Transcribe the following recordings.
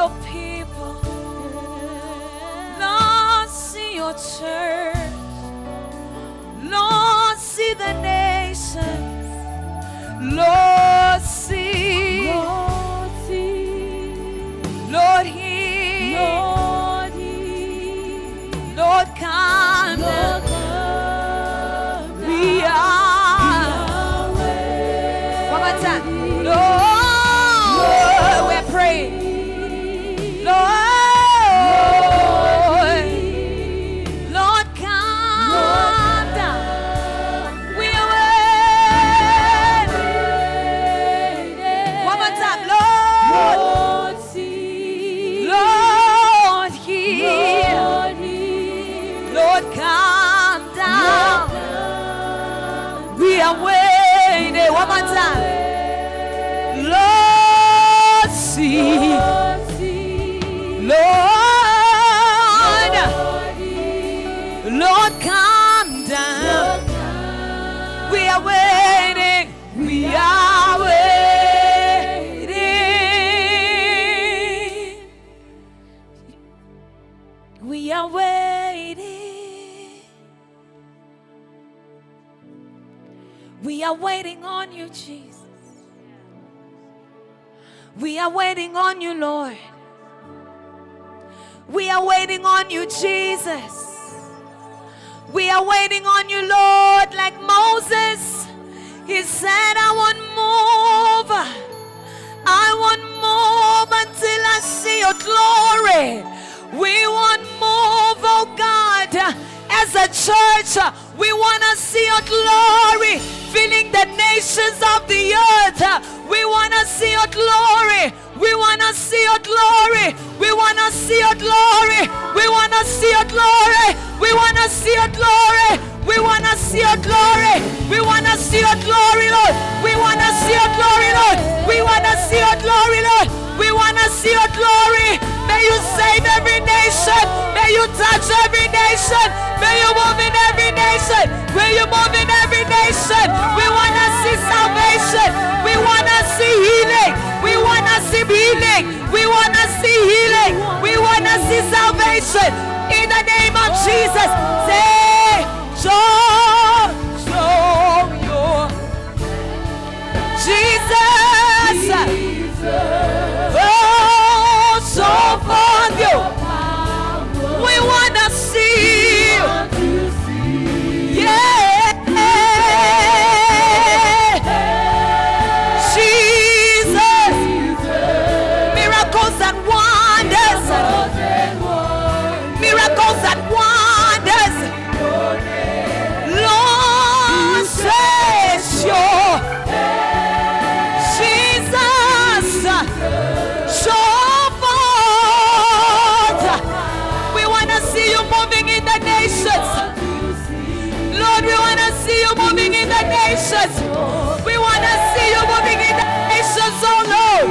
your people. Lord, see your church. Lord, see the nations. Lord, see. Lord, hear. Lord, come down. We are. One more time. Lord, we're praying. Lord, come down. We are waiting. One more time. Lord, Lord, hear. Lord, come down. We are waiting. One more time. Lord, see. Lord, come down. We are waiting. We are waiting. We are waiting. We are waiting on you, Jesus. We are waiting on you, Lord. We are waiting on you, Jesus. We are waiting on you, Lord, like Moses. He said, I won't move. I won't move until I see your glory. We won't move, oh God. As a church, we want to see your glory filling the nations of the earth. We want to see your glory. We want to see your glory. We want to see your glory. We want to see your glory. We want to see your glory. We want to see your glory. We want to see your glory, Lord. We want to see your glory, Lord. We want to see your glory, Lord. We want to see your glory. May you save every nation. May you touch every nation. May you move in every nation. May you move in every nation. We want to see salvation. We want to see healing. We want to see healing. We want to see healing. We want to see salvation. In the name of Jesus. Say, show your Jesus. Oh, so for you. We want to see you. Yeah. Jesus. Miracles and wonders. Miracles and wonders. Lord, says your Jesus. Show forth. We want to see you moving in the nations. Lord, we want to see you moving in the nations. We want to see you moving in the nations, oh Lord.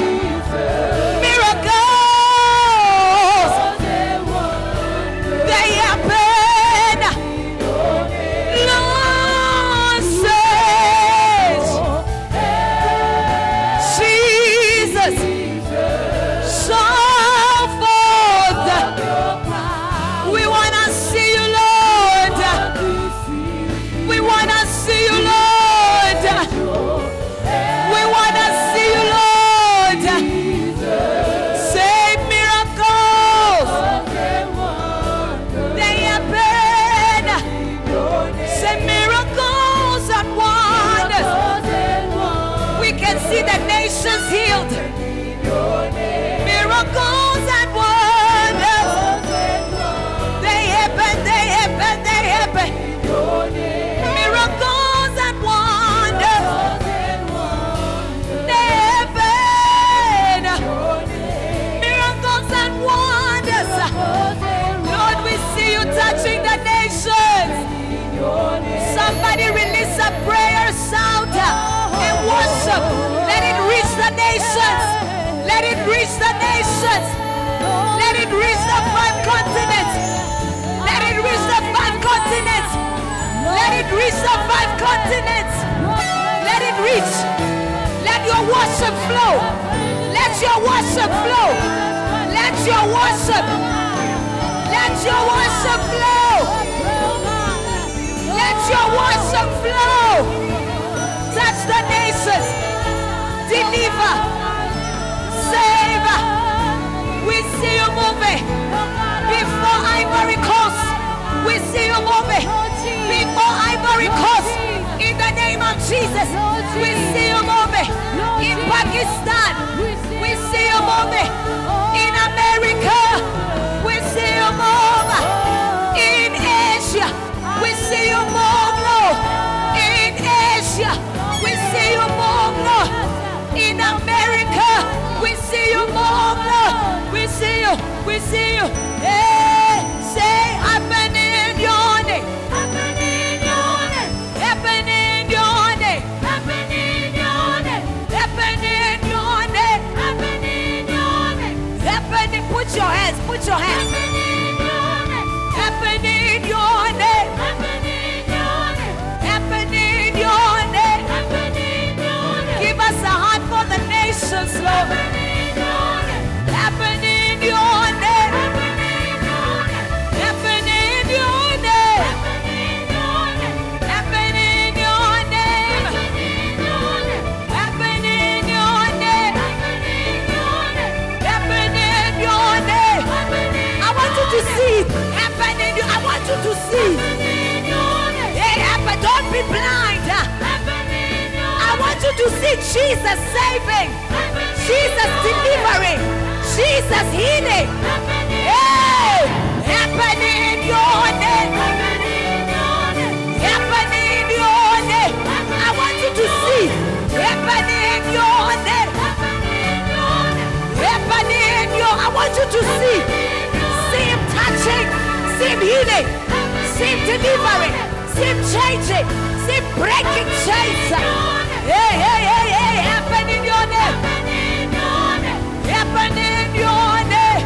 Miracles. They happen. Lord says, Jesus, show forth. We want to see you, Lord. We want to see you, Lord. We want to see you, Lord. Say miracles. They happen. Say miracles and wonders. We can see the nations healed. Miracles and wonders. They happen, they happen, they happen. Miracles and wonders. They happen. Miracles and wonders. Lord, we see you touching the nations. Somebody release a prayer sound and worship. Let it reach the nations. Let it reach the nations. Let it reach the 5 continents. Let it reach the 5 continents. Let it reach the 5 continents. Let it reach. Let your worship flow. Let your worship flow. Let your worship, let your worship flow. Let your worship flow. Touch the nations. Deliver. Save. We see you moving. Before Ivory Coast, we see you moving. Before Ivory Coast, in the name of Jesus, we see you moving. In Pakistan, we see you moving. In America, we see you move. In Asia, we see you move, Lord. In Asia, we see you move, Lord. In America, we see you move, Lord. We see you, we see you. Hey, say, happen in your name. Happen in your name. Happen in your name. Happen in your name. Happen in your name. Happen in your name. Happen in, put your hands, put your hands. Happen in your name. Happen in your name. Happen in your name. Happen in your name. Give us a heart for the nations, Lord. Happen in your name. Happen in your name. Happen in your name. Happen in your name. Happen in your name. I want you to see it. Happen in you. I want you to see. Hey, happen. Don't be blind. I want you to see Jesus saving, Jesus delivering, Jesus healing. Hey, happen in your name. Happen in your name. I want you to see. Happen in your name. Happen in your. I want you to see. See him touching. See him healing. See him delivering. See him changing. See him breaking chains. Hey, hey, hey, hey. Happen in your name. Happen in your name.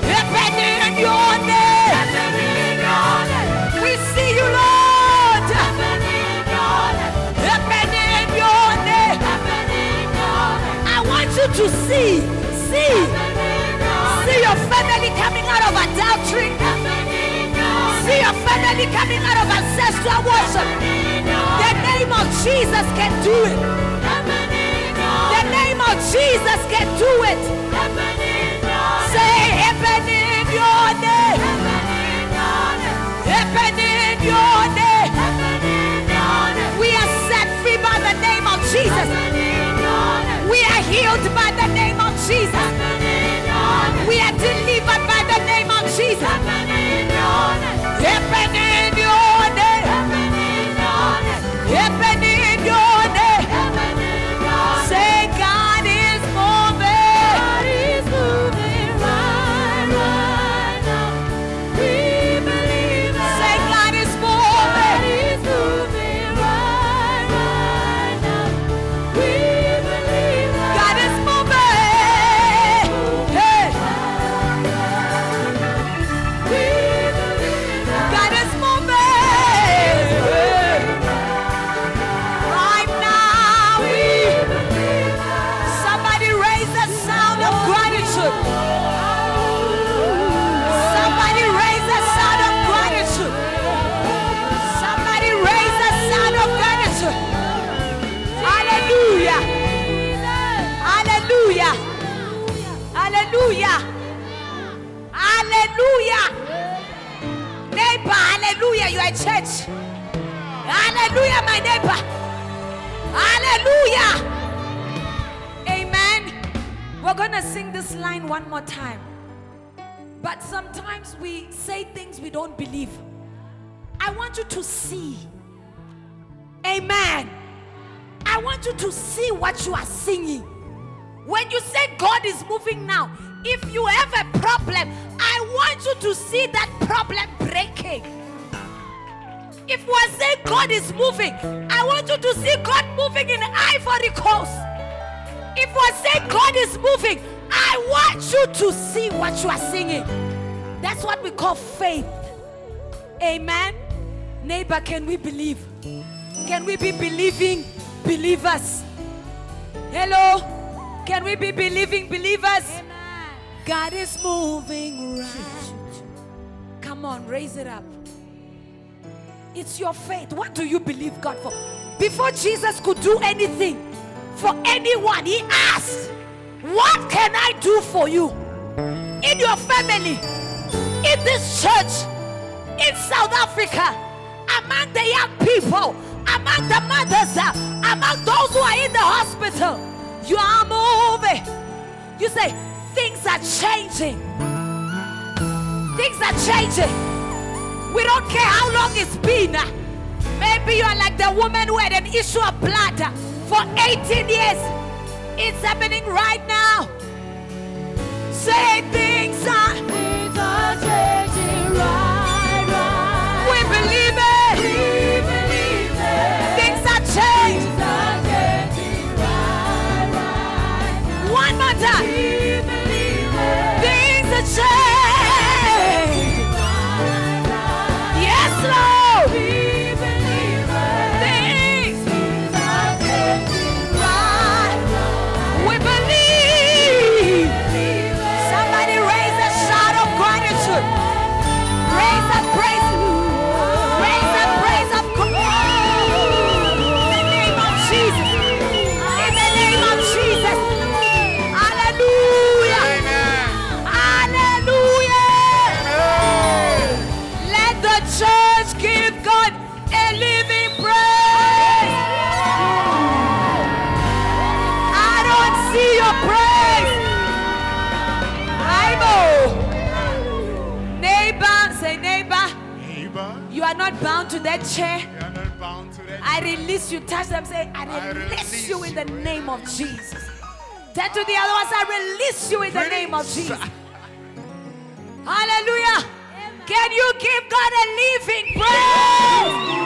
Happen in your name. We see you, Lord. Happen in your name. I want you to see your family coming out of adultery. See your family coming out of ancestral worship. The name of Jesus can do it. The name of Jesus can do it. Say, happen in your name. Happen in your name. We are set free by the name of Jesus. We are healed by the name of Jesus. We are delivered by the name of Jesus. Happen in your name. Happen in your name. Say, God is moving. God is moving right now. We believe it. Say, God is moving. God is moving right now. We believe it. God is moving. Hey. We believe it. God is moving. Right now, somebody raise the sound of gratitude. Somebody raise the sound of gratitude. Somebody raise the sound of gratitude. Hallelujah. Hallelujah. Hallelujah. Hallelujah. Neighbor, hallelujah. You are church. Hallelujah, my neighbor. Hallelujah. Amen. We're going to sing this line one more time. But sometimes we say things we don't believe. I want you to see. Amen. I want you to see what you are singing. When you say God is moving now, if you have a problem, I want you to see that problem breaking. If we are saying God is moving, I want you to see God moving in Ivory Coast. If we are saying God is moving, I want you to see what you are singing. That's what we call faith. Amen. Neighbor, can we believe? Can we be believing believers? Hello? Can we be believing believers? Amen. God is moving right. Come on, raise it up. It's your faith. What do you believe God for? Before Jesus could do anything for anyone, he asked, what can I do for you? In your family, in this church, in South Africa, among the young people, among the mothers, among those who are in the hospital. You are moving. You say, things are changing. Things are changing. We don't care how long it's been. Maybe you are like the woman who had an issue of blood for 18 years. It's happening right now. Say things are changing right. We believe it. Things are changing. One more time. Things are changing. Yes, Lord. Things are changing right. We believe. Somebody raise a shout of gratitude. Raise a praise. Raise a praise of God. In the name of Jesus. In the name of Jesus. Hallelujah. Hallelujah. Let the church give God a living praise. I don't see your praise. I know. Neighbor, say neighbor. Neighbor, You are not bound to that chair. you are not bound to that. I release you. Touch them. Say, I release you in the name of Jesus. Turn to the other ones. I release you in the name of Jesus. Hallelujah. Can you give God a living praise?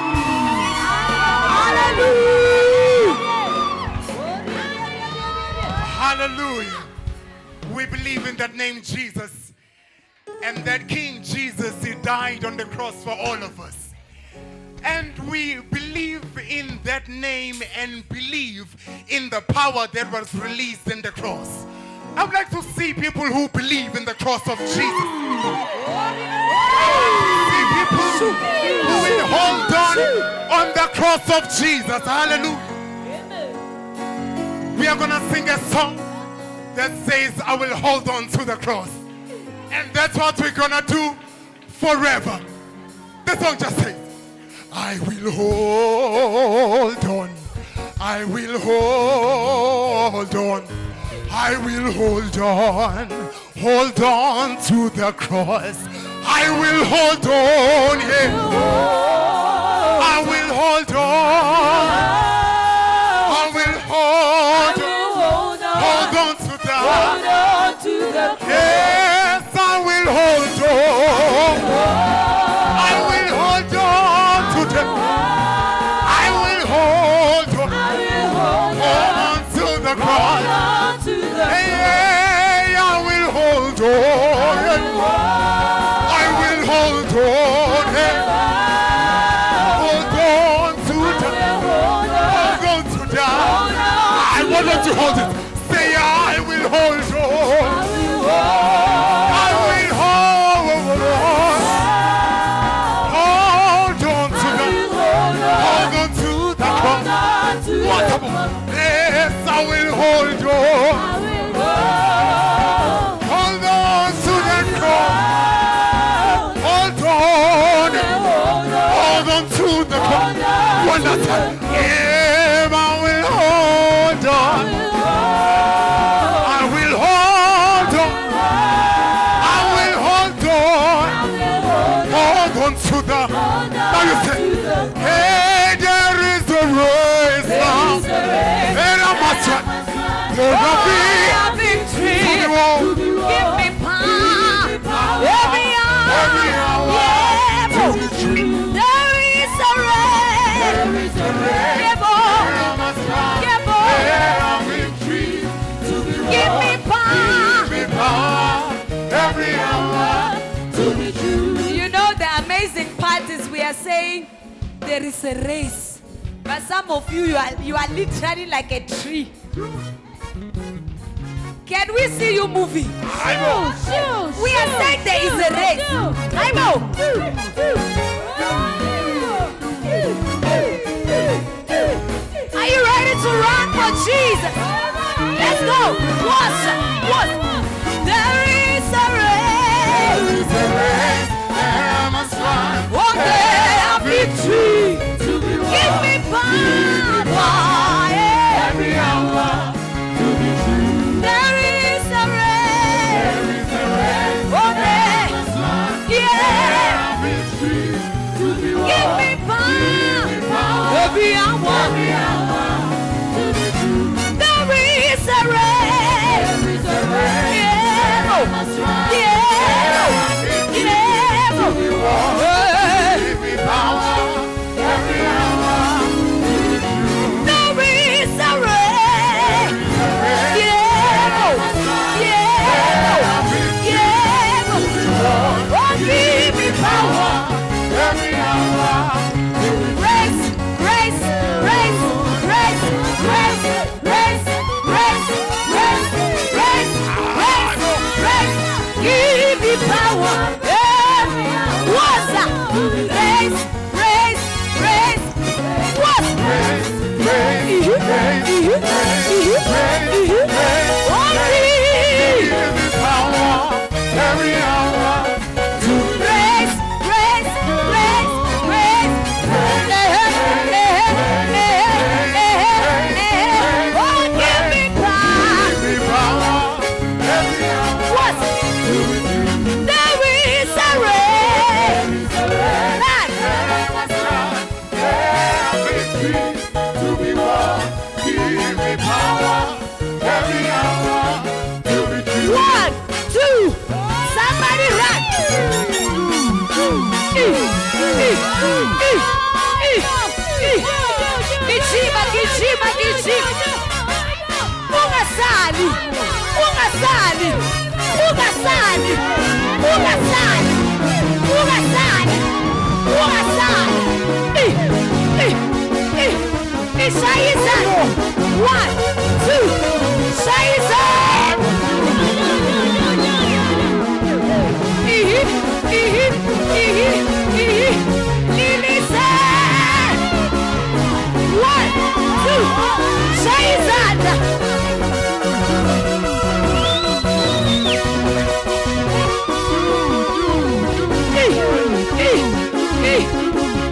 Hallelujah. Hallelujah. We believe in that name Jesus. And that King Jesus, he died on the cross for all of us. And we believe in that name and believe in the power that was released in the cross. I would like to see people who believe in the cross of Jesus. See people who will hold on the cross of Jesus. Hallelujah. We are going to sing a song that says, I will hold on to the cross. And that's what we're going to do forever. The song just says, I will hold on. I will hold on. I will hold on. Hold on to the cross. I will hold on. Yeah. I will hold on. I will hold on. Hold on to the cross. Yes, I will hold on. I will hold on to the I will hold on. Hold on to the cross. Hey, I will hold on. I will hold on. Hey. Hold on to the hold on to the I want you to hold it. Say I will hold on. I will hold on. Hold on to the hold on to the cross. Yes, I will hold on. Hold on to the cross. Hold on. Hold on to the cross. One last time. Yeah, I will hold on. I will hold on. I will hold on. Hold on to the. Now you say, hey, there is a race now. And I must run. There will be a victory. to the wall. Give me power. Every hour. Yeah, there is a race. Give on. Give on. Give me power. Every hour. You know the amazing part is we are saying there is a race. But some of you, you are literally like a tree. Can we see you moving? I know. We are saying there is a race. I know. Are you ready to run for Jesus? Let's go. What? There is a race. There is a race that I must run. One day a victory. Give me power. Every hour to be true. There is a race. There is a race One day. I must run. Yeah. Victory to be won. Give me power. Every hour. To be true. There is a race. There is a race Yeah. I must run. Yeah. Yeah. To be won. Hey. Give me power. Every hour to be true. There is a race. Yeah. Yeah. Yeah. Oh, give me power. Every hour to be true. Race, race, race, race, race, race, race, race, race, race, race. Give me power. What's that? Race, race, race. What's Race, race, race, give me power. Every hour to be race, race, race, race. Oh, give me power. Give me power. Every hour What? to be true. There is a race. That. Victory to be won. Give me power. Every hour to be true. 1, 2, somebody run. Kichima. Ungasali. Ishaiza. 1, 2, Shaiza. Lilisa. 1, 2, Shaiza.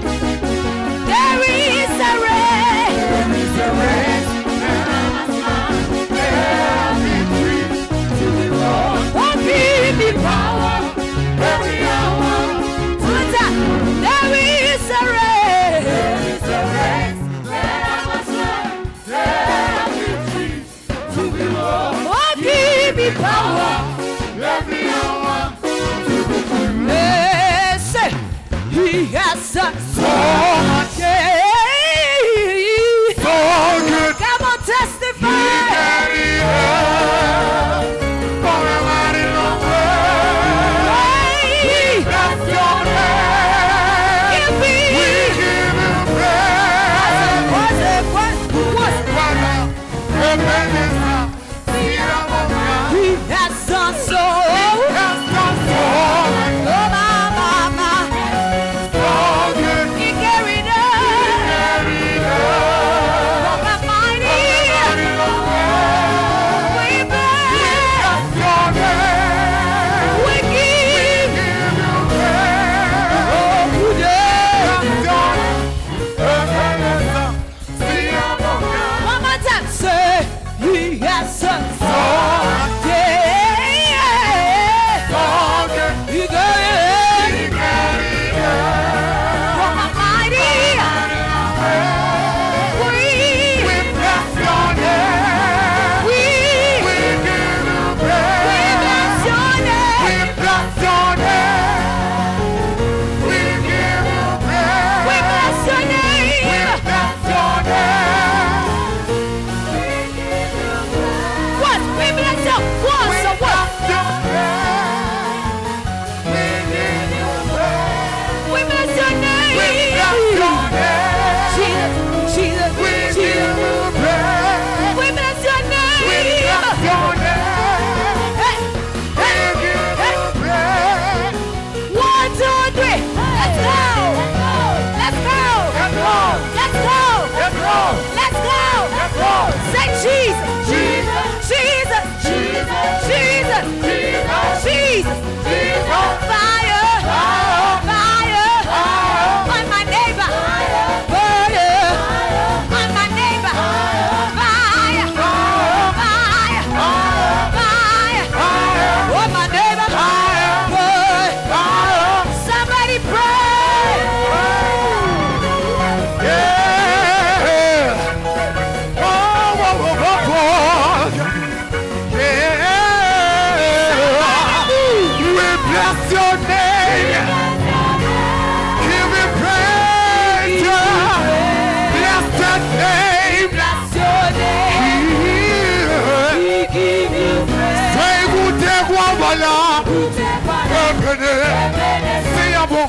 There is a race. There is a race that I must run. There victory to be won. Oh, give me Power. Every hour. There is a race. There is a race that I must run. There victory to be won. Oh, give me power. Every hour to be true. Yes, he has done so much. So good. Come on, testify. For a mighty long way. Hey, That's your name. give me. We give you praise. What? Ebenezer, Kiluba, He has done so. has done so much. Oh, mama. So good. He carried us Carried us. from the mighty. Mighty long way. We bless. That's your name. We give. Give you praise. Oh, yeah. That's your name. Ebenezer, Kiluba. One more time. Say, he has done so. Yeah. So good. He carried He carried us. from the mighty. Mighty long way. We. Bless your name. We. We give you We praise. bless your name. We bless your name. We give you praise. We bless your We name. bless your name. What? Utepala, Ebenezer, Siamo,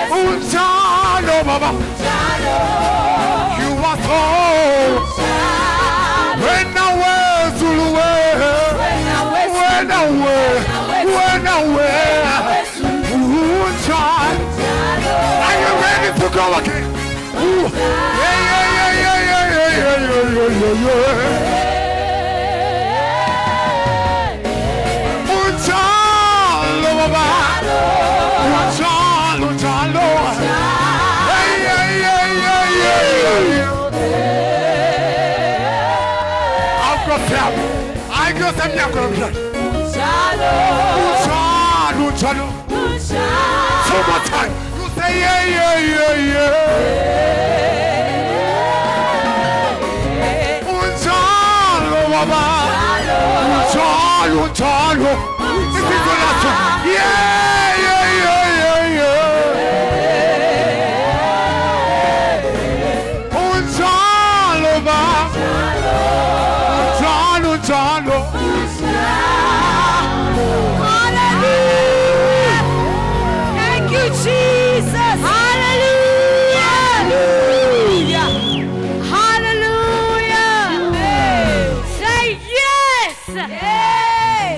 Unchalo, Baba, you are so. When I was Zulu, are you ready to go again? I got them young. So much time. You say Thank you, Jesus. Hallelujah. Hallelujah. Say yes.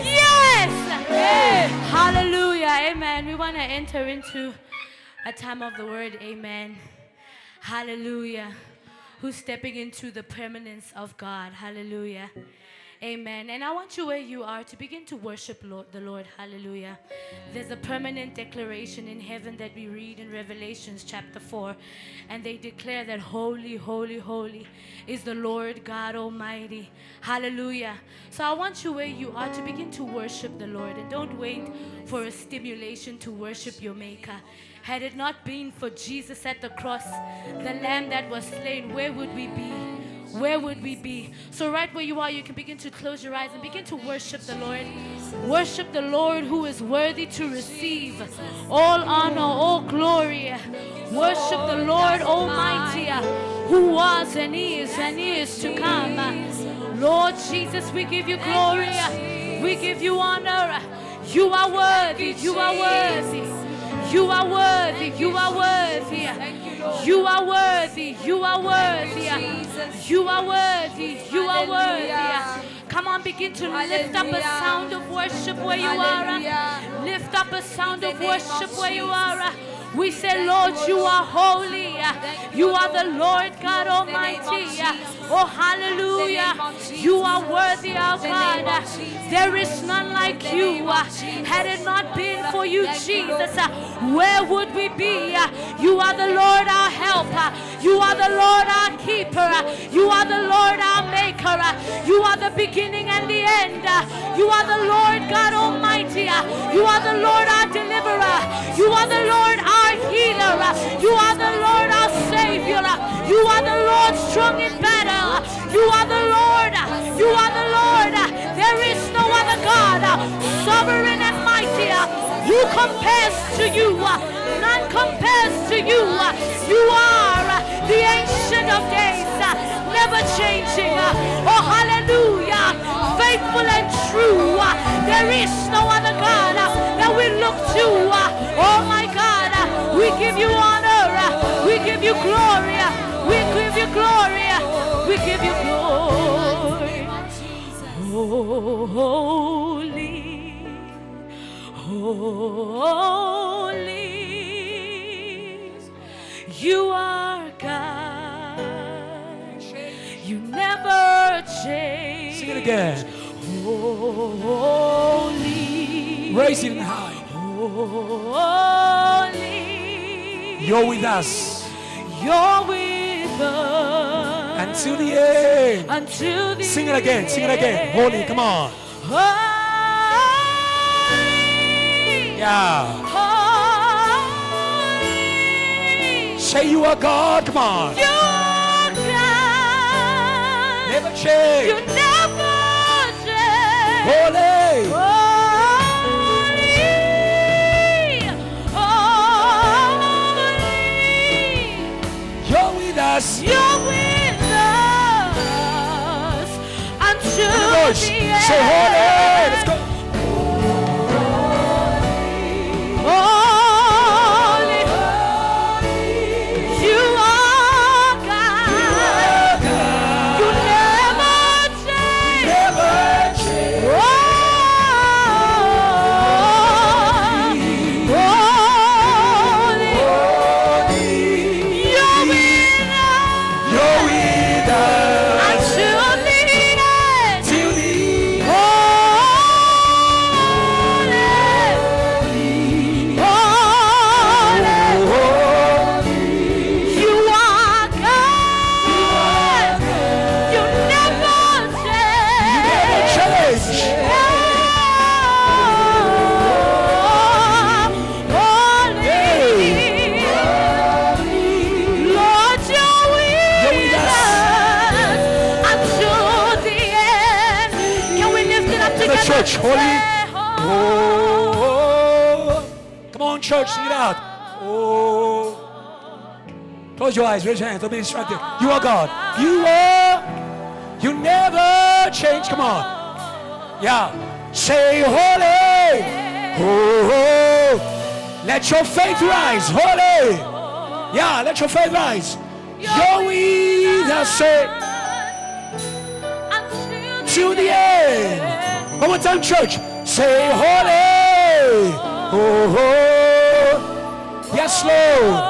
Yes. Hallelujah. Amen. We want to enter into a time of the word. Amen. Hallelujah. Who's stepping into the permanence of God. Hallelujah. Amen. And I want you where you are to begin to worship the Lord. Hallelujah. There's a permanent declaration in heaven that we read in Revelations chapter 4. And they declare that holy, holy, holy is the Lord God Almighty. Hallelujah. So I want you where you are to begin to worship the Lord. And don't wait for a stimulation to worship your Maker. Had it not been for Jesus at the cross, the Lamb that was slain, where would we be? Where would we be? So right where you are, you can begin to close your eyes and begin to worship the Lord. Worship the Lord who is worthy to receive all honor, all glory. Worship the Lord Almighty who was and is to come. Lord Jesus, we give you glory. We give you honor. You are worthy. You are worthy. You are worthy. You are worthy. You are worthy. You are worthy. You are worthy. You are worthy. Come on, begin to lift up a sound of worship where you are. Lift up a sound of worship where you are. We say, Lord, you are holy. You are the Lord God Almighty. Oh, hallelujah. You are worthy, our God. There is none like you. Had it not been for you, Jesus, where would we be? You are the Lord our helper. You are the Lord our keeper. You are the Lord our maker. You are the beginning and the end. You are the Lord God Almighty. You are the Lord our deliverer. You are the Lord our healer. You are the Lord our savior. You are the Lord strong in battle. You are the Lord. You are the Lord. There is no other God, sovereign and mighty. Who compares to you? None compares to you. You are the Ancient of Days, never changing. Oh, hallelujah. Faithful and true. There is no other God that we look to. Oh, my God. We give you honor. We give you glory. We give you glory. We give you glory. Holy, holy, you are God. You never change. Sing it again. Holy, raise it high. Holy. You're with us. You're with us. Until the end. Until the Sing it again. Sing it again. Holy, come on. Holy. Yeah. Holy. Say you are God. Come on. You are God. Never change. You never change. Holy. You're with us. You're with us until the end. Say holy. Let's go. Holy, you are God. You never change. Never change. Holy, you're with us. You're with us. Until the end. Till the end. Holy, you are God. You never change. Change. Holy, Lord, you're with us until the end. Can we lift it up The together? church, holy. Say, Oh. Come on, church, sing it out. Oh. Close your eyes, raise your hands. Don't be distracted. You are God. You are. You never change. Come on. Yeah. Say holy. Oh. Let your faith rise. Holy. Yeah, let your faith rise. You're with us. Say to the end. One more time, church. Say holy. Oh. Yes, Lord.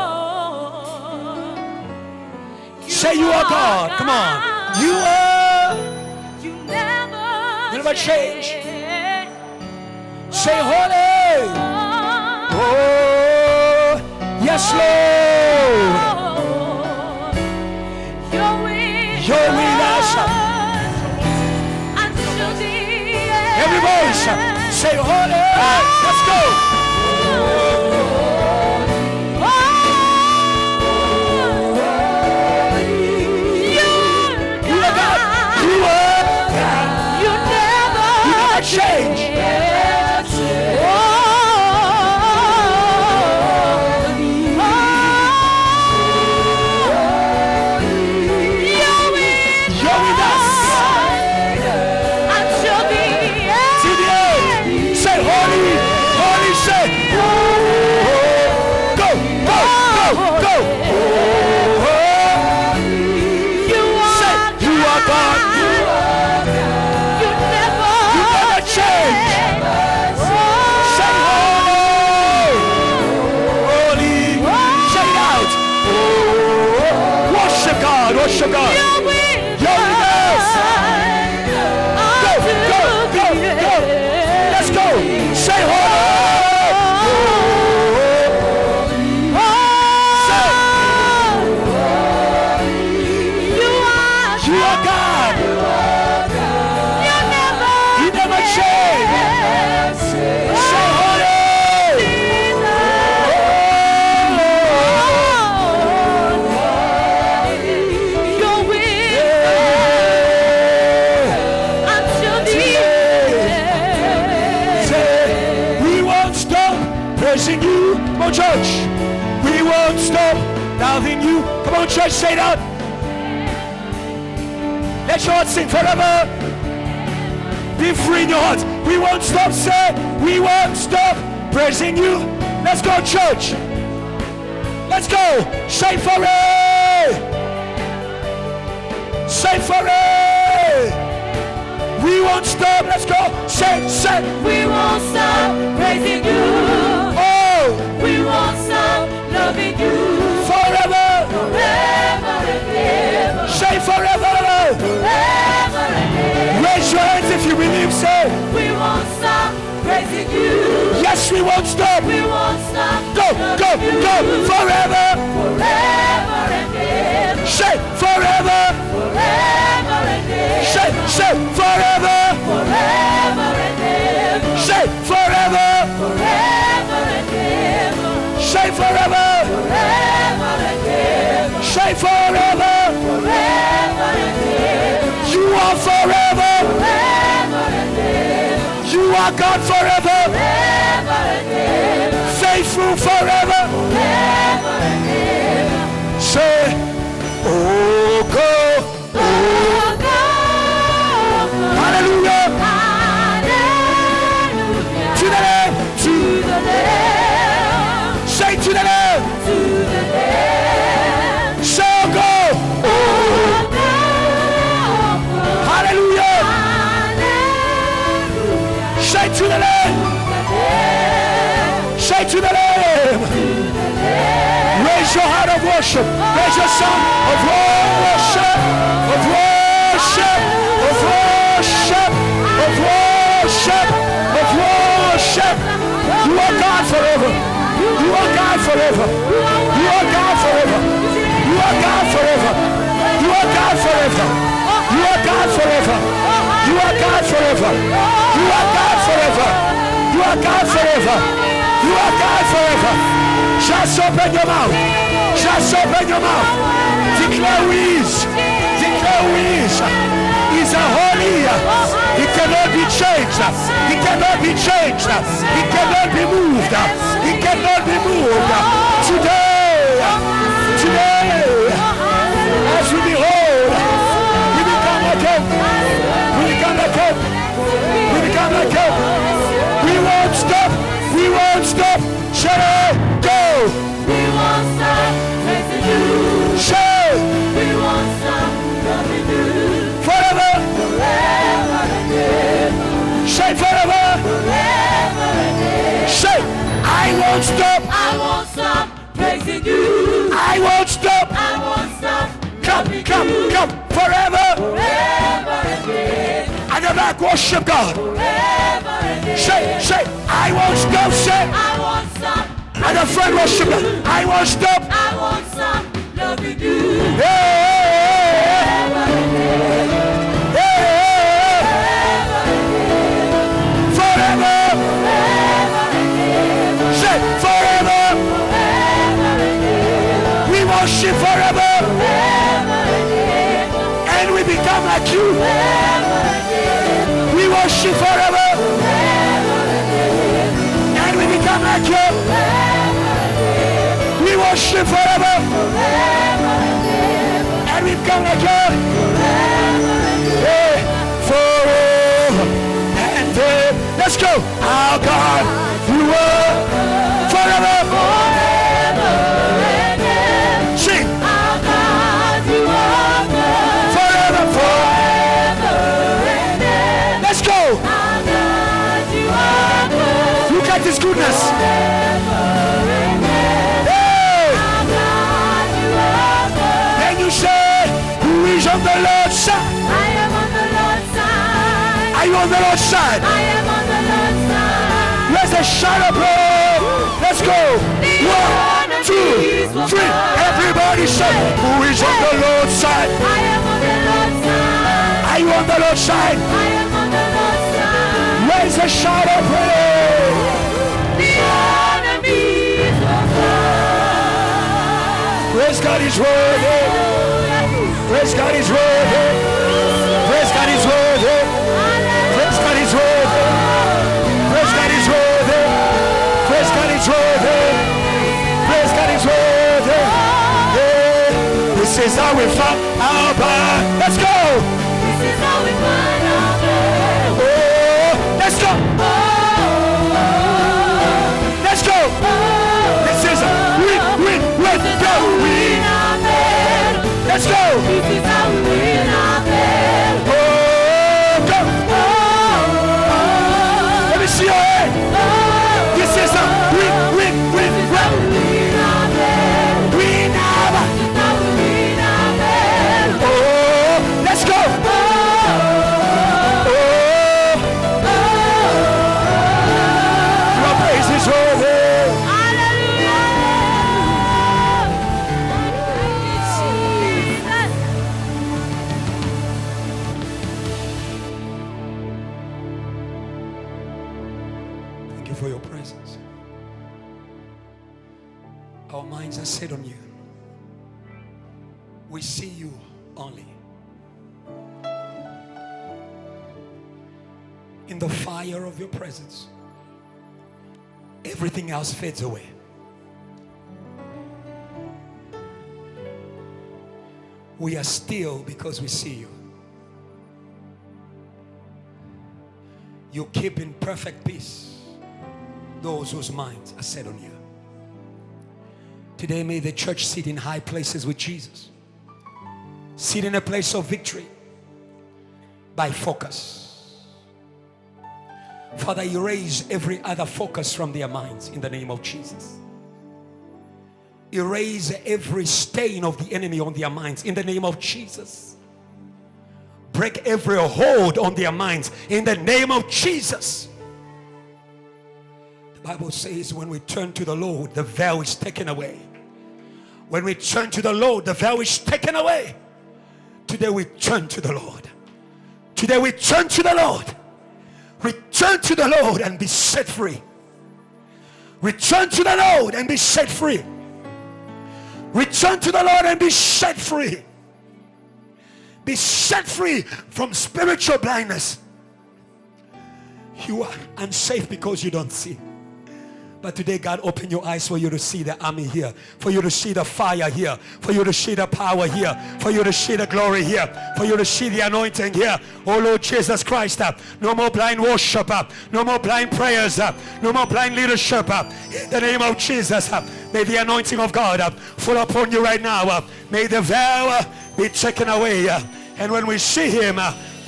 Say you are God. Come on. You are. You never change. Say holy. Oh. Yes, Lord. You're with us. Until the end. Every voice. Say holy. Let's go. Change. You're with us. Until the end. To the end. Say holy. Holy, say. Go, go, go, go. You Say, you are God. You never Change. Say holy. Holy. Say it out. Worship God. Worship God. You're with us. Go, go, go, go. Let's go. Say holy. Say. You are God. You never change. Say holy. You're with until the end. Say, we won't stop praising you. Come on, church. We won't stop loving you. Come on, church, say it out. Let your heart sing forever. Be free in your heart. We won't stop, say, we won't stop praising you. Let's go, church. Let's go. Say forever. Say forever. We won't stop. Let's go. Say, say. We won't stop praising you. Oh, We won't stop loving you. forever. Forever and ever. Say forever. Forever and ever. Raise your hands if you believe, say. We won't stop praising you. Yes, we won't stop. We won't stop Go, go, go, forever. Say forever. Say forever. Say forever. Say forever. Say forever. You are forever. You are God forever. Faithful forever. Say, oh go, oh go. Hallelujah. To the Lamb, to the Lamb. Say to the Lamb, to the Lamb. So go, oh go. Hallelujah. Say to the Lamb. Say to the Lamb. Raise your heart of worship. Raise your song of worship. Of worship. Of worship. Of worship. Of worship. You are God forever. You are God forever. You are God forever. You are God forever. You are God forever. You are God forever. You are God forever. You are God forever. You are God forever. You are God forever. Just open your mouth. Just open your mouth. Declare who he is. Declare who he is. He's a holy. He cannot be changed. He cannot be changed. He cannot be moved. He cannot be moved. Today, as we behold, we become like him. We become like him. We become like him. We won't stop. We won't stop. Shall go. We won't stop praising you. Shall. We won't stop loving you. Forever. Forever and ever. Say forever. Forever and ever. Say, I won't stop. I won't stop praising you. I won't stop. I won't stop Come, loving come, you. come. Forever. Forever and ever. And the back worship God. Forever and ever. Say, I won't stop. Say, I won't stop. and the friend worship God. I won't stop. I won't stop loving you. Yeah. Forever. Say forever. We worship forever. And we become like you. We worship forever. And we become like you. We worship forever. And we become like you. Hey, forever and ever. Let's go. Our God, you are forever. Sing. Our God, you are good. Forever, forever. Let's go. Our God, you are good. Look at his goodness. Then you say, who is on the Lord's side? I am on the Lord's side. Are you on the Lord's side? I am on the Lord's side. Let's a shout of praise. Let's go. 1, 2, 3. Everybody say, who is on the Lord's side? I am on the Lord's side. Are you on the Lord's side? I am on the Lord's side. Raise a shout of praise. The enemies will fly. Praise God is worthy. Praise God is worthy. Praise God is worthy. Praise God is worthy. Praise God is worthy. Praise God is worthy. Praise God is worthy. Yeah. This is how we fight our battle. Let's go. This is how we find our way. Oh, let's go. Let's go. This is win, go. Win our battle. Let's go. This is how we win our battle. Oh, go. Let me see your hand. This is a win, go. Win our battle. Win our battle. This is how we win our battle. Oh, let's go. Oh, your praise is worthy. Hallelujah. you for your presence. Our minds are set on you. We see you only. In the fire of your presence, everything else fades away. We are still because we see you. You keep in perfect peace those whose minds are set on you. Today may the church sit in high places with Jesus. Sit in a place of victory by focus. Father, erase every other focus from their minds in the name of Jesus. Erase every stain of the enemy on their minds in the name of Jesus. Break every hold on their minds in the name of Jesus. The Bible says when we turn to the Lord, the veil is taken away. When we turn to the Lord, the veil is taken away. Today we turn to the Lord. Today we turn to the Lord. Return to the Lord and be set free. Return to the Lord and be set free. Return to the Lord and be set free. Be set free from spiritual blindness. You are unsafe because you don't see. But today God open your eyes for you to see the army here, for you to see the fire here, for you to see the power here, for you to see the glory here, for you to see the anointing here. Oh Lord Jesus Christ, no more blind worship, no more blind prayers, no more blind leadership. In the name of Jesus, may the anointing of God fall upon you right now. May the veil be taken away. And when we see him,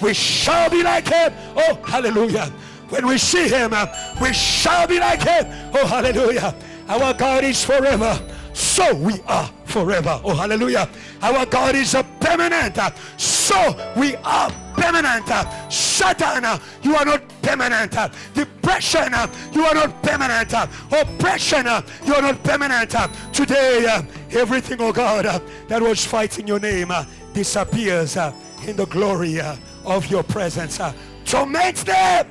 we shall be like him. Oh, hallelujah. When we see him, we shall be like him. Oh, hallelujah. Our God is forever. So we are forever. Oh, hallelujah. Our God is a permanent. So we are permanent. Satan, you are not permanent. Depression, you are not permanent. Oppression, you are not permanent. Today, everything, oh God, that was fighting your name disappears in the glory of your presence. Torment them.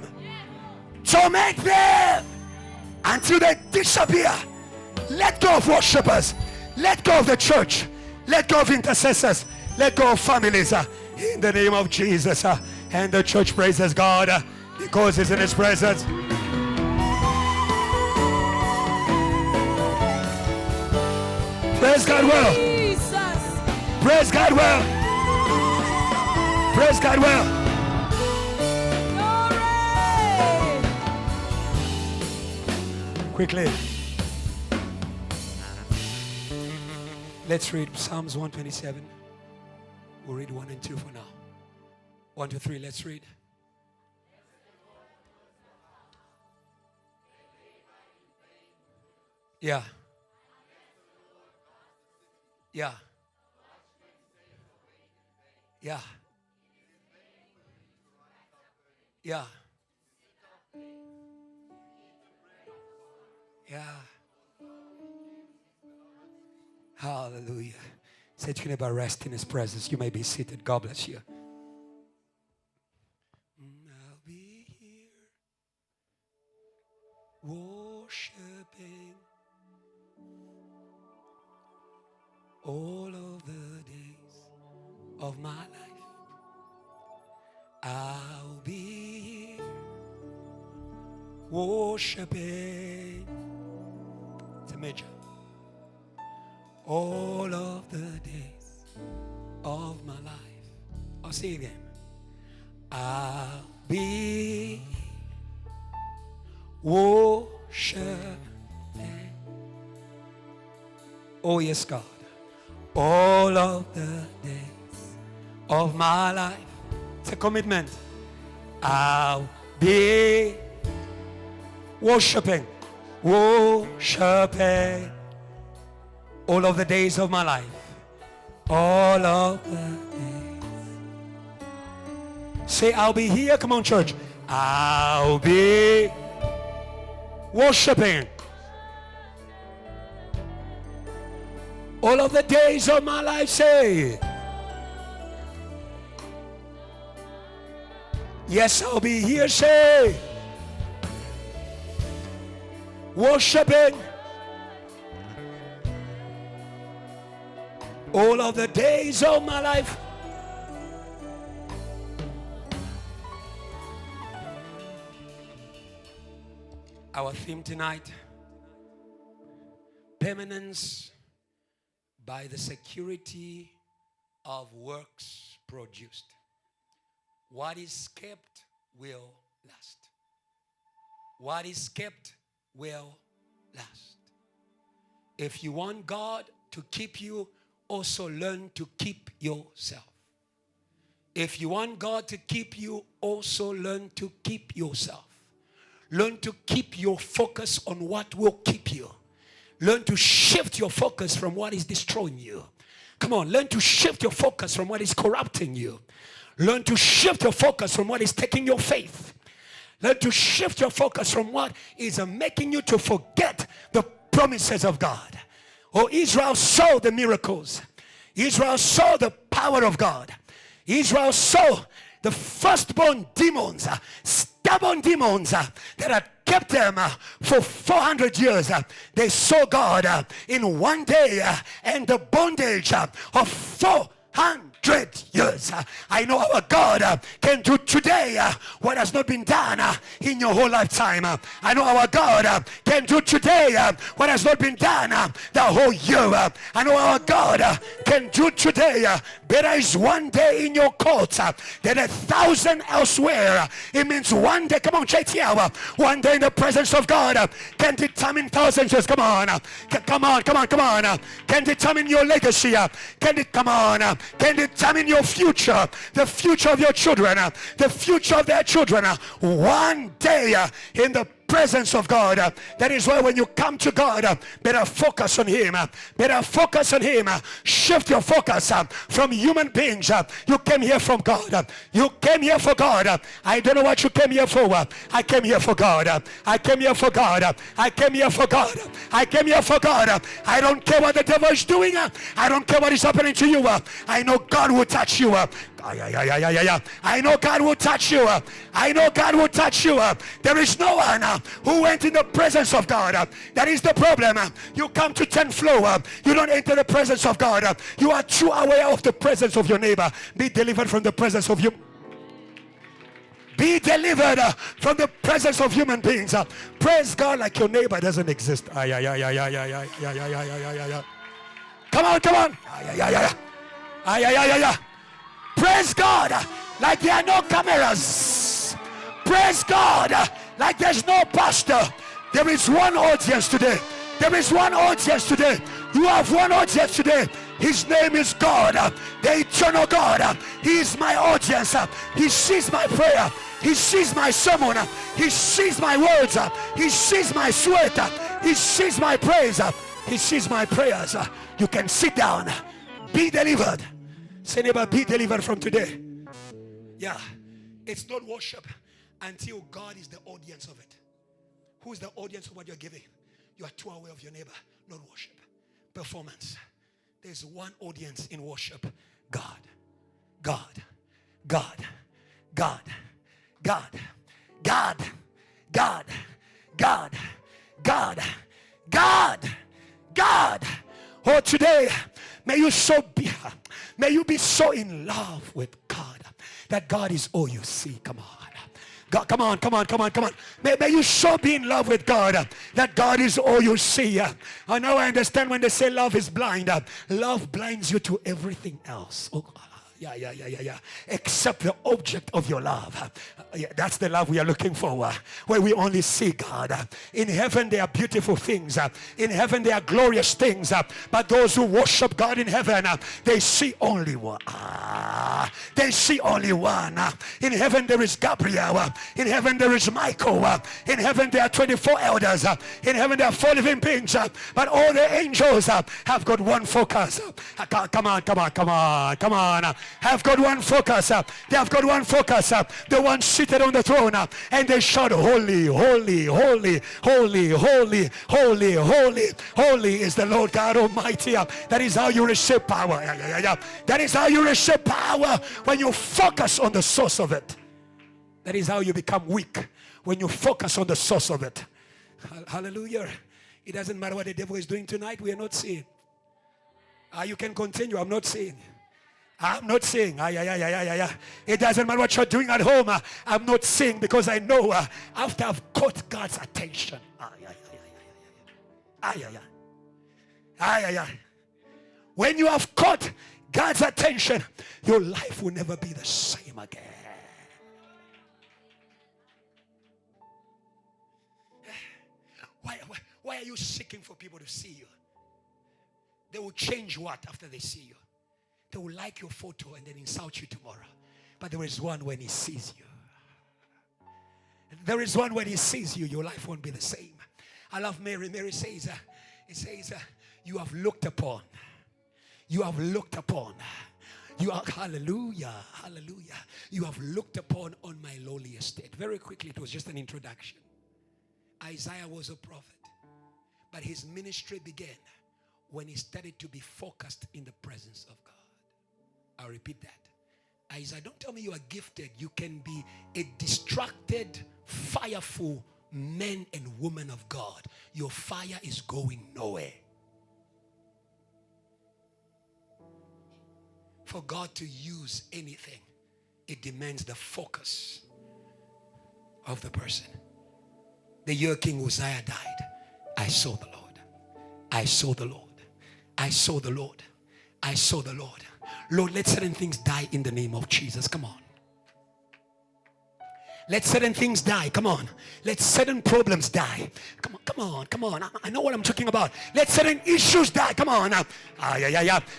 Torment them until they disappear. Let go of worshipers. Let go of the church. Let go of intercessors. Let go of families. In the name of Jesus. And the church praises God because it's in his presence. Praise God well. Praise God well. Praise God well. Quickly. Let's read Psalms 127. We'll read 1 and 2 for now. 1 to 3, let's read. Yeah. Yeah. Yeah. Yeah. Yeah. Hallelujah. Say to you about rest in his presence. You may be seated. God bless you. I'll be here worshiping all of the days of my life. I'll be here worshiping. It's a major. All of the days of my life. I'll say it again. I'll be worshiping. Oh yes, God. All of the days of my life. It's a commitment. I'll be worshiping. Worshiping. All of the days of my life. All of the days. Say, I'll be here. Come on, church. I'll be worshiping. All of the days of my life. Say, yes, I'll be here. Say, worshiping all of the days of my life. Our theme tonight, permanence by the security of works produced. What is kept will last. What is kept will last. If you want God to keep you, also learn to keep yourself. If you want God to keep you, also learn to keep yourself. Learn to keep your focus on what will keep you. Learn to shift your focus from what is destroying you. Come on, learn to shift your focus from what is corrupting you. Learn to shift your focus from what is taking your faith. Learn to shift your focus from what is making you to forget the promises of God. Oh, Israel saw the miracles. Israel saw the power of God. Israel saw the firstborn demons, stubborn demons that had kept them for 400 years. They saw God in one day and the bondage of 400 years. I know our God can do today what has not been done in your whole lifetime. I know our God can do today what has not been done the whole year. I know our God can do today. Better is one day in your court than 1,000 elsewhere. It means one day, come on, JTL, one day in the presence of God can determine thousands years. Come on, come on, come on, come on. Can determine your legacy. Can determine your future, the future of your children, the future of their children. One day in the presence of God. That is why when you come to God, better focus on Him. Better focus on Him. Shift your focus from human beings. You came here from God. You came here for God. I don't know what you came here for. I came here for God. I came here for God. I came here for God. I came here for God. I don't care what the devil is doing. I don't care what is happening to you. I know God will touch you. I know God will touch you. I know God will touch you. There is no one who went in the presence of God. That is the problem. You come to 10th floor. You don't enter the presence of God. You are too aware of the presence of your neighbor. Be delivered from the presence of you. Be delivered from the presence of human beings. Praise God like your neighbor doesn't exist. Come on, come on. Praise God like there are no cameras. Praise God like there's no pastor. There is one audience today. There is one audience today. You have one audience today. His name is God, the eternal God. He is my audience. He sees my prayer. He sees my sermon. He sees my words. He sees my sweat. He sees my praise. He sees my prayers. You can sit down. Be delivered. Say, neighbor, be delivered from today. Yeah, it's not worship until God is the audience of it. Who is the audience of what you're giving? You are too aware of your neighbor, not worship. Performance. There's one audience in worship. God. God. God. God. God. God. God. God. God. God. God. Oh, today, may you be so in love with God that God is all you see. Come on. God, come on. May you so be in love with God that God is all you see. I know I understand when they say love is blind. Love blinds you to everything else. Oh, yeah. Except the object of your love. That's the love we are looking for. Where we only see God. In heaven there are beautiful things. In heaven there are glorious things. But those who worship God in heaven, they see only one. They see only one. In heaven there is Gabriel. In heaven there is Michael. In heaven there are 24 elders. In heaven there are 4 living beings. But all the angels have got one focus. Come on. Have got one focus. They have got one focus. The one seated on the throne. And they shout, holy, holy, holy, holy, holy, holy, holy, holy is the Lord God Almighty. That is how you receive power. That is how you receive power, when you focus on the source of it. That is how you become weak, when you focus on the source of it. Hallelujah. It doesn't matter what the devil is doing tonight. We are not seeing. You can continue. I'm not seeing. I'm not seeing. It doesn't matter what you're doing at home. I'm not seeing because I know after I've caught God's attention. When you have caught God's attention, your life will never be the same again. Why are you seeking for people to see you? They will change what after they see you? They will like your photo and then insult you tomorrow. But there is one when he sees you. There is one when he sees you, your life won't be the same. I love Mary. Mary says, you have looked upon. You have looked upon. You are, hallelujah, hallelujah. You have looked upon on my lowly estate. Very quickly, it was just an introduction. Isaiah was a prophet. But his ministry began when he started to be focused in the presence of God. I'll repeat that. Isaiah, don't tell me you are gifted. You can be a distracted, fireful man and woman of God. Your fire is going nowhere. For God to use anything, it demands the focus of the person. The year King Uzziah died, I saw the Lord. I saw the Lord. I saw the Lord. I saw the Lord. Lord, let certain things die in the name of Jesus. Come on. Let certain things die. Come on. Let certain problems die. Come on, come on, come on. I know what I'm talking about. Let certain issues die. Come on.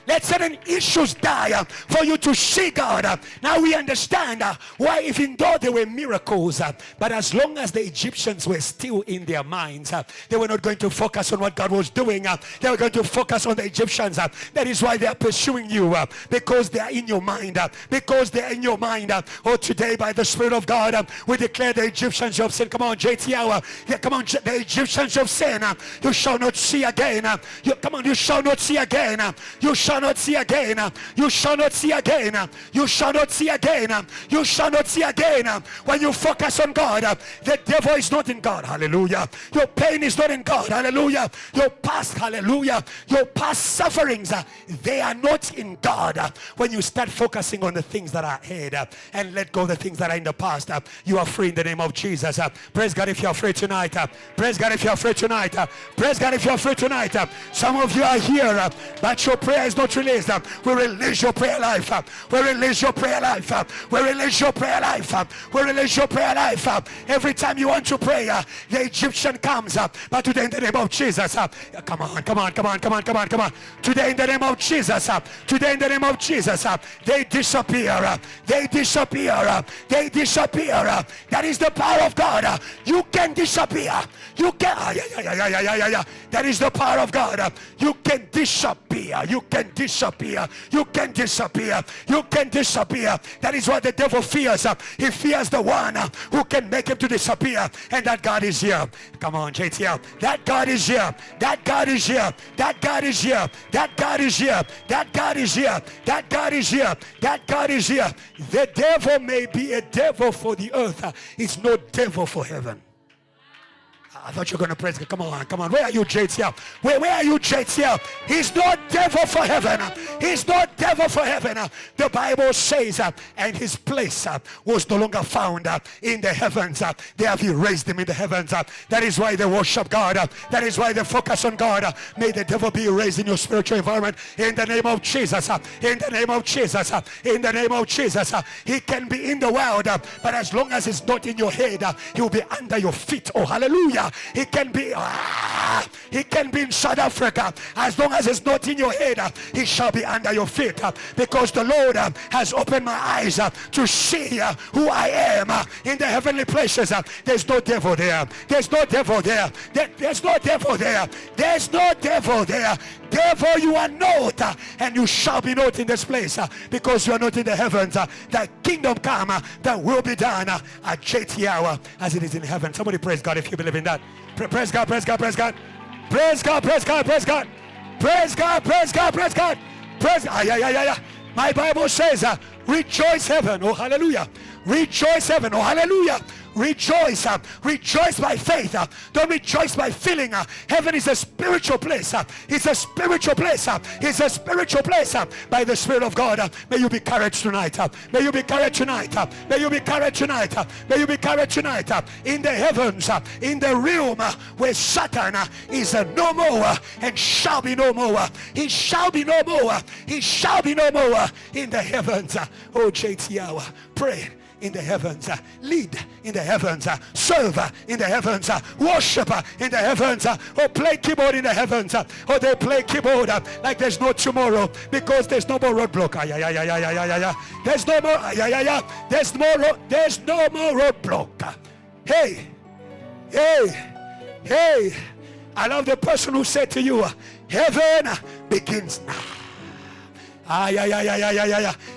Let certain issues die for you to see God. Now we understand why, even though there were miracles, but as long as the Egyptians were still in their minds, they were not going to focus on what God was doing. They were going to focus on the Egyptians. That is why they are pursuing you, because they are in your mind. Because they are in your mind. Oh, today by the Spirit of God, we declare the Egyptians of sin. Come on, JTL. Come on, the Egyptians of sin. You shall not see again. Come on, you shall not see again. You shall not see again. You shall not see again. You shall not see again. You shall not see again. When you focus on God, the devil is not in God. Hallelujah. Your pain is not in God. Hallelujah. Your past, hallelujah. Your past sufferings, they are not in God. When you start focusing on the things that are ahead and let go of the things that are in the past, you are free in the name of Jesus. Praise God if you are free tonight. Praise God if you are free tonight. Praise God if you are free tonight. Some of you are here, but your prayer is not released. We release your prayer life. We release your prayer life. We release your prayer life. We release your prayer life. Every time you want to pray, the Egyptian comes up. But today in the name of Jesus, come on, come on, come on, come on, come on, come on. Today in the name of Jesus, today in the name of Jesus, they disappear. They disappear. They disappear. That is the power of God. You can disappear. You can. That is the power of God. You can disappear. You can disappear. You can disappear. You can disappear. That is what the devil fears. He fears the one who can make him to disappear. And that God is here. Come on, JTL. That God is here. That God is here. That God is here. That God is here. That God is here. That God is here. That God is here. The devil may be a devil for the earth. It's no devil for heaven. I thought you were going to praise God. Come on, come on. Where are you, JTL? Where are you, JTL? He's not devil for heaven. He's not devil for heaven. The Bible says, and his place was no longer found in the heavens. They have erased him in the heavens. That is why they worship God. That is why they focus on God. May the devil be erased in your spiritual environment. In the name of Jesus. In the name of Jesus. In the name of Jesus. He can be in the world, but as long as it's not in your head, he will be under your feet. Oh, hallelujah. He can be in South Africa. As long as it's not in your head, he shall be under your feet, because the Lord has opened my eyes to see who I am in the heavenly places. There's no devil there. There's no devil there. There's no devil there. There's no devil there. Therefore you are not, and you shall be not in this place, because you are not in the heavens. The kingdom come, that will be done at JTL as it is in heaven. Somebody praise God if you believe in that. Praise God, praise God, praise God. Praise God, praise God, praise God. Praise God, praise God, praise God. Praise God. My Bible says, rejoice heaven, oh hallelujah. Rejoice heaven, oh hallelujah. Rejoice. Rejoice by faith. Don't rejoice by feeling. Heaven is a spiritual place. It's a spiritual place. It's a spiritual place. By the Spirit of God, may you be courage tonight. May you be courage tonight. May you be courage tonight. May you be courage tonight. In the heavens, in the realm where Satan is no more and shall be no more. He shall be no more. He shall be no more in the heavens. Oh, JTL, pray in the heavens, lead in the heavens, serve in the heavens, worship in the heavens, or play keyboard in the heavens, or they play keyboard like there's no tomorrow because there's no more roadblock. There's no more. There's no more roadblock. Hey. I love the person who said to you, heaven begins now.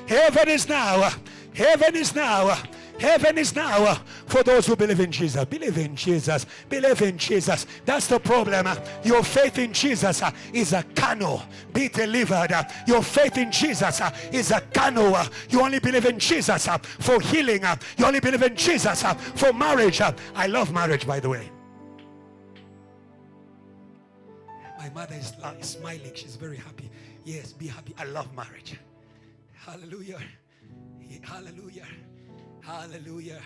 Heaven is now. Heaven is now. Heaven is now for those who believe in Jesus. Believe in Jesus. Believe in Jesus. That's the problem. Your faith in Jesus is a canoe. Be delivered. Your faith in Jesus is a canoe. You only believe in Jesus for healing. You only believe in Jesus for marriage. I love marriage, by the way. My mother is smiling. She's very happy. Yes, be happy. I love marriage. Hallelujah. Hallelujah. Hallelujah.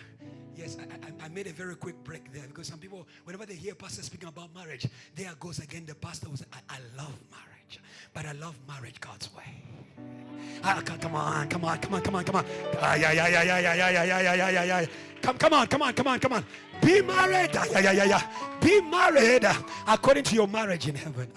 Yes, I made a very quick break there because some people, whenever they hear pastor speaking about marriage, there goes again the pastor was, I love marriage, but I love marriage God's way. Come on. Come on. Be married. Be married according to your marriage in heaven.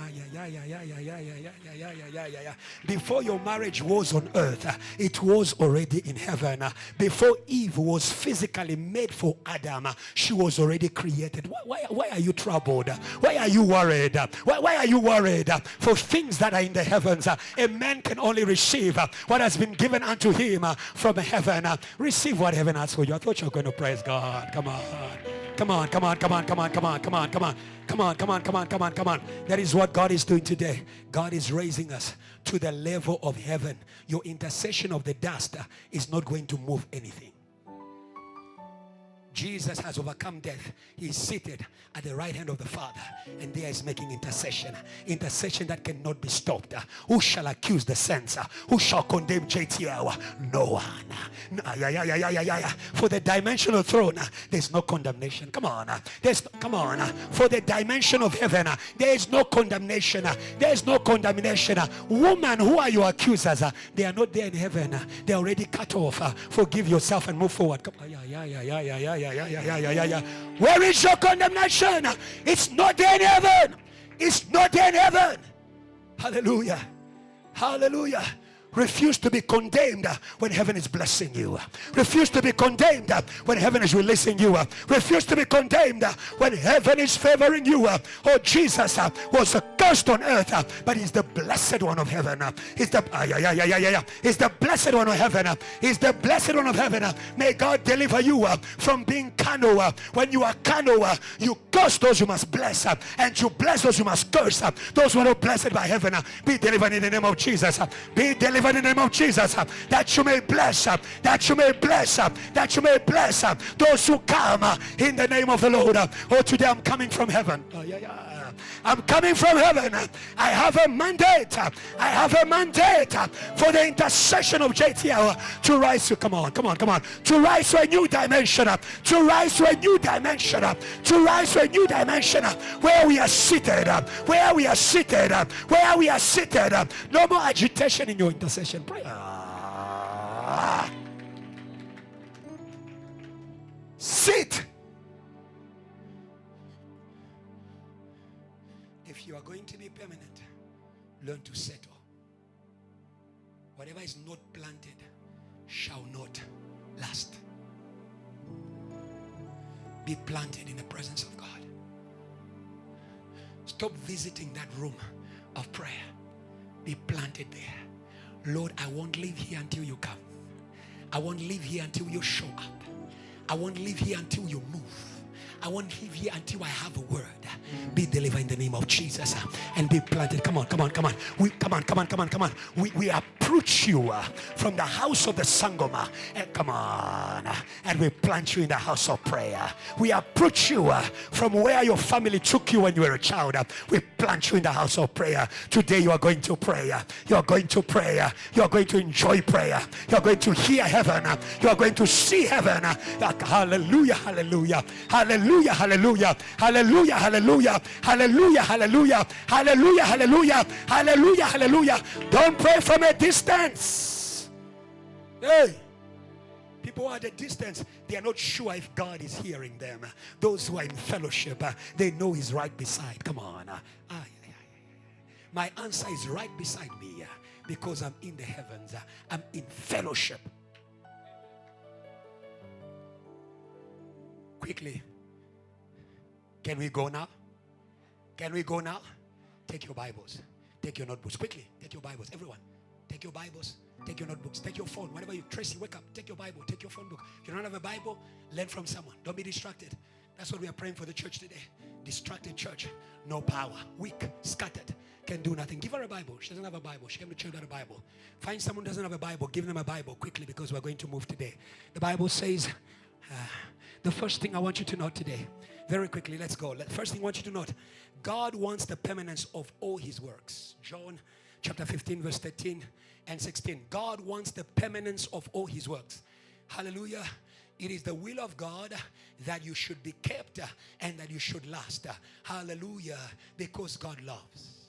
Before your marriage was on earth, it was already in heaven. Before Eve was physically made for Adam, she was already created. Why are you troubled? Why are you worried? Why are you worried for things that are in the heavens? A man can only receive what has been given unto him from heaven. Receive what heaven has for you. I thought you were going to praise God. Come on. That is what God is doing today. God is raising us to the level of heaven. Your intercession of the dust is not going to move anything. Jesus has overcome death. He is seated at the right hand of the Father, and there is making intercession that cannot be stopped. Who shall accuse the saints? Who shall condemn JTL? No one. For the dimensional throne, there's no condemnation. Come on. For the dimension of heaven, there is no condemnation. There is no condemnation. Woman, who are your accusers? They are not there in heaven. They are already cut off. Forgive yourself and move forward. Come on. Where is your condemnation? It's not there in heaven. It's not there in heaven. Hallelujah. Hallelujah. Refuse to be condemned when heaven is blessing you. Refuse to be condemned when heaven is releasing you. Refuse to be condemned when heaven is favoring you. Oh, Jesus was cursed on earth, but he's the blessed one of heaven. He's the He's the blessed one of heaven. He's the blessed one of heaven. May God deliver you from being carnal. When you are carnal, you curse those you must bless, and you bless those you must curse. Those who are not blessed by heaven, be delivered in the name of Jesus. Be delivered in the name of Jesus, that you may bless, that you may bless, that you may bless those who come in the name of the Lord. Oh, today I'm coming from heaven. I'm coming from heaven. I have a mandate. I have a mandate for the intercession of JTL to rise to, come on, to rise to a new dimension, to rise to a new dimension, to rise to a new dimension where we are seated, where we are seated, where we are seated. No more agitation in your intercession. Pray. Sit. If you are going to be permanent, learn to settle. Whatever is not planted shall not last. Be planted in the presence of God. Stop visiting that room of prayer. Be planted there. Lord, I won't leave here until you come. I won't leave here until you show up. I won't leave here until you move. I won't leave here until I have a word. be delivered in the name of Jesus and be planted. Come on. We approach you from the house of the Sangoma. Come on. And we plant you in the house of prayer. We approach you from where your family took you when you were a child. We plant you in the house of prayer. Today you are going to pray. You are going to pray. You are going to enjoy prayer. You are going to hear heaven. You are going to see heaven. Hallelujah, hallelujah, hallelujah, hallelujah, hallelujah, hallelujah, hallelujah, hallelujah, hallelujah, hallelujah, hallelujah, hallelujah. Don't pray from a distance. Hey, people at a distance, they are not sure if God is hearing them. Those who are in fellowship, they know He's right beside. Come on. My answer is right beside me because I'm in the heavens. I'm in fellowship. Quickly, can we go now? Can we go now? Take your Bibles. Take your notebooks. Quickly, take your Bibles. Everyone, take your Bibles. Take your notebooks. Take your phone. Whatever you, Tracy, wake up. Take your Bible. Take your phone book. If you don't have a Bible, learn from someone. Don't be distracted. That's what we are praying for the church today. Distracted church. No power. Weak. Scattered. Can do nothing. Give her a Bible. She doesn't have a Bible. She came to church without a Bible. Find someone who doesn't have a Bible. Give them a Bible quickly because we're going to move today. The Bible says... the first thing I want you to note today, very quickly, let's go. First thing I want you to note, God wants the permanence of all His works. John chapter 15 verse 13 and 16. God wants the permanence of all His works. Hallelujah. It is the will of God that you should be kept and that you should last. Hallelujah. Because God loves.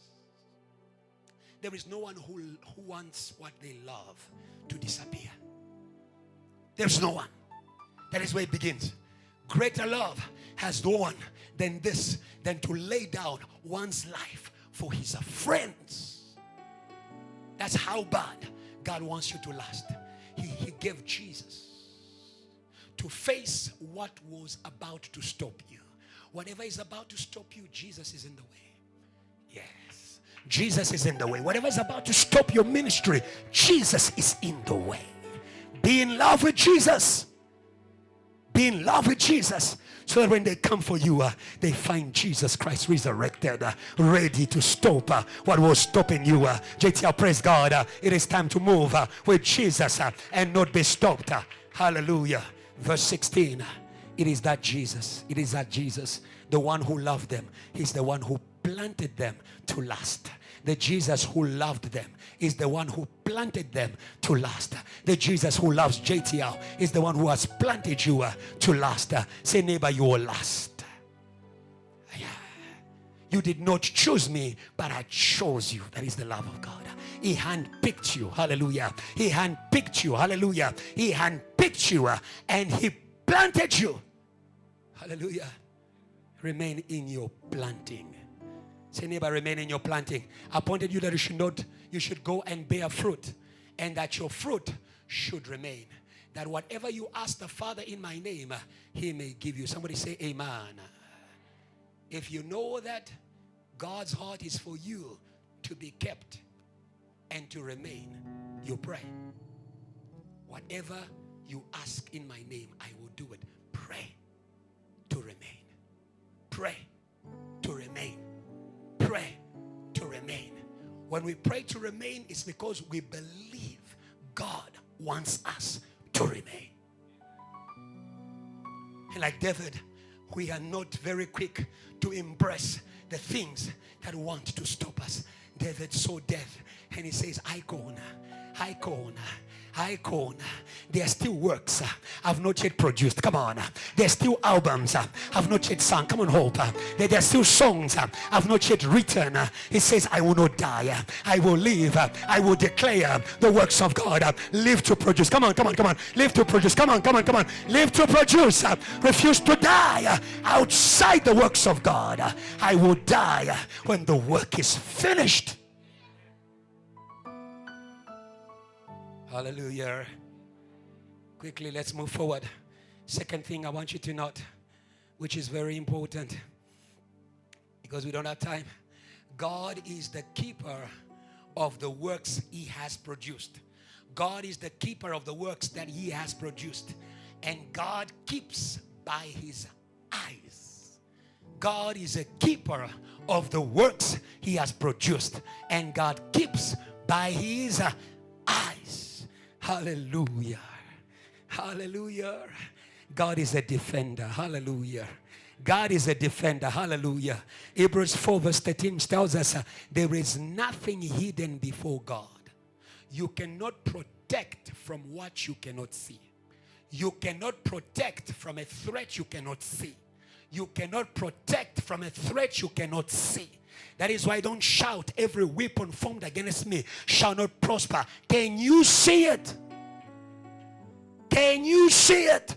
There is no one who wants what they love to disappear. There's no one. That is where it begins. Greater love has no one than this, than to lay down one's life for his friends. That's how bad God wants you to last. He gave Jesus to face what was about to stop you. Whatever is about to stop you, Jesus is in the way. Yes, Jesus is in the way. Whatever is about to stop your ministry, Jesus is in the way. Be in love with Jesus. Be in love with Jesus, so that when they come for you, they find Jesus Christ resurrected, ready to stop what was stopping you. JTL, praise God. It is time to move with Jesus and not be stopped. Hallelujah. Verse 16. It is that Jesus. It is that Jesus, the one who loved them. He's the one who planted them to last. The Jesus who loved them is the one who planted them to last. The Jesus who loves JTL is the one who has planted you to last. Say, neighbor, you will last. You did not choose me, but I chose you. That is the love of God. He handpicked you. Hallelujah. He handpicked you. Hallelujah. He handpicked you and He planted you. Hallelujah. Remain in your planting. Say, neighbor, remain in your planting. I appointed you that you should go and bear fruit, and that your fruit should remain. That whatever you ask the Father in my name, He may give you. Somebody say amen. If you know that God's heart is for you to be kept and to remain, you pray. Whatever you ask in my name, I will do it. Pray to remain. Pray to remain. Pray to remain. When we pray to remain, it's because we believe God wants us to remain. And like David, we are not very quick to embrace the things that want to stop us. David saw death and he says, Icon. There are still works I've not yet produced. Come on. There are still albums I've not yet sung. Come on, hope. There are still songs I've not yet written. He says, I will not die. I will live. I will declare the works of God. Live to produce. Come on. Live to produce. Come on. Live to produce. Refuse to die outside the works of God. I will die when the work is finished. Hallelujah. Quickly, let's move forward. Second thing I want you to note, which is very important, because we don't have time. God is the keeper of the works He has produced. God is the keeper of the works that He has produced. And God keeps by His eyes God is a keeper of the works he has produced, and God keeps by his eyes. Hallelujah. Hallelujah. God is a defender. Hallelujah. God is a defender. Hallelujah. Hebrews 4 verse 13 tells us there is nothing hidden before God. You cannot protect from what you cannot see. You cannot protect from a threat you cannot see. You cannot protect from a threat you cannot see. That is why don't shout, every weapon formed against me shall not prosper. Can you see it? Can you see it?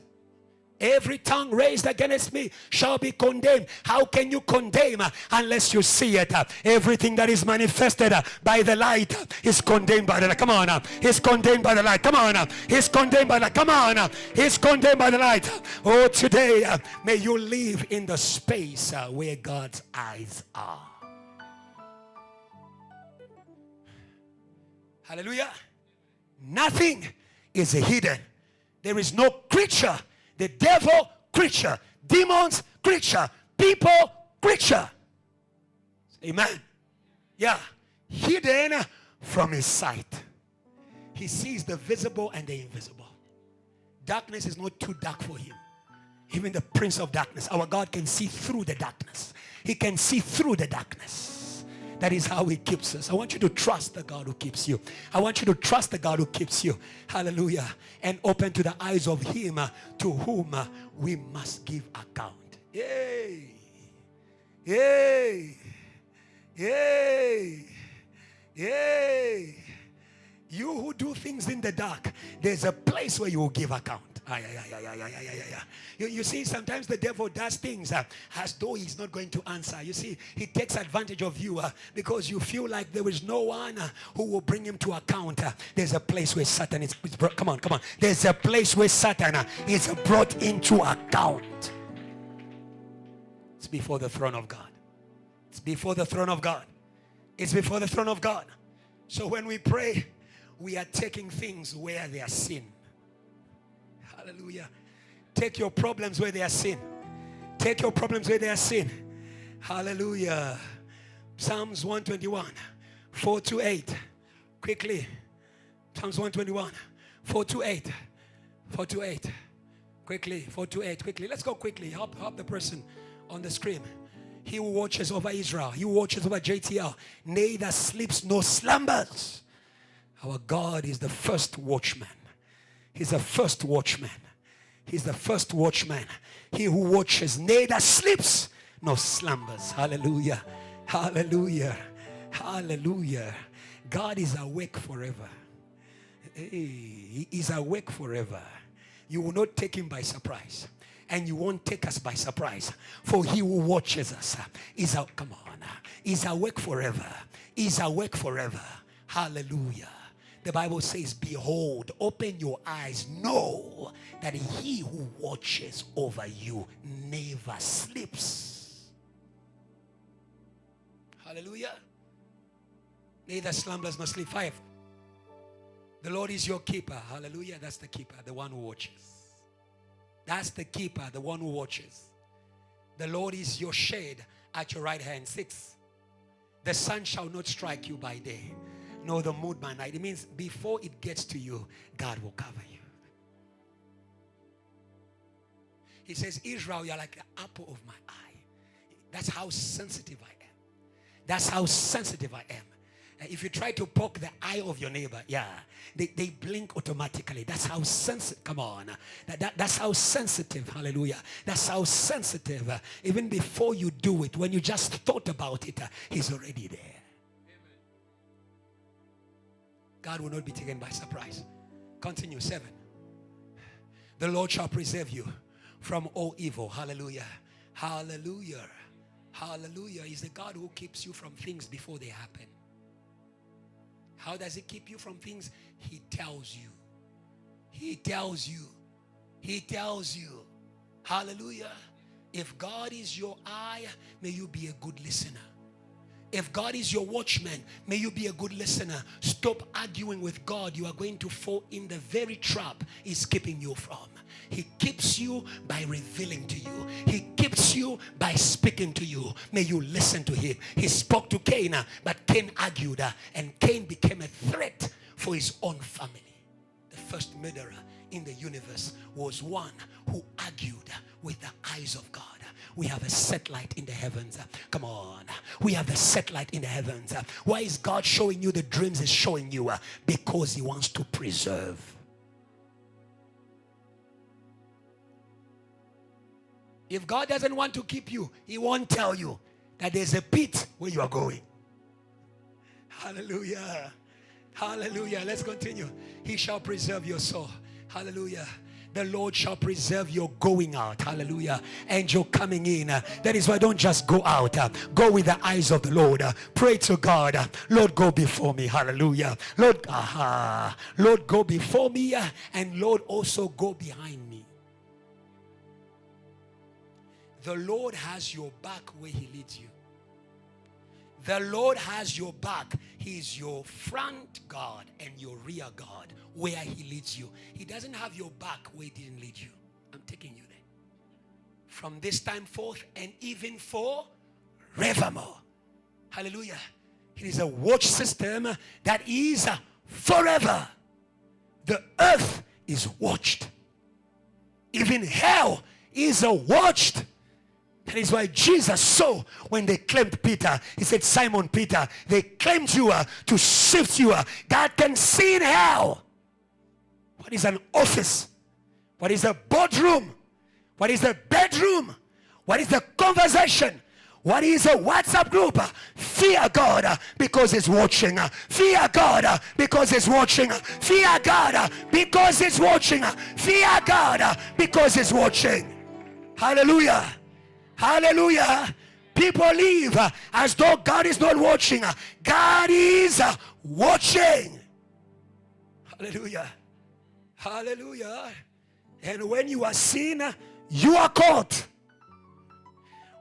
Every tongue raised against me shall be condemned. How can you condemn unless you see it? Everything that is manifested by the light is condemned by the light. Come on. It's condemned by the light. Come on. It's condemned by the light. Come on. It's condemned by the light. Oh, today may you live in the space where God's eyes are. Hallelujah. Nothing is hidden. There is no creature. The devil, creature. Demons, creature. People, creature. Amen. Yeah. Hidden from his sight. He sees the visible and the invisible. Darkness is not too dark for him. Even the prince of darkness, our God, can see through the darkness. He can see through the darkness. That is how he keeps us. I want you to trust the God who keeps you. I want you to trust the God who keeps you. Hallelujah. And open to the eyes of him to whom we must give account. Yay. Yay. Yay. Yay. You who do things in the dark, there's a place where you will give account. You see, sometimes the devil does things as though he's not going to answer. You see, he takes advantage of you because you feel like there is no one who will bring him to account. There's a place where Satan is brought. Come on. There's a place where Satan is brought into account. It's before the throne of God. It's before the throne of God. It's before the throne of God. So when we pray, we are taking things where they are sin. Hallelujah. Take your problems where they are sin. Take your problems where they are sin. Hallelujah. Psalms 121, 4-8. Quickly. Psalms 121, 4-8. 4-8. Quickly. 4-8. Quickly. Let's go quickly. Help the person on the screen. He who watches over Israel. He who watches over JTL. Neither sleeps nor slumbers. Our God is the first watchman. He's the first watchman. He's the first watchman. He who watches neither sleeps nor slumbers. Hallelujah. Hallelujah. Hallelujah. God is awake forever. He is awake forever. You will not take him by surprise. And you won't take us by surprise. For he who watches us is out. Come on. Is awake forever. Is awake forever. Hallelujah. The Bible says, behold, open your eyes, know that he who watches over you never sleeps. Hallelujah. Neither slumbers nor sleep. 5. The Lord is your keeper. Hallelujah. That's the keeper, the one who watches. That's the keeper, the one who watches. The Lord is your shade at your right hand. 6. The sun shall not strike you by day, nor the moon by night. It means before it gets to you, God will cover you. He says, Israel, you're like the apple of my eye. That's how sensitive I am. That's how sensitive I am. If you try to poke the eye of your neighbor, they blink automatically. That's how sensitive. Come on. That's how sensitive. Hallelujah. That's how sensitive. Even before you do it, when you just thought about it, he's already there. God will not be taken by surprise. Continue. 7. The Lord shall preserve you from all evil. Hallelujah. Hallelujah. Hallelujah. He's the God who keeps you from things before they happen. How does he keep you from things? He tells you. He tells you. He tells you. Hallelujah. If God is your eye, may you be a good listener. If God is your watchman, may you be a good listener. Stop arguing with God. You are going to fall in the very trap he's keeping you from. He keeps you by revealing to you. He keeps bless you by speaking to you. May you listen to him. He spoke to Cain, but Cain argued, and Cain became a threat for his own family. The first murderer in the universe was one who argued with the eyes of God. We have a satellite in the heavens. Come on. We have the satellite in the heavens. Why is God showing you the dreams he's showing you? Because he wants to preserve. If God doesn't want to keep you, he won't tell you that there's a pit where you are going. Hallelujah. Hallelujah. Let's continue. He shall preserve your soul. Hallelujah. The Lord shall preserve your going out. Hallelujah. And your coming in. That is why don't just go out. Go with the eyes of the Lord. Pray to God. Lord, go before me. Hallelujah. Lord, Lord, go before me. And Lord, also go behind me. The Lord has your back where he leads you. The Lord has your back. He is your front guard and your rear guard where he leads you. He doesn't have your back where he didn't lead you. I'm taking you there. From this time forth and even forevermore. Hallelujah. It is a watch system that is forever. The earth is watched. Even hell is watched. That is why Jesus saw when they claimed Peter. He said, Simon Peter, they claimed you to shift you. God can see in hell. What is an office? What is a boardroom? What is the bedroom? What is the conversation? What is a WhatsApp group? Fear God because he's watching. Fear God because he's watching. Fear God because he's watching. Fear God because he's watching. Hallelujah. Hallelujah. People live as though God is not watching. God is watching. Hallelujah. Hallelujah. And when you are seen, you are caught.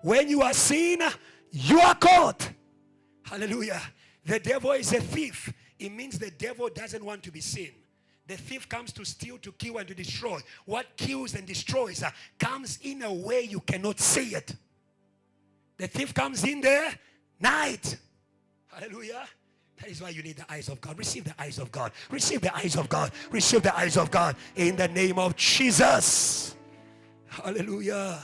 When you are seen, you are caught. Hallelujah. The devil is a thief. It means the devil doesn't want to be seen. The thief comes to steal, to kill, and to destroy. What kills and destroys comes in a way you cannot see it. The thief comes in the night. Hallelujah. That is why you need the eyes of God. Receive the eyes of God. Receive the eyes of God. Receive the eyes of God in the name of Jesus. Hallelujah.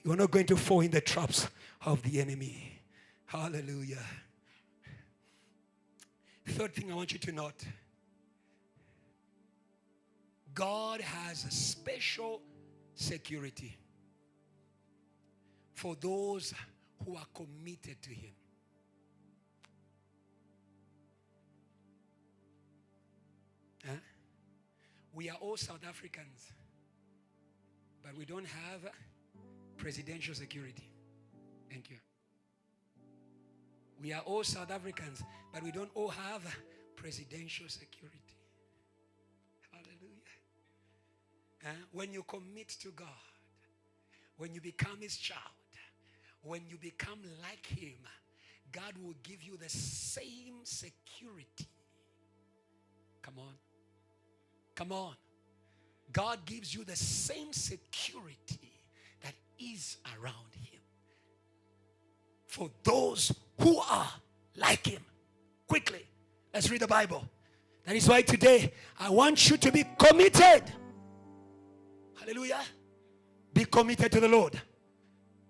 You are not going to fall in the traps of the enemy. Hallelujah. Third thing I want you to note. God has a special security for those who are committed to him. Huh? We are all South Africans, but we don't have presidential security. Thank you. We are all South Africans, but we don't all have presidential security. When you commit to God, when you become his child, when you become like him, God will give you the same security. Come on. Come on. God gives you the same security that is around him. For those who are like him. Quickly, let's read the Bible. That is why today I want you to be committed. Hallelujah. Be committed to the Lord.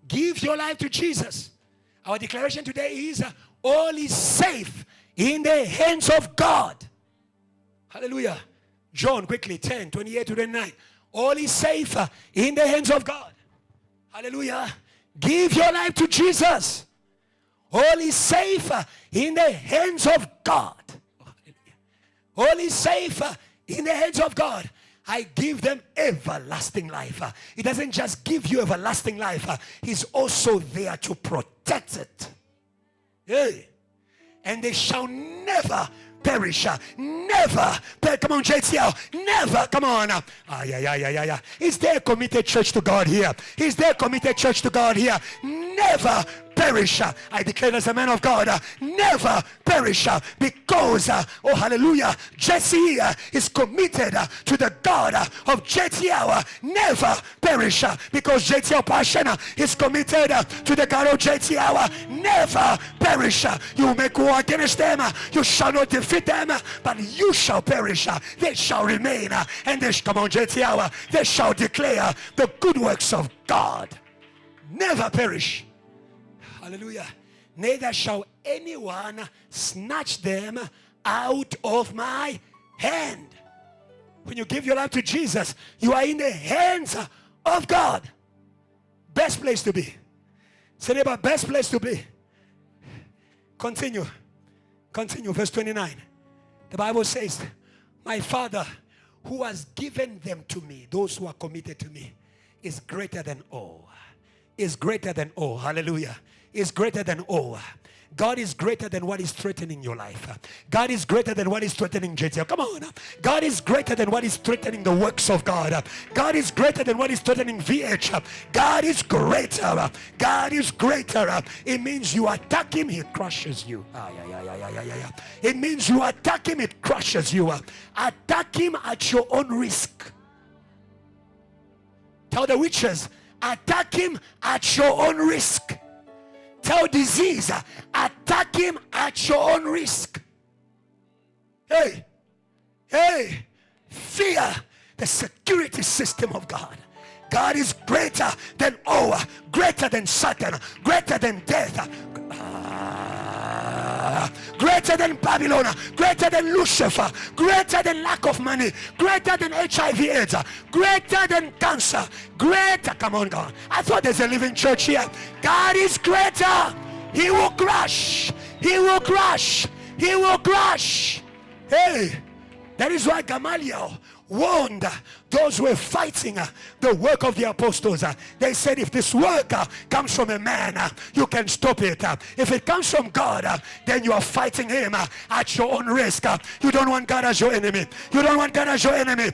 Give your life to Jesus. Our declaration today is all is safe in the hands of God. Hallelujah. John, quickly, 10, 28 to 29. All is safe in the hands of God. Hallelujah. Give your life to Jesus. All is safe in the hands of God. All is safe in the hands of God. I give them everlasting life. He doesn't just give you everlasting life. He's also there to protect it. Hey. And they shall never perish. Never. Come on, JTL. Never. Come on. Is there a committed church to God here? Is there a committed church to God here? Never perish. I declare as a man of God, never perish, because, oh hallelujah, Jesse is committed to the God of JTL. Never perish, because JTL Passion is committed to the God of JTL. Never perish. You may go against them, you shall not defeat them, but you shall perish. They shall remain, and they come on JTL, they shall declare the good works of God. Never perish. Hallelujah. Neither shall anyone snatch them out of my hand. When you give your life to Jesus, you are in the hands of God. Best place to be. Say neighbor, best place to be. Continue. Verse 29. The Bible says, my Father who has given them to me, those who are committed to me, is greater than all. Is greater than all. Hallelujah. Is greater than all. God is greater than what is threatening your life. God is greater than what is threatening JTL. Come on. God is greater than what is threatening the works of God. God is greater than what is threatening VH. God is greater. God is greater. It means you attack him, he crushes you. It means you attack him, it crushes you. Attack him at your own risk. Tell the witches, attack him at your own risk. Tell disease, attack him at your own risk. Hey, fear the security system of God. God is greater than all, greater than Satan, greater than death, greater than Babylon, greater than Lucifer, greater than lack of money, greater than HIV/AIDS, greater than cancer, greater. Come on, God. I thought there's a living church here. God is greater. He will crush. He will crush. He will crush. Hey, that is why Gamaliel warned those who were fighting the work of the apostles. They said, if this work comes from a man, you can stop it. If it comes from God, then you are fighting him at your own risk. You don't want God as your enemy. You don't want God as your enemy.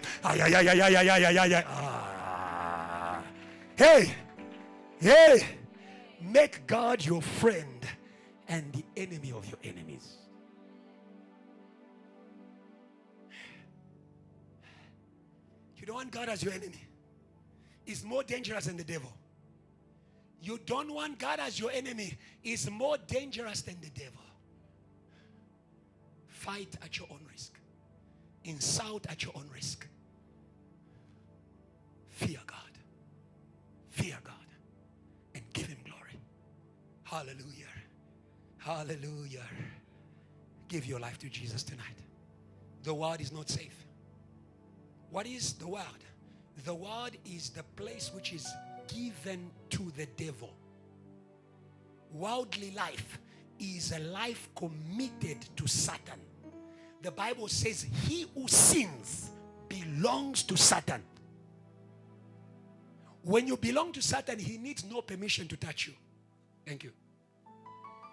Hey, make God your friend and the enemy of your enemies. You don't want God as your enemy. It's more dangerous than the devil. You don't want God as your enemy. It's more dangerous than the devil. Fight at your own risk. Insult at your own risk. Fear God. Fear God. And give him glory. Hallelujah. Hallelujah. Give your life to Jesus tonight. The world is not safe. What is the world? The world is the place which is given to the devil. Worldly life is a life committed to Satan. The Bible says he who sins belongs to Satan. When you belong to Satan, he needs no permission to touch you. Thank you.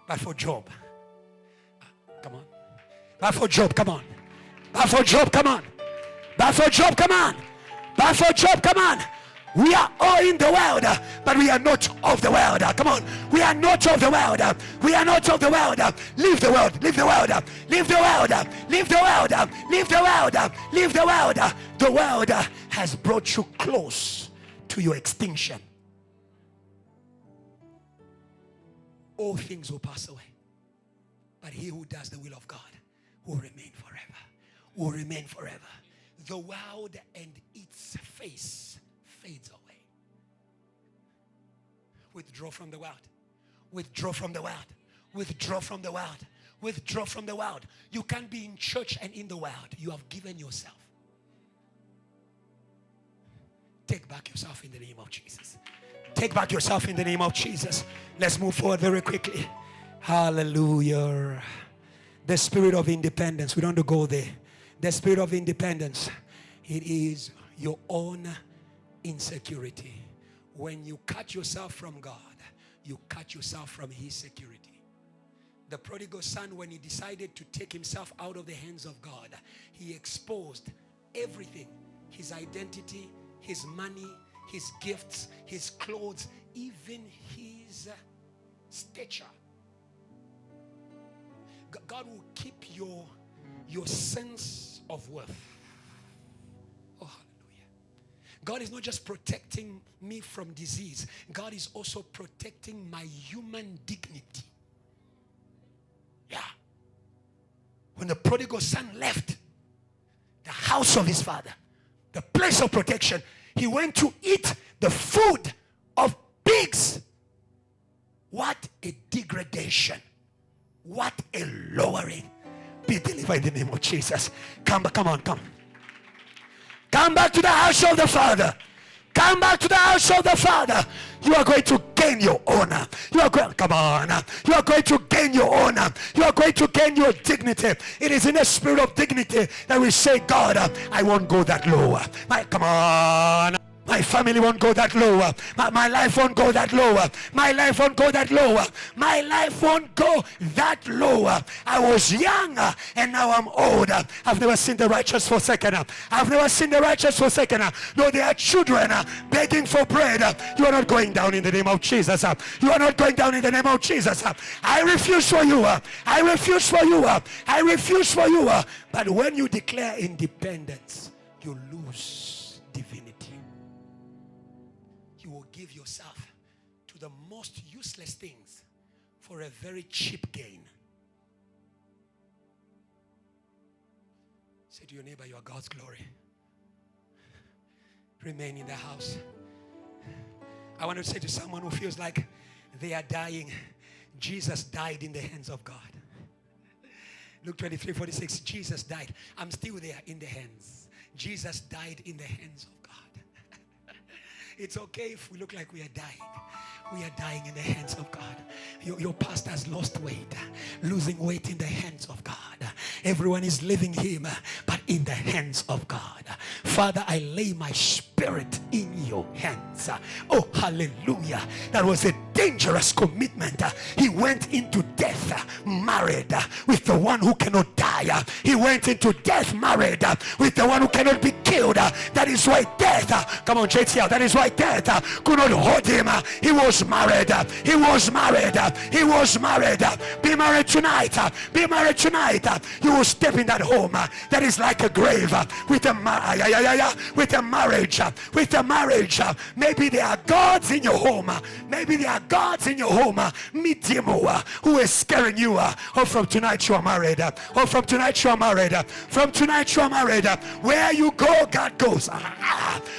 But for Job, come on. But for Job, come on. But for Job, come on. But for Job, come on. But for Job, come on. We are all in the world, but we are not of the world. Come on. We are not of the world. We are not of the world. Leave the world. Leave the world. Leave the world. Leave the world. Leave the world. Leave the world. The world has brought you close to your extinction. All things will pass away, but he who does the will of God will remain forever. Will remain forever. The world and its face fades away. Withdraw from the world. Withdraw from the world. Withdraw from the world. Withdraw from the world. You can't be in church and in the world. You have given yourself. Take back yourself in the name of Jesus. Take back yourself in the name of Jesus. Let's move forward very quickly. Hallelujah. The spirit of independence. We don't want to go there. The spirit of independence. It is your own insecurity. When you cut yourself from God, you cut yourself from his security. The prodigal son, when he decided to take himself out of the hands of God, he exposed everything. His identity, his money, his gifts, his clothes, even his stature. God will keep your sense of worth. Oh, hallelujah. God is not just protecting me from disease. God is also protecting my human dignity. Yeah. When the prodigal son left the house of his father, the place of protection, he went to eat the food of pigs. What a degradation. What a lowering. Be delivered in the name of Jesus. Come back, come on, come. Come back to the house of the Father. Come back to the house of the Father. You are going to gain your honor. You are going, come on. You are going to gain your honor. You are going to gain your dignity. It is in a spirit of dignity that we say, God, I won't go that low. Come on. My family won't go that lower. My life won't go that lower. My life won't go that lower. My life won't go that lower. I was young and now I'm old. I've never seen the righteous forsaken. I've never seen the righteous forsaken. No, they are children begging for bread. You are not going down in the name of Jesus. You are not going down in the name of Jesus. I refuse for you. I refuse for you. I refuse for you. But when you declare independence, you lose divinity. You will give yourself to the most useless things for a very cheap gain. Say to your neighbor, you are God's glory. Remain in the house. I want to say to someone who feels like they are dying, Jesus died in the hands of God. Luke 23:46, Jesus died. I'm still there in the hands. Jesus died in the hands of God. It's okay if we look like we are dying. We are dying in the hands of God. Your pastor has lost weight, losing weight in the hands of God. Everyone is leaving him, but in the hands of God. Father, I lay my spirit in your hands. Oh, hallelujah. That was a dangerous commitment. He went into death married with the one who cannot die. He went into death married with the one who cannot be killed. That is why death, come on, JTL, that is why death could not hold him. He was married. He was married. He was married. Be married tonight. Be married tonight. You will step in that home that is like a grave with a marriage. With a marriage. Maybe there are gods in your home. Maybe there are gods in your home. Midimo who is scaring you. Oh, from tonight you are married. Oh, from tonight you are married. From tonight you are married. Where you go, God goes.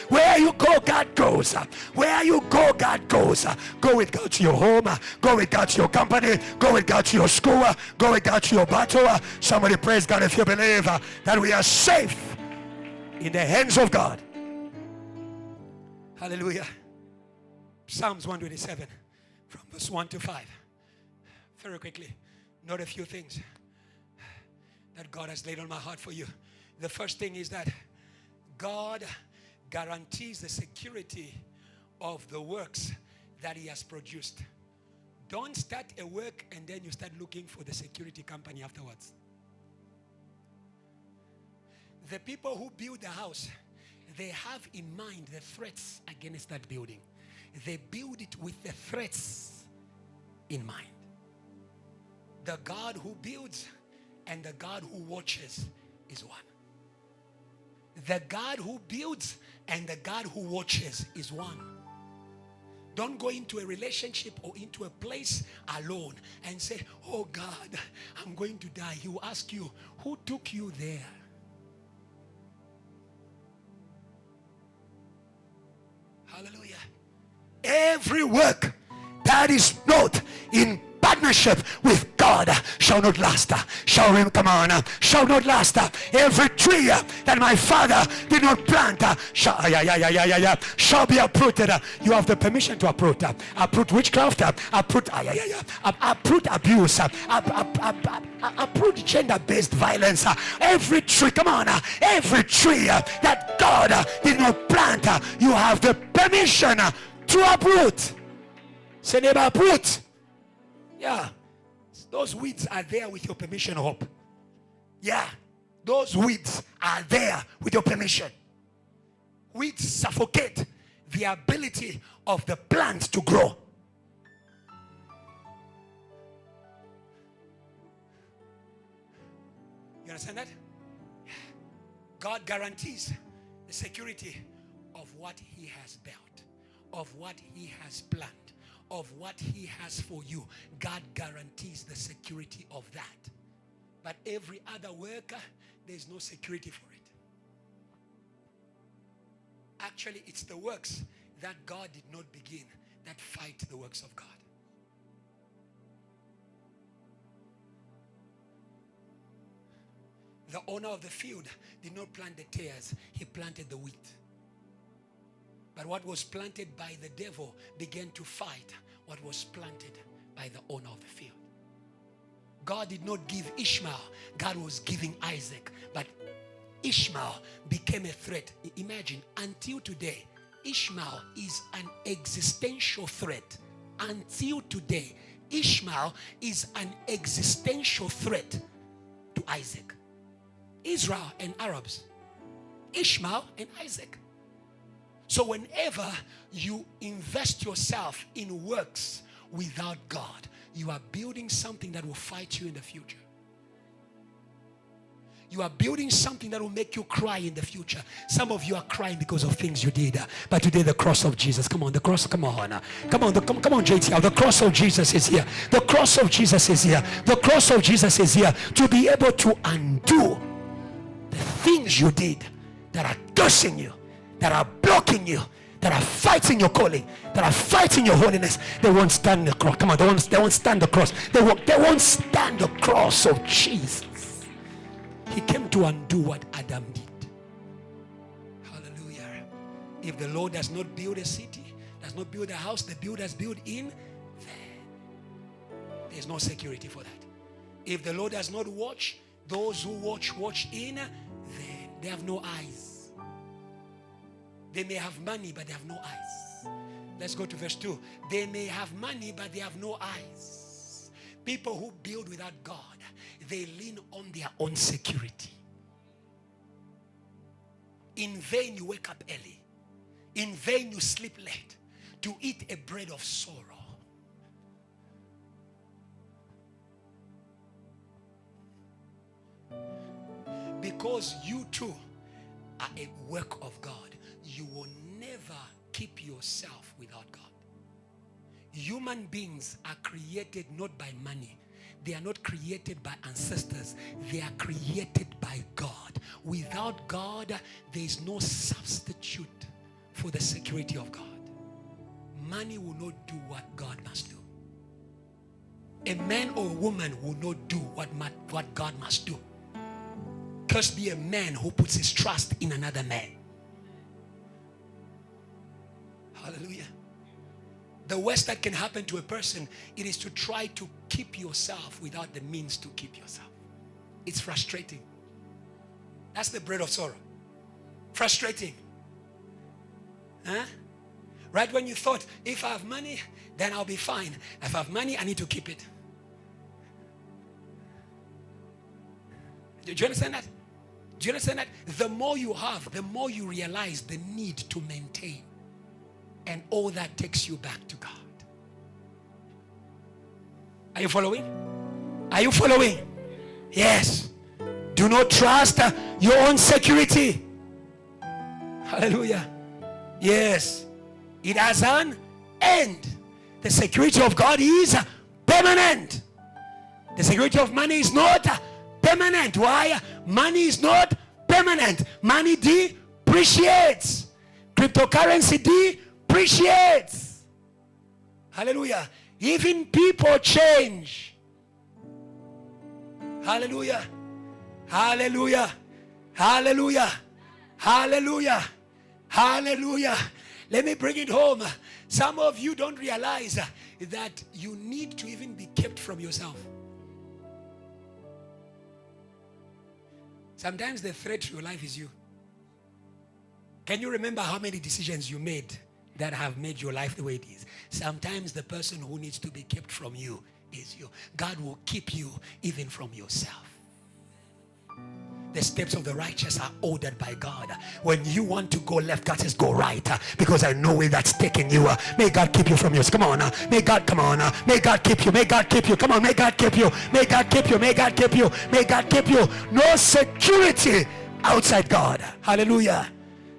Where you go, God goes. Where you go, God goes. Go with God to your home. Go with God to your company. Go with God to your school. Go with God to your battle. Somebody praise God if you believe that we are safe in the hands of God. Hallelujah. Psalms 127 from verse 1 to 5. Very quickly, note a few things that God has laid on my heart for you. The first thing is that God guarantees the security of the works that he has produced. Don't start a work and then you start looking for the security company afterwards. The people who build the house, they have in mind the threats against that building. They build it with the threats in mind. The God who builds and the God who watches is one. The God who builds and the God who watches is one. Don't go into a relationship or into a place alone and say, oh God, I'm going to die. He will ask you, who took you there? Hallelujah. Every work that is not in partnership with God shall not last. Shall not last. Every tree that my father did not plant shall be uprooted. You have the permission to uproot. Uproot witchcraft. Uproot abuse. Uproot gender-based violence. Every tree, every tree that God did not plant, you have the permission to uproot. Say neighbor, uproot. Yeah. Those weeds are there with your permission, hope. Yeah. Those weeds are there with your permission. Weeds suffocate the ability of the plant to grow. You understand that? God guarantees the security of what He has built, of what He has planned, of what He has for you. God guarantees the security of that. But every other worker, there's no security for it. Actually, it's the works that God did not begin that fight the works of God. The owner of the field did not plant the tares, he planted the wheat. But what was planted by the devil began to fight what was planted by the owner of the field. God did not give Ishmael, God was giving Isaac. But Ishmael became a threat. Imagine, until today, Ishmael is an existential threat. Until today, Ishmael is an existential threat to Isaac. Israel and Arabs, Ishmael and Isaac. So whenever you invest yourself in works without God, you are building something that will fight you in the future. You are building something that will make you cry in the future. Some of you are crying because of things you did. But today the cross of Jesus, come on, the cross, come on. Come on, JTL, the cross of Jesus is here. The cross of Jesus is here. The cross of Jesus is here to be able to undo the things you did that are cursing you, that are blocking you, that are fighting your calling, that are fighting your holiness. They won't stand the cross. Come on, they won't stand the cross. They won't stand the cross of Jesus. He came to undo what Adam did. Hallelujah. If the Lord does not build a city, does not build a house, the builders build in vain. There's no security for that. If the Lord does not watch, those who watch in vain. They have no eyes. They may have money, but they have no eyes. Let's go to verse 2. They may have money, but they have no eyes. People who build without God, they lean on their own security. In vain you wake up early. In vain you sleep late to eat a bread of sorrow. Because you too are a work of God, you will never keep yourself without God. Human beings are created not by money. They are not created by ancestors. They are created by God. Without God, there is no substitute for the security of God. Money will not do what God must do. A man or a woman will not do what God must do. Cursed be a man who puts his trust in another man. Hallelujah. The worst that can happen to a person, it is to try to keep yourself without the means to keep yourself. It's frustrating. That's the bread of sorrow. Frustrating. Huh? Right when you thought, if I have money, then I'll be fine. If I have money, I need to keep it. Do you understand that? Do you understand that? The more you have, the more you realize the need to maintain. And all that takes you back to God. Are you following? Are you following? Yes. Do not trust your own security. Hallelujah. Yes. It has an end. The security of God is permanent. The security of money is not permanent. Why? Money is not permanent. Money depreciates. Cryptocurrency depreciates. Hallelujah. Even people change. Hallelujah. Hallelujah. Hallelujah. Hallelujah. Hallelujah. Let me bring it home. Some of you don't realize that you need to even be kept from yourself. Sometimes the threat to your life is you. Can you remember how many decisions you made that have made your life the way it is? Sometimes the person who needs to be kept from you is you. God will keep you even from yourself. The steps of the righteous are ordered by God. When you want to go left, God says go right, because I know where that's taking you. May God keep you from yours. Come on. May God, come on. May God keep you. May God keep you. Come on. May God keep you. May God keep you. May God keep you. May God keep you. No security outside God. Hallelujah.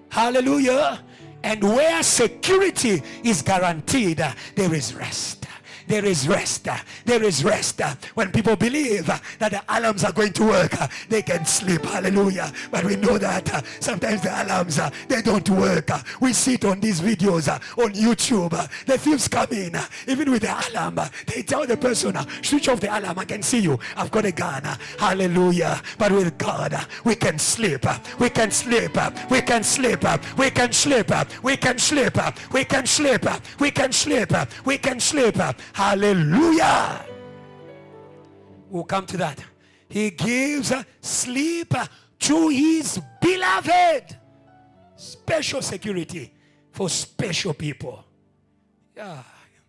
Hallelujah. And where security is guaranteed, there is rest. There is rest. There is rest. When people believe that the alarms are going to work, they can sleep. Hallelujah. But we know that sometimes the alarms, they don't work. We see it on these videos on YouTube. The thieves come in, even with the alarm. They tell the person, switch off the alarm. I can see you. I've got a gun. Hallelujah. But with God, we can sleep. We can sleep. We can sleep. We can sleep. We can sleep. We can sleep. We can sleep. We can sleep. Hallelujah. We'll come to that. He gives sleep to his beloved. Special security for special people. Yeah.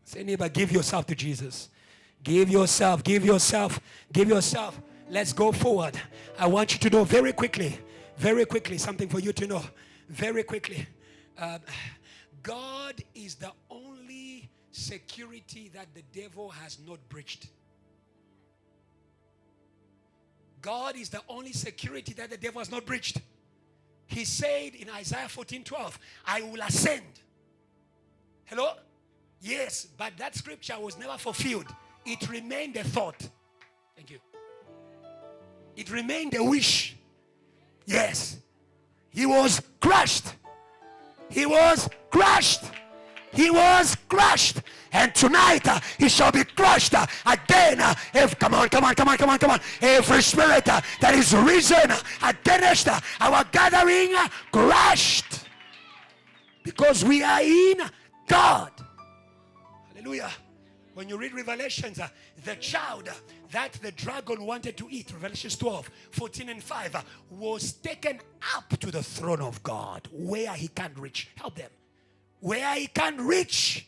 Say, neighbor, give yourself to Jesus. Give yourself, give yourself, give yourself. Let's go forward. I want you to know very quickly, something for you to know. Very quickly. God is the only security that the devil has not breached. God is the only security that the devil has not breached. He said in Isaiah 14:12, I will ascend. Hello? Yes, but that scripture was never fulfilled. It remained a thought. Thank you. It remained a wish. Yes. He was crushed. He was crushed. He was crushed. And tonight he shall be crushed again. Come on. Every spirit that is risen against our gathering, crushed. Because we are in God. Hallelujah. When you read Revelations, the child that the dragon wanted to eat, Revelations 12, 14 and 5, was taken up to the throne of God, where he can't reach. Help them. Where he can't reach.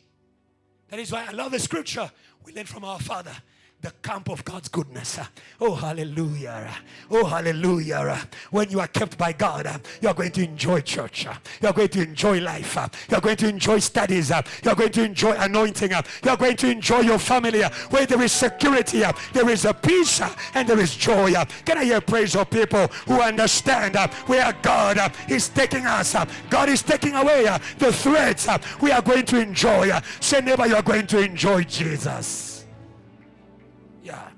That is why I love the scripture we learn from our Father. The camp of God's goodness. Oh, hallelujah. Oh, hallelujah. When you are kept by God, you are going to enjoy church. You are going to enjoy life. You are going to enjoy studies. You are going to enjoy anointing. You are going to enjoy your family. Where there is security, there is a peace and there is joy. Can I hear praise of people who understand where God is taking us? God is taking away the threats. We are going to enjoy. Say, neighbor, you are going to enjoy Jesus. Yeah.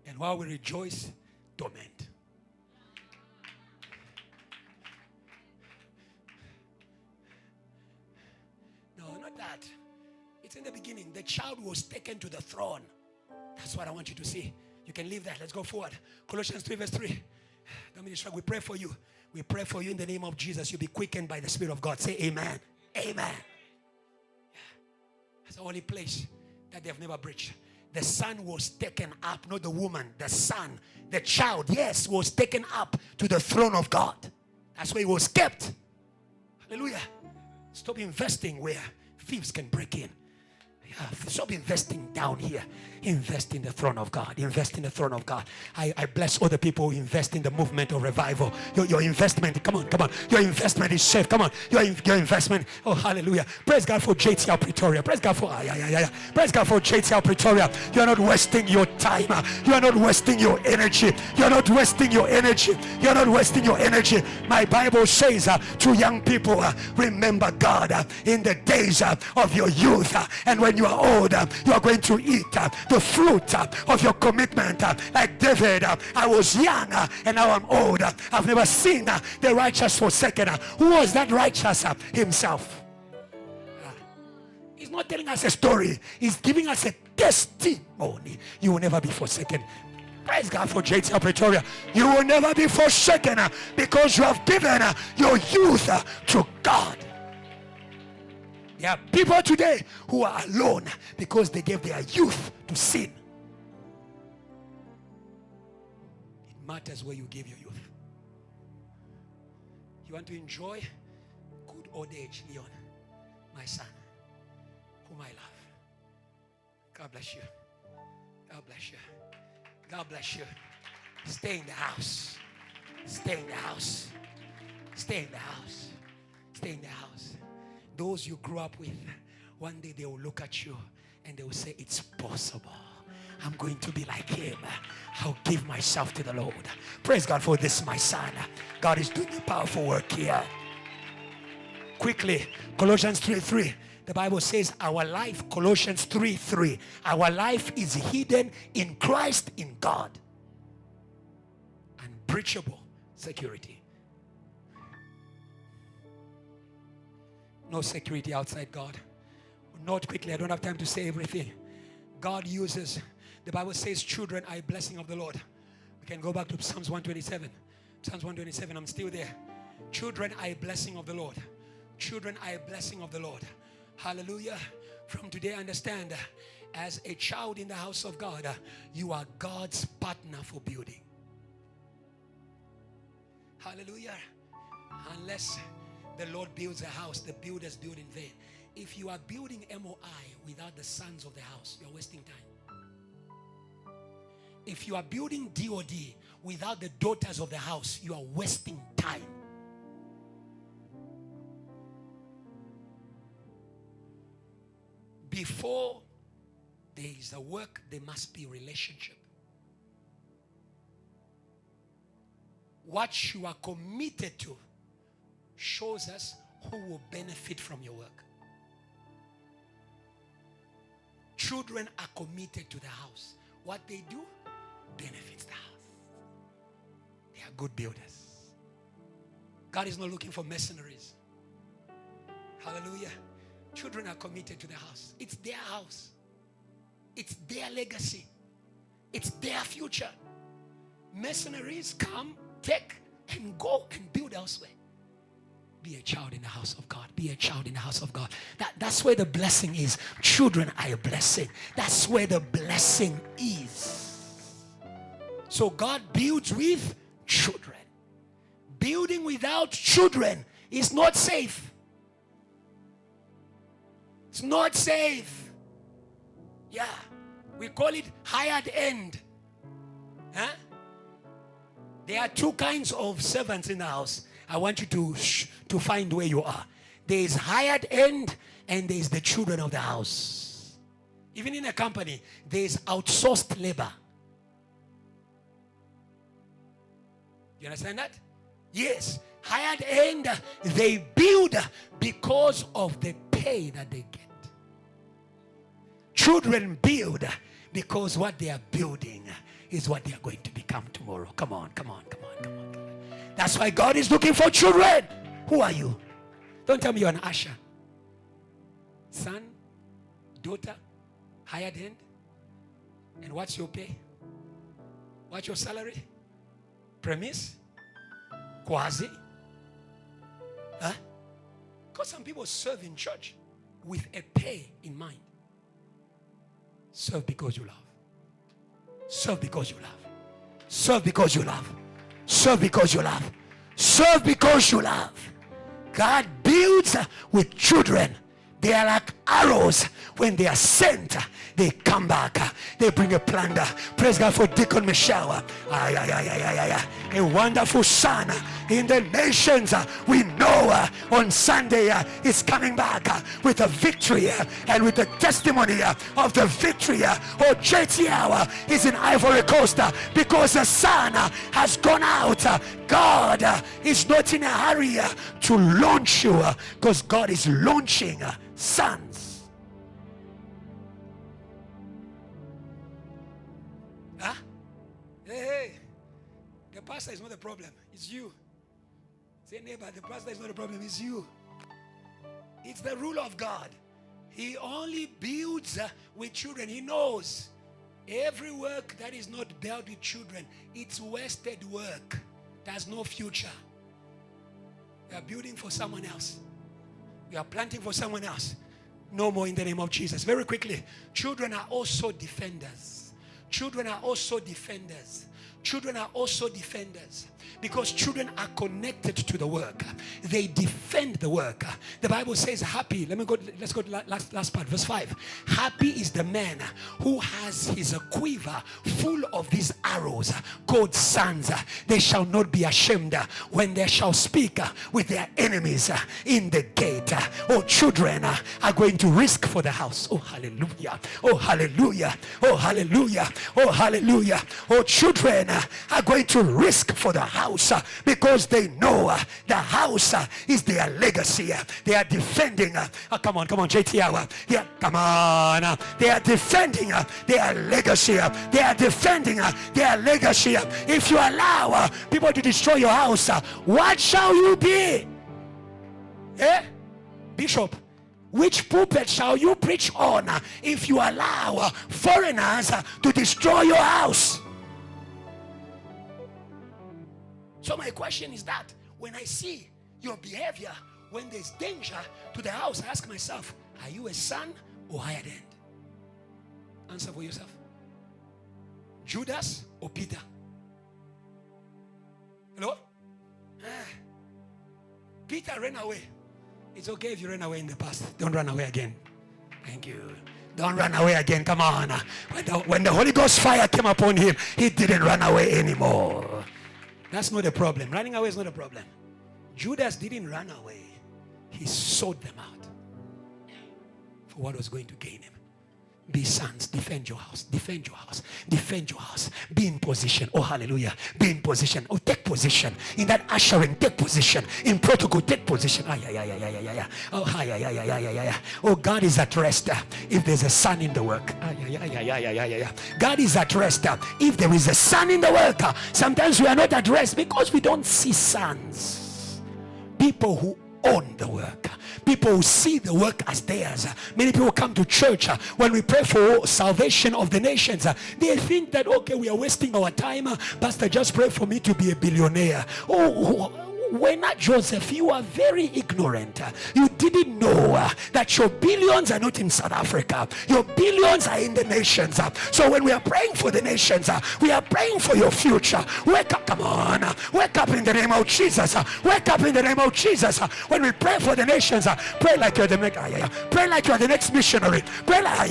And while we rejoice, torment. No, not that. It's in the beginning. The child was taken to the throne. That's what I want you to see. You can leave that. Let's go forward. Colossians 3 verse 3. Don't be distracted. We pray for you. We pray for you in the name of Jesus. You'll be quickened by the Spirit of God. Say amen. Amen. Yeah. That's the only place that they've never breached. The son was taken up, not the woman, the son, the child, yes, was taken up to the throne of God. That's where he was kept. Hallelujah. Stop investing where thieves can break in. Yeah, stop investing down here. Invest in the throne of God. Invest in the throne of God. I bless other people who invest in the movement of revival. Your investment, come on. Your investment is safe. Come on. Your investment. Oh, hallelujah. Praise God for JTL Pretoria. Praise God for Praise God for JTL Pretoria. You are not wasting your time. You are not wasting your energy. You are not wasting your energy. You are not wasting your energy. My Bible says to young people, remember God in the days of your youth. And when you are old, you are going to eat the fruit of your commitment. Like David, I was young and now I'm old. I've never seen the righteous forsaken. Who was that righteous? Himself. He's not telling us a story. He's giving us a testimony. You will never be forsaken. Praise God for JTL Pretoria. You will never be forsaken because you have given your youth to God. There are people today who are alone because they gave their youth to sin. It matters where you give your youth. You want to enjoy good old age, Leon, my son, whom I love. God bless you. God bless you. God bless you. Stay in the house. Stay in the house. Stay in the house. Stay in the house. Those you grew up with, one day they will look at you and they will say, it's possible. I'm going to be like him. I'll give myself to the Lord. Praise God for this, my son. God is doing a powerful work here. Quickly, Colossians 3:3. The Bible says our life, Colossians 3:3. Our life is hidden in Christ in God. Unbreachable security. No security outside God. Note quickly, I don't have time to say everything. God uses, the Bible says children are a blessing of the Lord. We can go back to Psalms 127. Psalms 127, I'm still there. Children are a blessing of the Lord. Children are a blessing of the Lord. Hallelujah. From today, understand, as a child in the house of God, you are God's partner for building. Hallelujah. Unless the Lord builds a house, the builders build in vain. If you are building MOI without the sons of the house, you're wasting time. If you are building DOD without the daughters of the house, you are wasting time. Before there is a work, there must be relationship. What you are committed to shows us who will benefit from your work. Children are committed to the house. What they do benefits the house. They are good builders. God is not looking for mercenaries. Hallelujah. Children are committed to the house. It's their house. It's their legacy. It's their future. Mercenaries come, take, and go and build elsewhere. Be a child in the house of God. Be a child in the house of God. That's where the blessing is. Children are a blessing. That's where the blessing is. So God builds with children. Building without children is not safe. It's not safe. Yeah. We call it hired end. Huh? There are two kinds of servants in the house. I want you to find where you are. There is hired end and there is the children of the house. Even in a company, there is outsourced labor. You understand that? Yes. Hired end, they build because of the pay that they get. Children build because what they are building is what they are going to become tomorrow. Come on, come on, come on, come on, come on. That's why God is looking for children. Who are you? Don't tell me you're an usher. Son, daughter, hired hand. And what's your pay? What's your salary? Premise? Quasi? Huh? Because some people serve in church with a pay in mind. Serve because you love. Serve because you love. Serve because you love. Serve because you love. Serve because you love. God builds with children. They are like arrows. When they are sent, they come back. They bring a plunder. Praise God for Deacon Michelle. A wonderful son in the nations. We know on Sunday he's coming back with a victory and with the testimony of the victory. Oh, JTL is in Ivory Coast because the son has gone out. God is not in a hurry to launch you because God is launching sons. Huh? Hey, the pastor is not the problem, it's you. Say, neighbor, the pastor is not the problem, it's you. It's the rule of God. He only builds with children. He knows every work that is not built with children, it's wasted work. There's no future. We are building for someone else. We are planting for someone else. No more in the name of Jesus. Very quickly, children are also defenders. Children are also defenders. Children are also defenders. Because children are connected to the work. They defend the work. The Bible says happy. Let's go to last part, verse 5. Happy is the man who has his quiver full of these arrows. God's sons, they shall not be ashamed when they shall speak with their enemies in the gate. Oh, children are going to risk for the house. Oh, hallelujah. Oh, hallelujah. Oh, hallelujah. Oh, hallelujah. Oh, children are going to risk for the house because they know the house is their legacy. They are defending. Come on, JTR. Yeah, come on. They are defending their legacy. They are defending their legacy. If you allow people to destroy your house, what shall you be? Eh? Bishop, which pulpit shall you preach on if you allow foreigners to destroy your house? So my question is that when I see your behavior, when there's danger to the house, I ask myself, are you a son or hired hand? Answer for yourself. Judas or Peter? Hello? Peter ran away. It's okay if you ran away in the past. Don't run away again. Thank you. Don't run away again. Come on. When the Holy Ghost fire came upon him, he didn't run away anymore. That's not a problem. Running away is not a problem. Judas didn't run away. He sold them out for what was going to gain him. Be sons, defend your house, defend your house, defend your house. Be in position. Oh, hallelujah. Be in position. Oh, take position. In that ushering, take position. In protocol, take position. Oh, God is at rest if there's a son in the work. God is at rest if there is a son in the work. Sometimes we are not at rest because we don't see sons. People who own the work. People who see the work as theirs. Many people come to church when we pray for salvation of the nations. They think that, okay, we are wasting our time. Pastor, just pray for me to be a billionaire. When not Joseph, you are very ignorant. You didn't know that your billions are not in South Africa. Your billions are in the nations. So when we are praying for the nations, we are praying for your future. Wake up, come on. Wake up in the name of Jesus. Wake up in the name of Jesus. When we pray for the nations, pray like you're the next. Pray like you're the next missionary. Pray like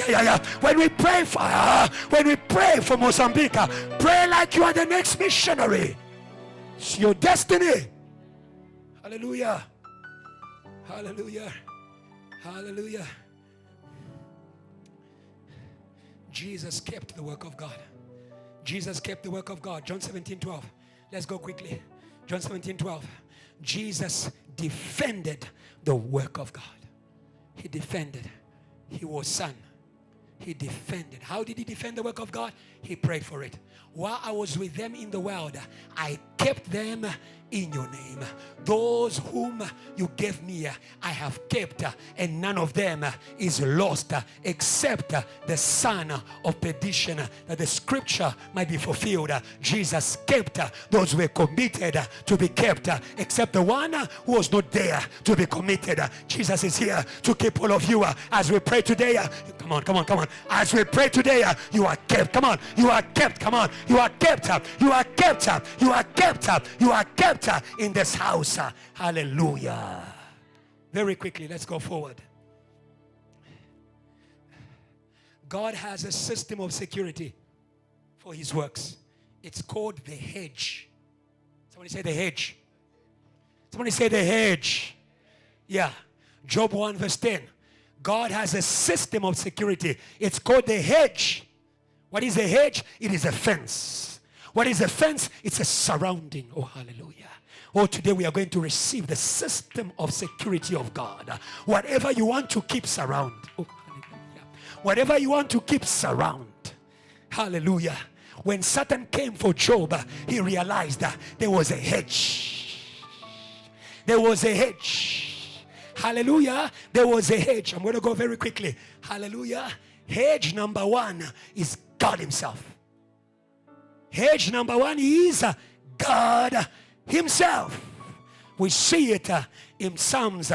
when we pray for Mozambique, pray like you are the next missionary. It's your destiny. Hallelujah. Hallelujah. Hallelujah. Jesus kept the work of God. Jesus kept the work of God. John 17:12. Let's go quickly. John 17:12. Jesus defended the work of God. He defended. He was son. He defended. How did he defend the work of God? He prayed for it. While I was with them in the world, I kept them in your name. Those whom you gave me, I have kept, and none of them is lost except the son of perdition, that the scripture might be fulfilled. Jesus kept those who were committed to be kept, except the one who was not there to be committed. Jesus is here to keep all of you. As we pray today, come on. As we pray today, you are kept. Come on, you are kept. Come on, you are kept. You are kept. You are kept. You are kept in this house. Hallelujah. Very quickly, let's go forward. God has a system of security for his works. It's called the hedge. Somebody say the hedge. Somebody say the hedge. Yeah. Job 1 verse 10. God has a system of security. It's called the hedge. What is a hedge? It is a fence. What is a fence? It's a surrounding. Oh, hallelujah. Oh, today we are going to receive the system of security of God. Whatever you want to keep surround. Oh, hallelujah. Whatever you want to keep surround. Hallelujah. When Satan came for Job, he realized that there was a hedge. There was a hedge. Hallelujah. There was a hedge. I'm going to go very quickly. Hallelujah. Hedge number 1 is God himself. Hedge number 1 is God himself. We see it in Psalms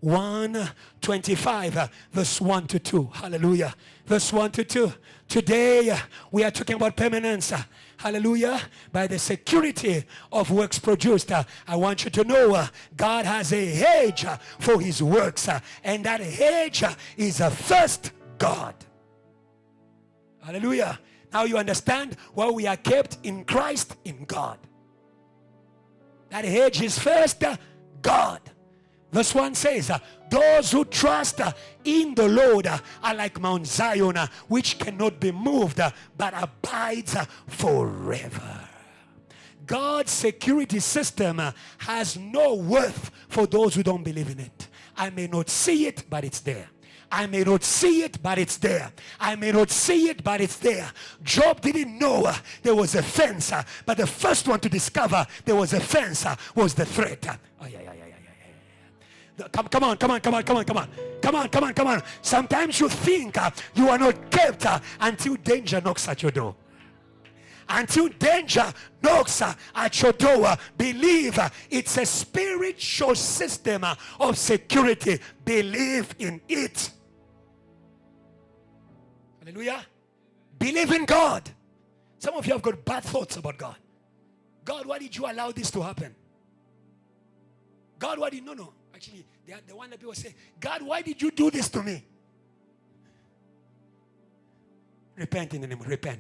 125, verse 1 to 2. Hallelujah. Verse 1 to 2. Today we are talking about permanence. Hallelujah. By the security of works produced. I want you to know God has a hedge for his works. And that hedge is first God. Hallelujah. Now you understand why we are kept in Christ, in God. That hedge is first God. Verse 1 says, those who trust in the Lord are like Mount Zion, which cannot be moved, but abides forever. God's security system has no worth for those who don't believe in it. I may not see it, but it's there. I may not see it, but it's there. I may not see it, but it's there. Job didn't know there was a fence, but the first one to discover there was a fence was the threat. Oh, yeah. Come on. Sometimes you think you are not kept until danger knocks at your door. Until danger knocks at your door, believe it's a spiritual system of security. Believe in it. Hallelujah. Believe in God. Some of you have got bad thoughts about God. God, why did you allow this to happen? God, why did... No. Actually, the one that people say, God, why did you do this to me? Repent in the name of repent.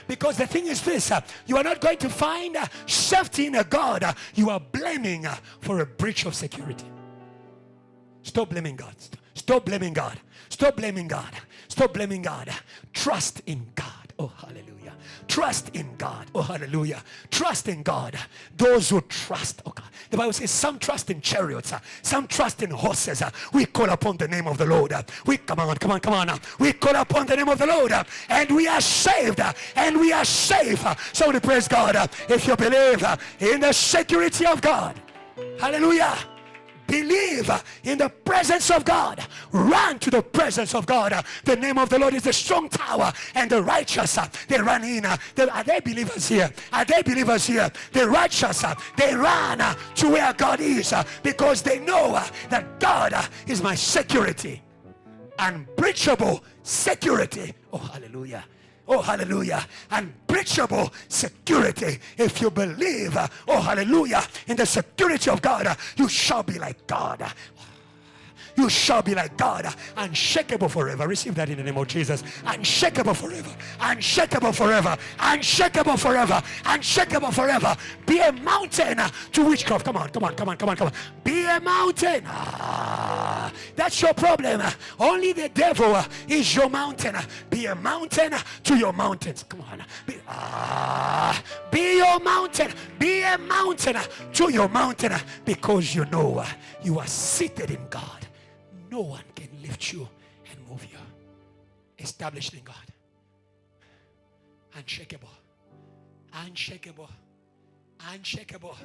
Because the thing is this, you are not going to find safety in a God you are blaming for a breach of security. Stop blaming God. Stop blaming God. Stop blaming God. Stop blaming God. Trust in God. Oh, hallelujah. Trust in God. Oh, hallelujah. Trust in God. Those who trust. Oh, God. The Bible says some trust in chariots. Some trust in horses. We call upon the name of the Lord. Come on. We call upon the name of the Lord. And we are saved. And we are safe. Somebody praise God. If you believe in the security of God. Hallelujah. Believe in the presence of God. Run to the presence of God. The name of the Lord is a strong tower, and the righteous, they run in. Are they believers here? Are they believers here? The righteous, they run to where God is because they know that God is my security. Unbreachable security. Oh, hallelujah. Oh, hallelujah. Unbreachable security. If you believe, oh, hallelujah, in the security of God, you shall be like God. You shall be like God, unshakable forever. Receive that in the name of Jesus. Unshakable forever. Unshakable forever. Unshakable forever. Unshakable forever. Be a mountain to witchcraft. Come on. Be a mountain. That's your problem. Only the devil is your mountain. Be a mountain to your mountains. Come on. Be your mountain. Be a mountain to your mountain, because you know you are seated in God. No one can lift you and move you. Established in God. Unshakable. Unshakable. Unshakable.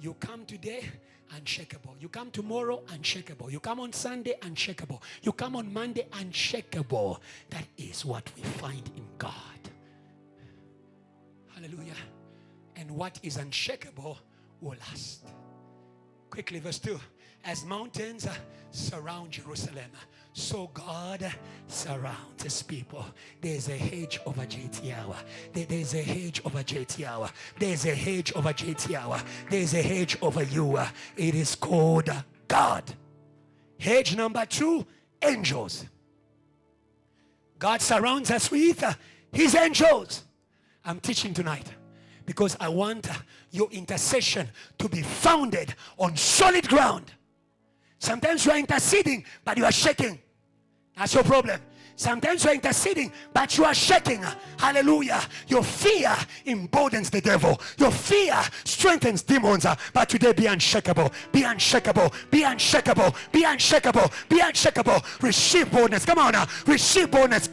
You come today, unshakable. You come tomorrow, unshakable. You come on Sunday, unshakable. You come on Monday, unshakable. That is what we find in God. Hallelujah. And what is unshakable will last. Quickly, verse 2. As mountains surround Jerusalem, so God surrounds his people. There's a hedge over JTR. There's a hedge over JTR. There's a hedge over JTR. There's a hedge over you. It is called God. Hedge number 2, angels. God surrounds us with his angels. I'm teaching tonight because I want your intercession to be founded on solid ground. Sometimes you are interceding, but you are shaking. That's your problem. Sometimes you are interceding, but you are shaking. Hallelujah. Your fear emboldens the devil. Your fear strengthens demons. But today be unshakable. Be unshakable. Be unshakable. Be unshakable. Be unshakable. Receive boldness. Come on. Receive boldness.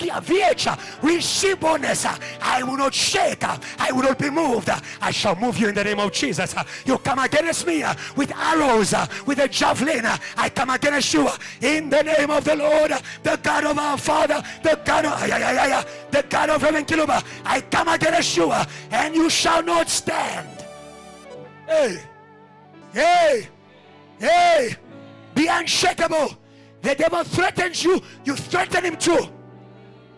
Receive boldness. I will not shake. I will not be moved. I shall move you in the name of Jesus. You come against me with arrows, with a javelin. I come against you in the name of the Lord, the God of our Father. The God of heaven, Kiluba, I come against you, and you shall not stand. Hey, Hey, hey, be unshakable. The devil threatens you, you threaten him too.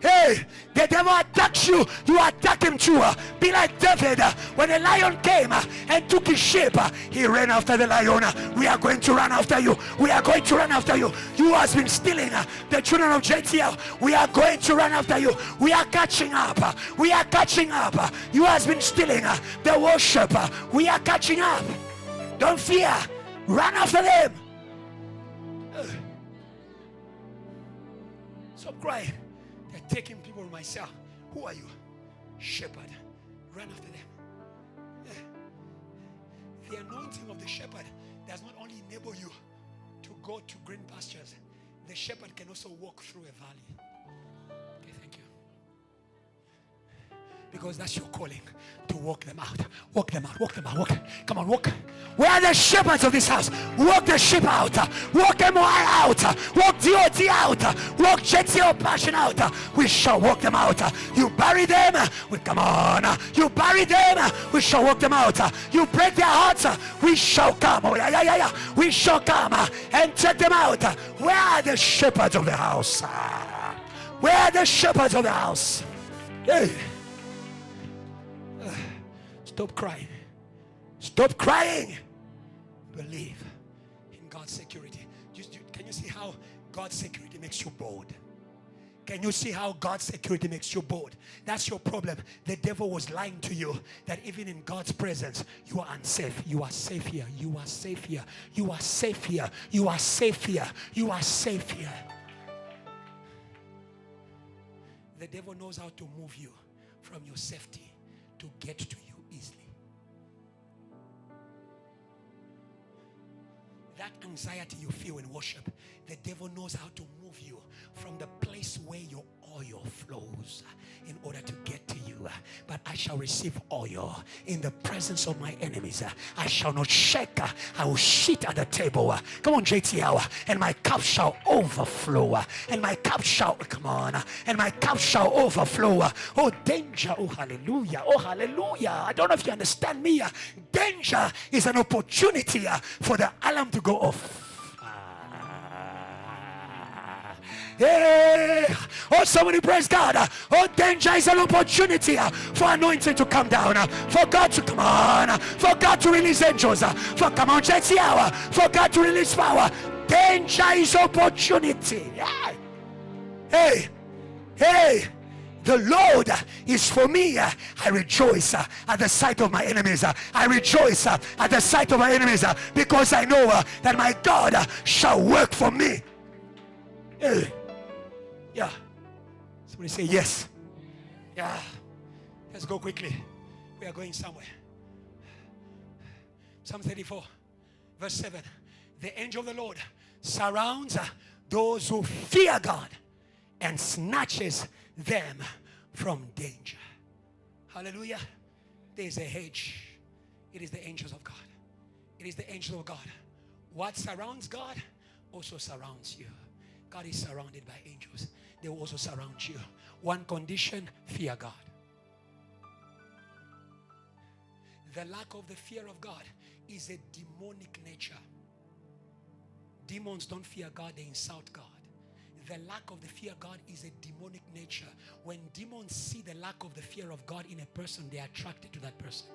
Hey, the devil attacks you, you attack him too. Be like David. When a lion came and took his sheep, he ran after the lion. We are going to run after you. We are going to run after you. You has been stealing the children of JTL. We are going to run after you. We are catching up. We are catching up. You has been stealing the worship. We are catching up. Don't fear. Run after them. Stop crying. They're taking people from my cell. Who are you? Shepherd. Run after them. Yeah. The anointing of the shepherd does not only enable you to go to green pastures, the shepherd can also walk through a valley. Okay, thank you. Because that's your calling, to walk them out. Walk them out, walk them out, walk. Come on, walk. Where are the shepherds of this house? Walk the sheep out. Walk MOI out. Walk DOT out. Walk JTO passion out. We shall walk them out. You bury them. We come on. You bury them. We shall walk them out. You break their hearts. We shall come. Oh yeah. We shall come and take them out. Where are the shepherds of the house? Where are the shepherds of the house? Hey. Stop crying. Stop crying. Believe in God's security. Can you see how God's security makes you bold? Can you see how God's security makes you bold? That's your problem. The devil was lying to you that even in God's presence, you are unsafe. You are safe here. You are safe here. You are safe here. You are safe here. You are safe here. The devil knows how to move you from your safety to get to you easily. That anxiety you feel in worship, the devil knows how to move you from the place where your oil flows in order to get to you. But I shall receive oil in the presence of my enemies. I shall not shake. I will sit at the table. Come on, JTL. And my cup shall overflow. And my cup shall, come on. And my cup shall overflow. Oh, danger. Oh, hallelujah. Oh, hallelujah. I don't know if you understand me. Danger is an opportunity for the alarm to go off. Hey. Oh, somebody praise God. Oh, danger is an opportunity for anointing to come down, for God to come on, for God to release angels, for come on, JTL, for God to release power. Danger is opportunity. Hey, the Lord is for me. I rejoice at the sight of my enemies. I rejoice at the sight of my enemies because I know that my God shall work for me. Hey. Yeah. Somebody say yes. Yeah. Let's go quickly. We are going somewhere. Psalm 34, verse 7. The angel of the Lord surrounds those who fear God and snatches them from danger. Hallelujah. There is a hedge. It is the angels of God. It is the angels of God. What surrounds God also surrounds you. God is surrounded by angels. They will also surround you. One condition, fear God. The lack of the fear of God is a demonic nature. Demons don't fear God, they insult God. The lack of the fear of God is a demonic nature. When demons see the lack of the fear of God in a person, they are attracted to that person.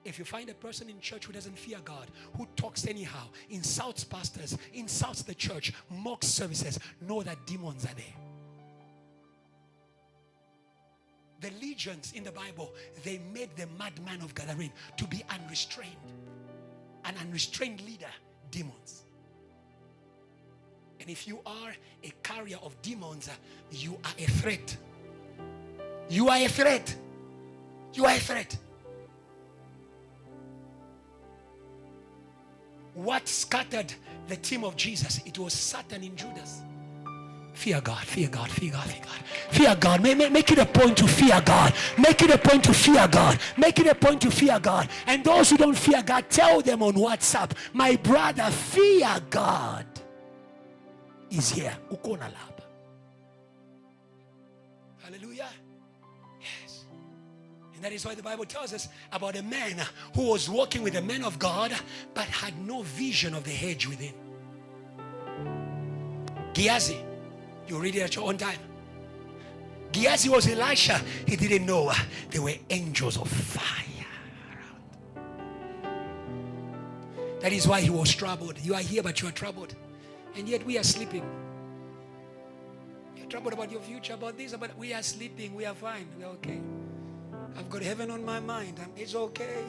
If you find a person in church who doesn't fear God, who talks anyhow, insults pastors, insults the church, mocks services, know that demons are there. The legions in the Bible, they made the madman of Gadarene to be unrestrained. An unrestrained leader, demons. And if you are a carrier of demons, you are a threat. You are a threat. You are a threat. What scattered the team of Jesus? It was Satan in Judas. Fear God, fear God, fear God, fear God. Fear God. Make it a point to fear God. Make it a point to fear God. Make it a point to fear God. And those who don't fear God, tell them on WhatsApp, my brother, fear God is here. Ukona laba. Hallelujah. Yes. And That is why the Bible tells us about a man who was walking with a man of God but had no vision of the hedge within. Gehazi, you read it at your own time. Gehazi was Elisha. He didn't know there were angels of fire around. That is why he was troubled. You are here but you are troubled. And yet we are sleeping. You're troubled about your future, about this, but we are sleeping. We are fine. We are okay. I've got heaven on my mind. It's okay.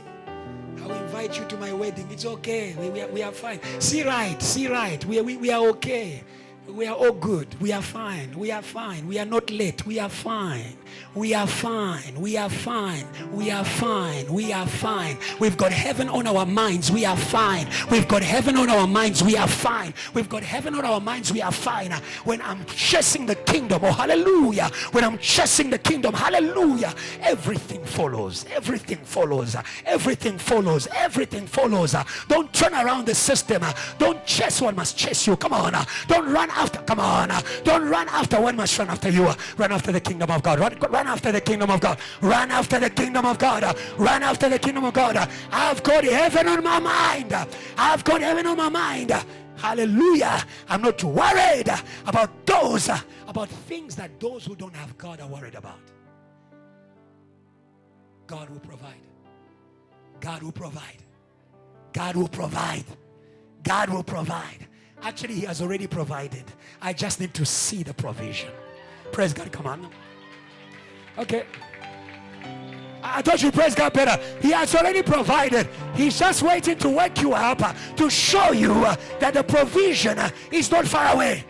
I'll invite you to my wedding. It's okay. We are fine. See right. We are okay. We are all good. We are fine. We are fine. We are not late. We are fine. We are fine. We are fine. We are fine. We are fine. We've got heaven on our minds. We are fine. We've got heaven on our minds. We are fine. We've got heaven on our minds. We are fine. When I'm chasing the kingdom, oh hallelujah. When I'm chasing the kingdom, hallelujah. Everything follows. Everything follows. Everything follows. Everything follows. Don't turn around the system. Don't chase what must chase you. Come on. Don't run after. Come on. Don't run after what must run after you. Run after the kingdom of God. Run after the kingdom of God. Run after the kingdom of God. Run after the kingdom of God. I've got heaven on my mind. I've got heaven on my mind. Hallelujah. I'm not worried about things that those who don't have God are worried about. God will provide. God will provide. God will provide. God will provide. Actually, he has already provided. I just need to see the provision. Praise God. Come on. Okay. I thought you praise God better. He has already provided. He's just waiting to wake you up to show you that the provision is not far away.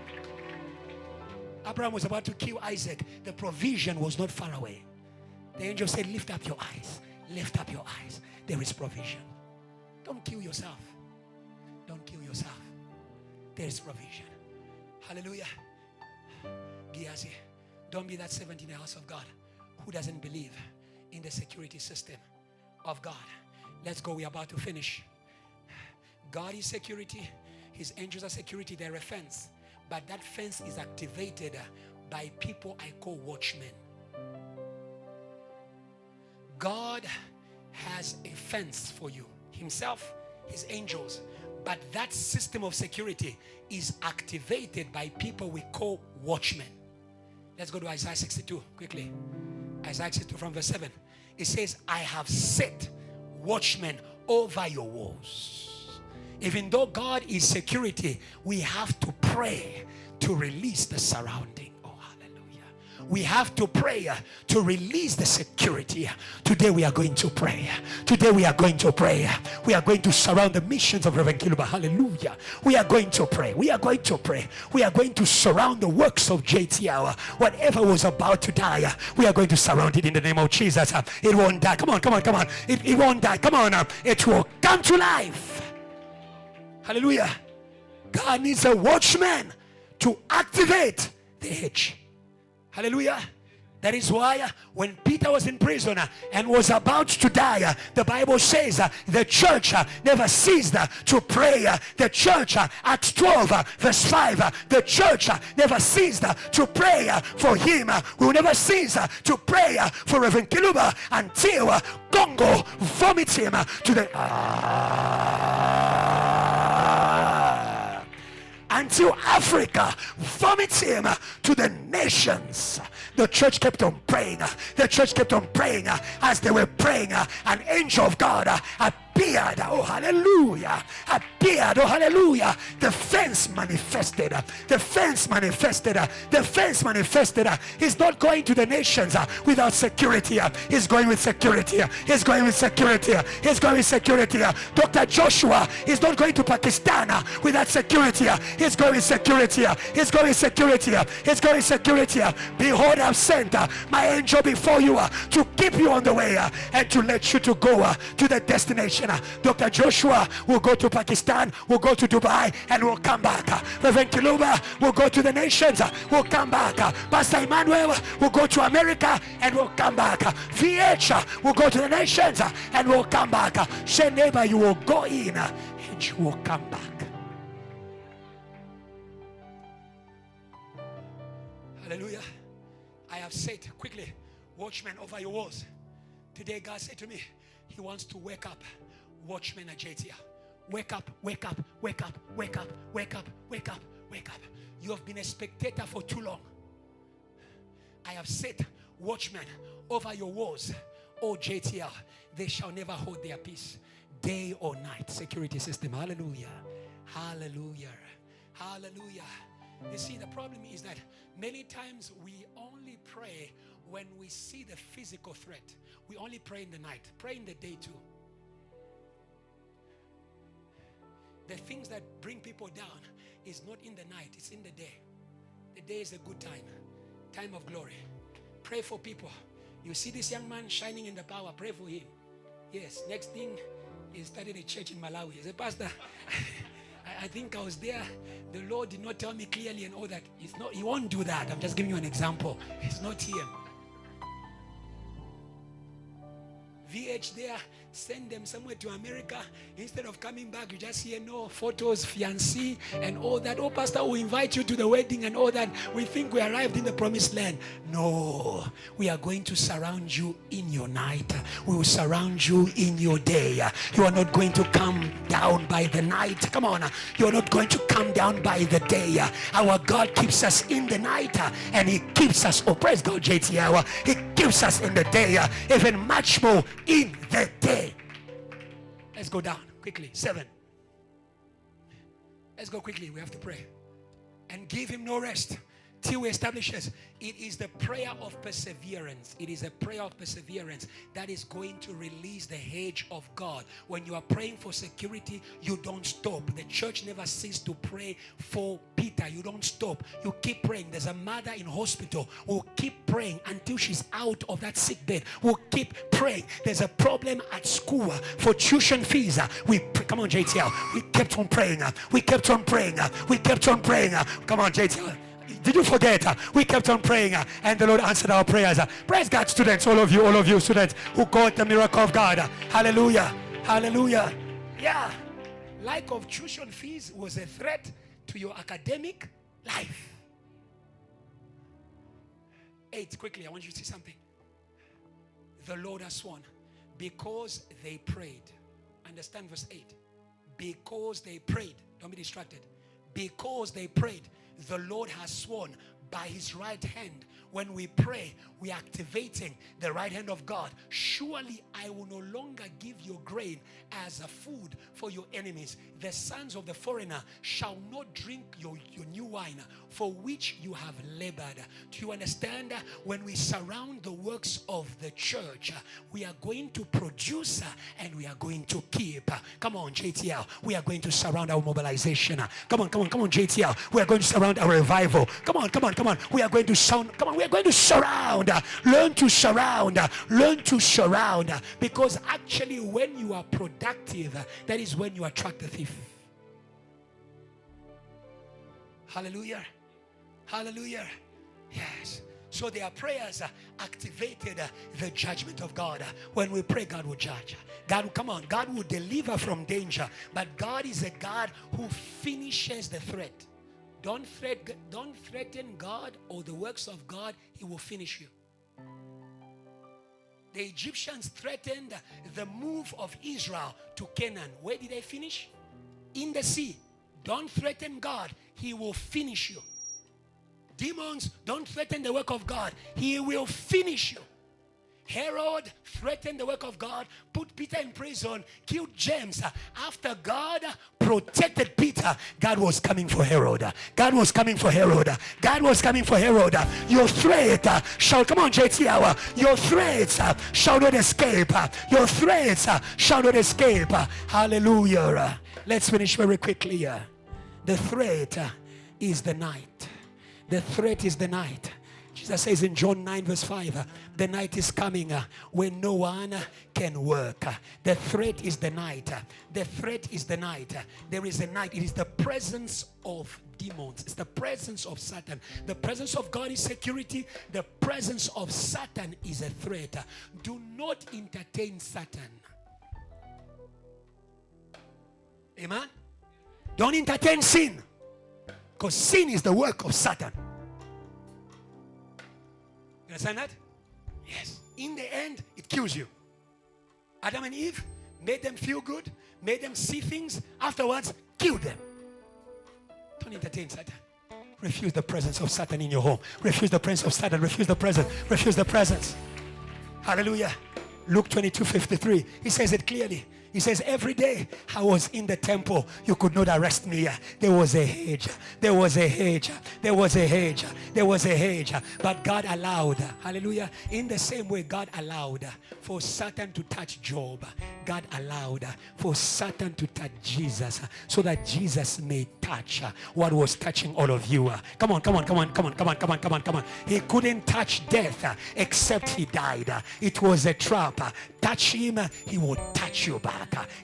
Abraham was about to kill Isaac. The provision was not far away. The angel said, lift up your eyes. Lift up your eyes. There is provision. Don't kill yourself. Don't kill yourself. There is provision. Hallelujah. Gehazi, don't be that servant in the house of God who doesn't believe in the security system of God. Let's go. We're about to finish. God is security. His angels are security. They're a fence. But that fence is activated by people I call watchmen. God has a fence for you. Himself, his angels. But that system of security is activated by people we call watchmen. Let's go to Isaiah 62 quickly. Isaiah 62 from verse 7. It says, I have set watchmen over your walls. Even though God is security, we have to pray to release the surrounding. We have to pray to release the security. Today we are going to pray. Today we are going to pray. We are going to surround the missions of Reverend Kiluba. Hallelujah. We are going to pray. We are going to pray. We are going to surround the works of JTL. Whatever was about to die, we are going to surround it in the name of Jesus. It won't die. Come on. It won't die. Come on. It will come to life. Hallelujah. God needs a watchman to activate the hedge. Hallelujah. That is why when Peter was in prison and was about to die, the Bible says the church never ceased to pray. The church at 12 verse 5, the church never ceased to pray for him. We will never cease to pray for Reverend Kiluba until Congo vomits him to the until Africa vomits him to the nations. The church kept on praying. The church kept on praying. As they were praying, an angel of God appeared. Oh hallelujah. Appeared. Oh hallelujah. The fence manifested. The fence manifested. The fence manifested. He's not going to the nations without security. He's going with security. He's going with security. He's going with security. Dr. Joshua is not going to Pakistan without security. He's going with security. He's going with security. He's going with security. Behold, I've sent my angel before you to keep you on the way and to let you to go to the destination. Dr. Joshua will go to Pakistan, will go to Dubai, and will come back. Reverend Kiluba will go to the nations, will come back. Pastor Emmanuel will go to America and will come back. VH will go to the nations and will come back. Sheneba, you will go in and you will come back. Hallelujah. I have said quickly, watchmen over your walls. Today God said to me, He wants to wake up watchmen at JTL. Wake up, wake up, wake up, wake up, wake up, wake up, wake up. You have been a spectator for too long. I have set watchmen over your walls. Oh JTL, they shall never hold their peace, day or night. Security system. Hallelujah. Hallelujah. Hallelujah. You see, the problem is that many times we only pray when we see the physical threat. We only pray in the night. Pray in the day too. The things that bring people down is not in the night, it's in the day. The day is a good time, time of glory. Pray for people. You see this young man shining in the power, pray for him. Yes, next thing, he started a church in Malawi. He said, Pastor, I think I was there. The Lord did not tell me clearly and all that. It's not, He won't do that. I'm just giving you an example. It's not Him. VH there, send them somewhere to America. Instead of coming back, you just hear no photos, fiancé, and all that. Oh, Pastor, we invite you to the wedding and all that. We think we arrived in the promised land. No, we are going to surround you in your night. We will surround you in your day. You are not going to come down by the night. Come on, you are not going to come down by the day. Our God keeps us in the night, and He keeps us. Oh, praise God, JTL. He keeps us in the day, even much more in the day. Let's go down quickly. 7. Let's go quickly. We have to pray and give Him no rest till He establishes. It is the prayer of perseverance. It is a prayer of perseverance that is going to release the hedge of God. When you are praying for security, you don't stop. The church never ceased to pray for Peter. You don't stop. You keep praying. There's a mother in hospital who will keep praying until she's out of that sick bed. We'll keep praying. There's a problem at school for tuition fees. Come on, JTL. We kept on praying. We kept on praying. We kept on praying. Come on, JTL. Did you forget? We kept on praying and the Lord answered our prayers. Praise God, students, all of you students who got the miracle of God. Hallelujah. Hallelujah. Yeah. Lack of tuition fees was a threat to your academic life. 8, quickly, I want you to see something. The Lord has sworn, because they prayed. Understand verse 8. Because they prayed. Don't be distracted. Because they prayed, the Lord has sworn by His right hand. When we pray, we are activating the right hand of God. Surely I will no longer give your grain as a food for your enemies. The sons of the foreigner shall not drink your new wine, for which you have labored. Do you understand? When we surround the works of the church, we are going to produce and we are going to keep. Come on, JTL. We are going to surround our mobilization. Come on, JTL. We are going to surround our revival. Come on. We are going to we are going to surround. Learn to surround. Because actually when you are productive, that is when you attract the thief. Hallelujah. Hallelujah. Yes. So their prayers activated the judgment of God. When we pray, God will judge. God will deliver from danger. But God is a God who finishes the threat. Don't threaten God or the works of God. He will finish you. The Egyptians threatened the move of Israel to Canaan. Where did they finish? In the sea. Don't threaten God. He will finish you. Demons, don't threaten the work of God. He will finish you. Herod threatened the work of God, put Peter in prison, killed James. After God protected Peter, God was coming for Herod. God was coming for Herod. God was coming for Herod. Your threat shall, come on JTL, your threats shall not escape. Your threats shall not escape. Hallelujah. Let's finish very quickly. The threat is the night. The threat is the night. Jesus says in John 9 verse 5, the night is coming when no one can work. The threat is the night. The threat is the night. There is a night. It is the presence of demons. It's the presence of Satan. The presence of God is security. The presence of Satan is a threat. Do not entertain Satan. Amen? Don't entertain sin. Because sin is the work of Satan. You understand that? Yes. In the end, it kills you. Adam and Eve, made them feel good, made them see things, afterwards, killed them. Don't entertain Satan. Refuse the presence of Satan in your home. Refuse the presence of Satan. Refuse the presence. Refuse the presence. Hallelujah. Luke 22:53. He says it clearly. He says, every day I was in the temple, you could not arrest me. There was a hedge. There was a hedge. There was a hedge. There was a hedge. But God allowed, hallelujah, in the same way God allowed for Satan to touch Job. God allowed for Satan to touch Jesus so that Jesus may touch what was touching all of you. Come on, come on, come on, come on, come on, come on, come on, come on. He couldn't touch death except he died. It was a trap. Touch him, he will touch you back.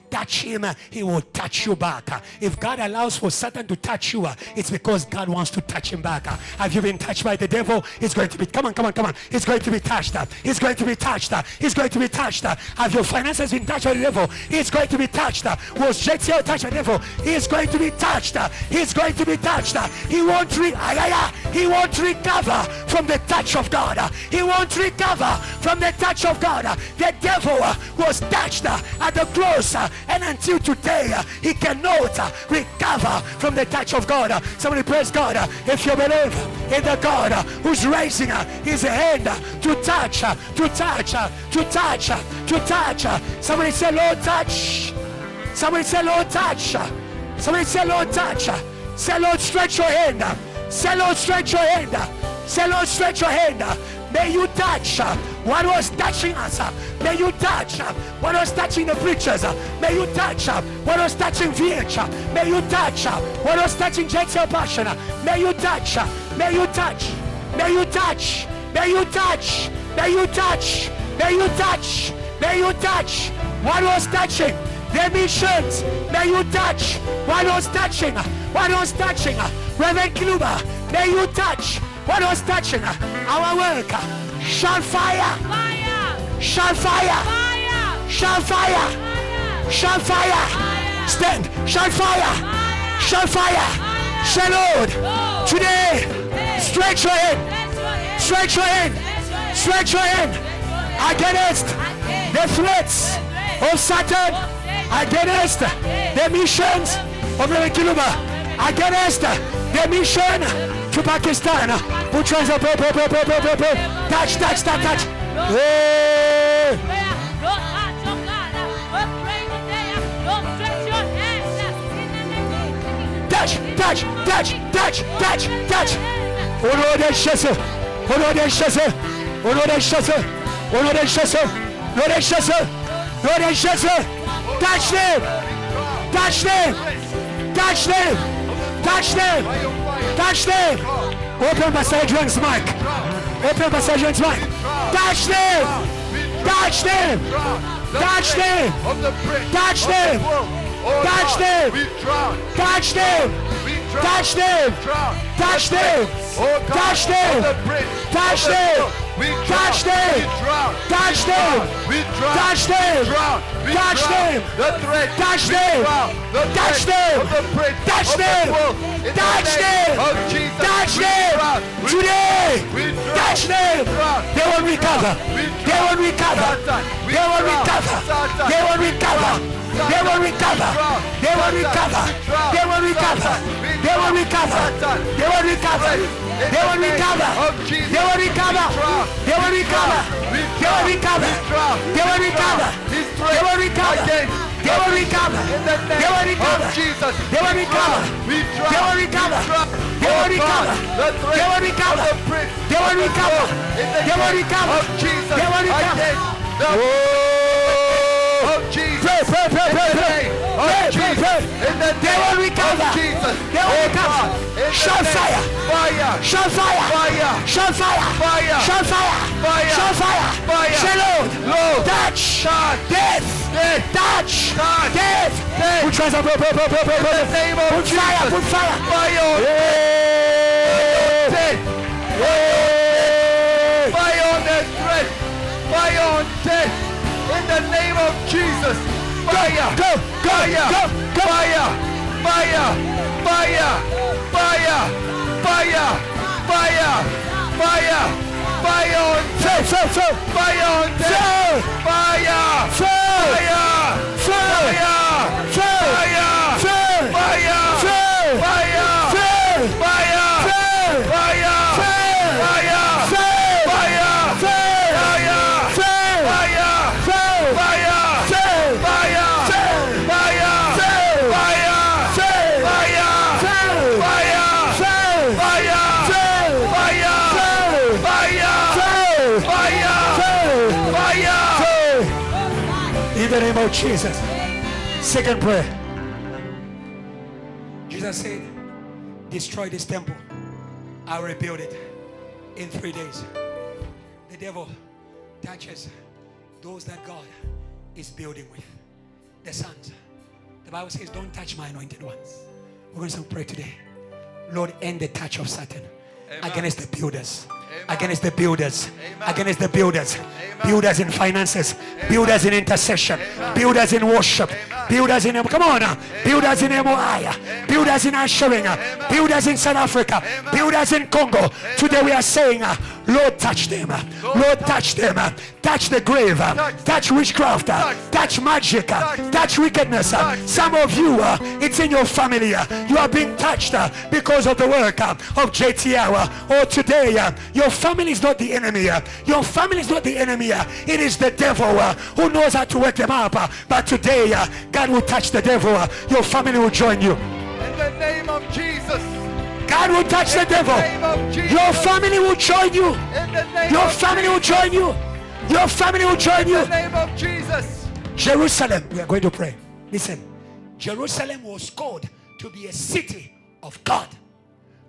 Touch him, he will touch you back. If God allows for Satan to touch you, it's because God wants to touch him back. Have you been touched by the devil? It's going to be, come on, come on, come on. It's going to be touched. It's going to be touched. It's going to be touched. Have your finances been touched by the devil? It's going to be touched. Was JTL touched by the devil? He's going to be touched. He's going to be touched. He won't recover from the touch of God. He won't recover from the touch of God. The devil was touched at the cross, and until today he cannot recover from the touch of God. Somebody praise God if you believe in the God who's raising his hand to touch, to touch, to touch, to touch. Somebody say, Lord, touch. Somebody say, Lord, touch. Somebody say, Lord, touch. Say, Lord, stretch your hand. Say, Lord, stretch your hand. Say, Lord, stretch your hand. May you touch what was touching us. May you touch what was touching the preachers. May you touch what was touching VH. May you touch what was touching JTL Passion. May you touch. May you touch. May you touch. May you touch. May you touch. May you touch. May you touch what was touching the missions. May you touch what was touching. What was touching Reverend Kiluba. May you touch what was touching our work. Shall fire. Fire. Shall fire. Fire. Shall fire. Fire. Shall fire. Fire. Stand. Shall fire. Fire. Shall fire. Fire. Say, Lord, today, stretch your hand. Stretch your hand. Stretch your hand. Against the threats of Satan. Against the missions of Reverend Kiluba. Against the mission to Pakistan. Who tries to touch, touch, touch, touch. Hey. Touch, touch, touch, touch, touch, touch. Honor chasseur. Honor chasseur. Honor chasseur. Honor chasseur. Honor chasseur. Honor chasseur. Touch them. Touch them. Touch them. Touch them. Touch them. Open Pastor Adrian's mic. Open Pastor Adrian's mic. Touch them. Touch them. Touch them. Touch them. Touch them. Touch them. Touch them. Touch them. Touch them. Touch them. Touch them. Touch them. Touch them. Touch them. Touch them. Touch them. Touch them. Touch them. Touch them. Today. Touch them. They will recover. They will recover. They will recover. They will recover. They will recover. They will recover. They will recover. They will recover. They will recover. They will recover. They will recover. They will recover. They will recover. They will recover. They will recover. They will recover. They will recover. Jesus. They will recover. They will recover. They will recover. They will recover. They will recover. They will recover. They will recover. Pray, pray, pray, pray, pray. Pray, pray, pray. They will recover. They will recover. Shall fire. Fire. Shall fire. Fire. Shall fire. Fire. Shall fire. Fire. Shall fire. Fire. Say, Lord. Lord. Touch. Death. Touch. Death. Put fire. Put fire. Put fire. Fire. Fire on the threat. Fire on death. In the name of Jesus. Fire. Go. Go. Fire. Go. Go. Fire. Fire. Fire. Fire. Fire. Fire. Fire. Fire on death. Fire on death. Fire. In the name of Jesus. Second prayer. Jesus said, destroy this temple. I'll rebuild it in 3 days. The devil touches those that God is building with. The sons. The Bible says, don't touch my anointed ones. We're going to pray today. Lord, end the touch of Satan. Amen. Against the builders. Amen. Against the builders. Amen. Against the builders. Amen. Builders in finances. Amen. Builders in intercession. Amen. Builders in worship. Amen. Builders in, come on now. Builders in MOI. Builders in ushering. Builders in South Africa. Amen. Builders in Congo. Amen. Today we are saying, Lord, touch them. Lord, touch them. Touch the grave. Touch witchcraft. Touch magic. Touch wickedness. Some of you, it's in your family. You are being touched because of the work of JTL. Or today, your family is not the enemy. Your family is not the enemy. It is the devil who knows how to wake them up. But today, God will touch the devil. Your family will join you. In the name of Jesus. God will touch the devil. Your family will join you. Your family will join you. Your family will join you. In the name of Jesus. Jerusalem, we are going to pray. Listen, Jerusalem was called to be a city of God.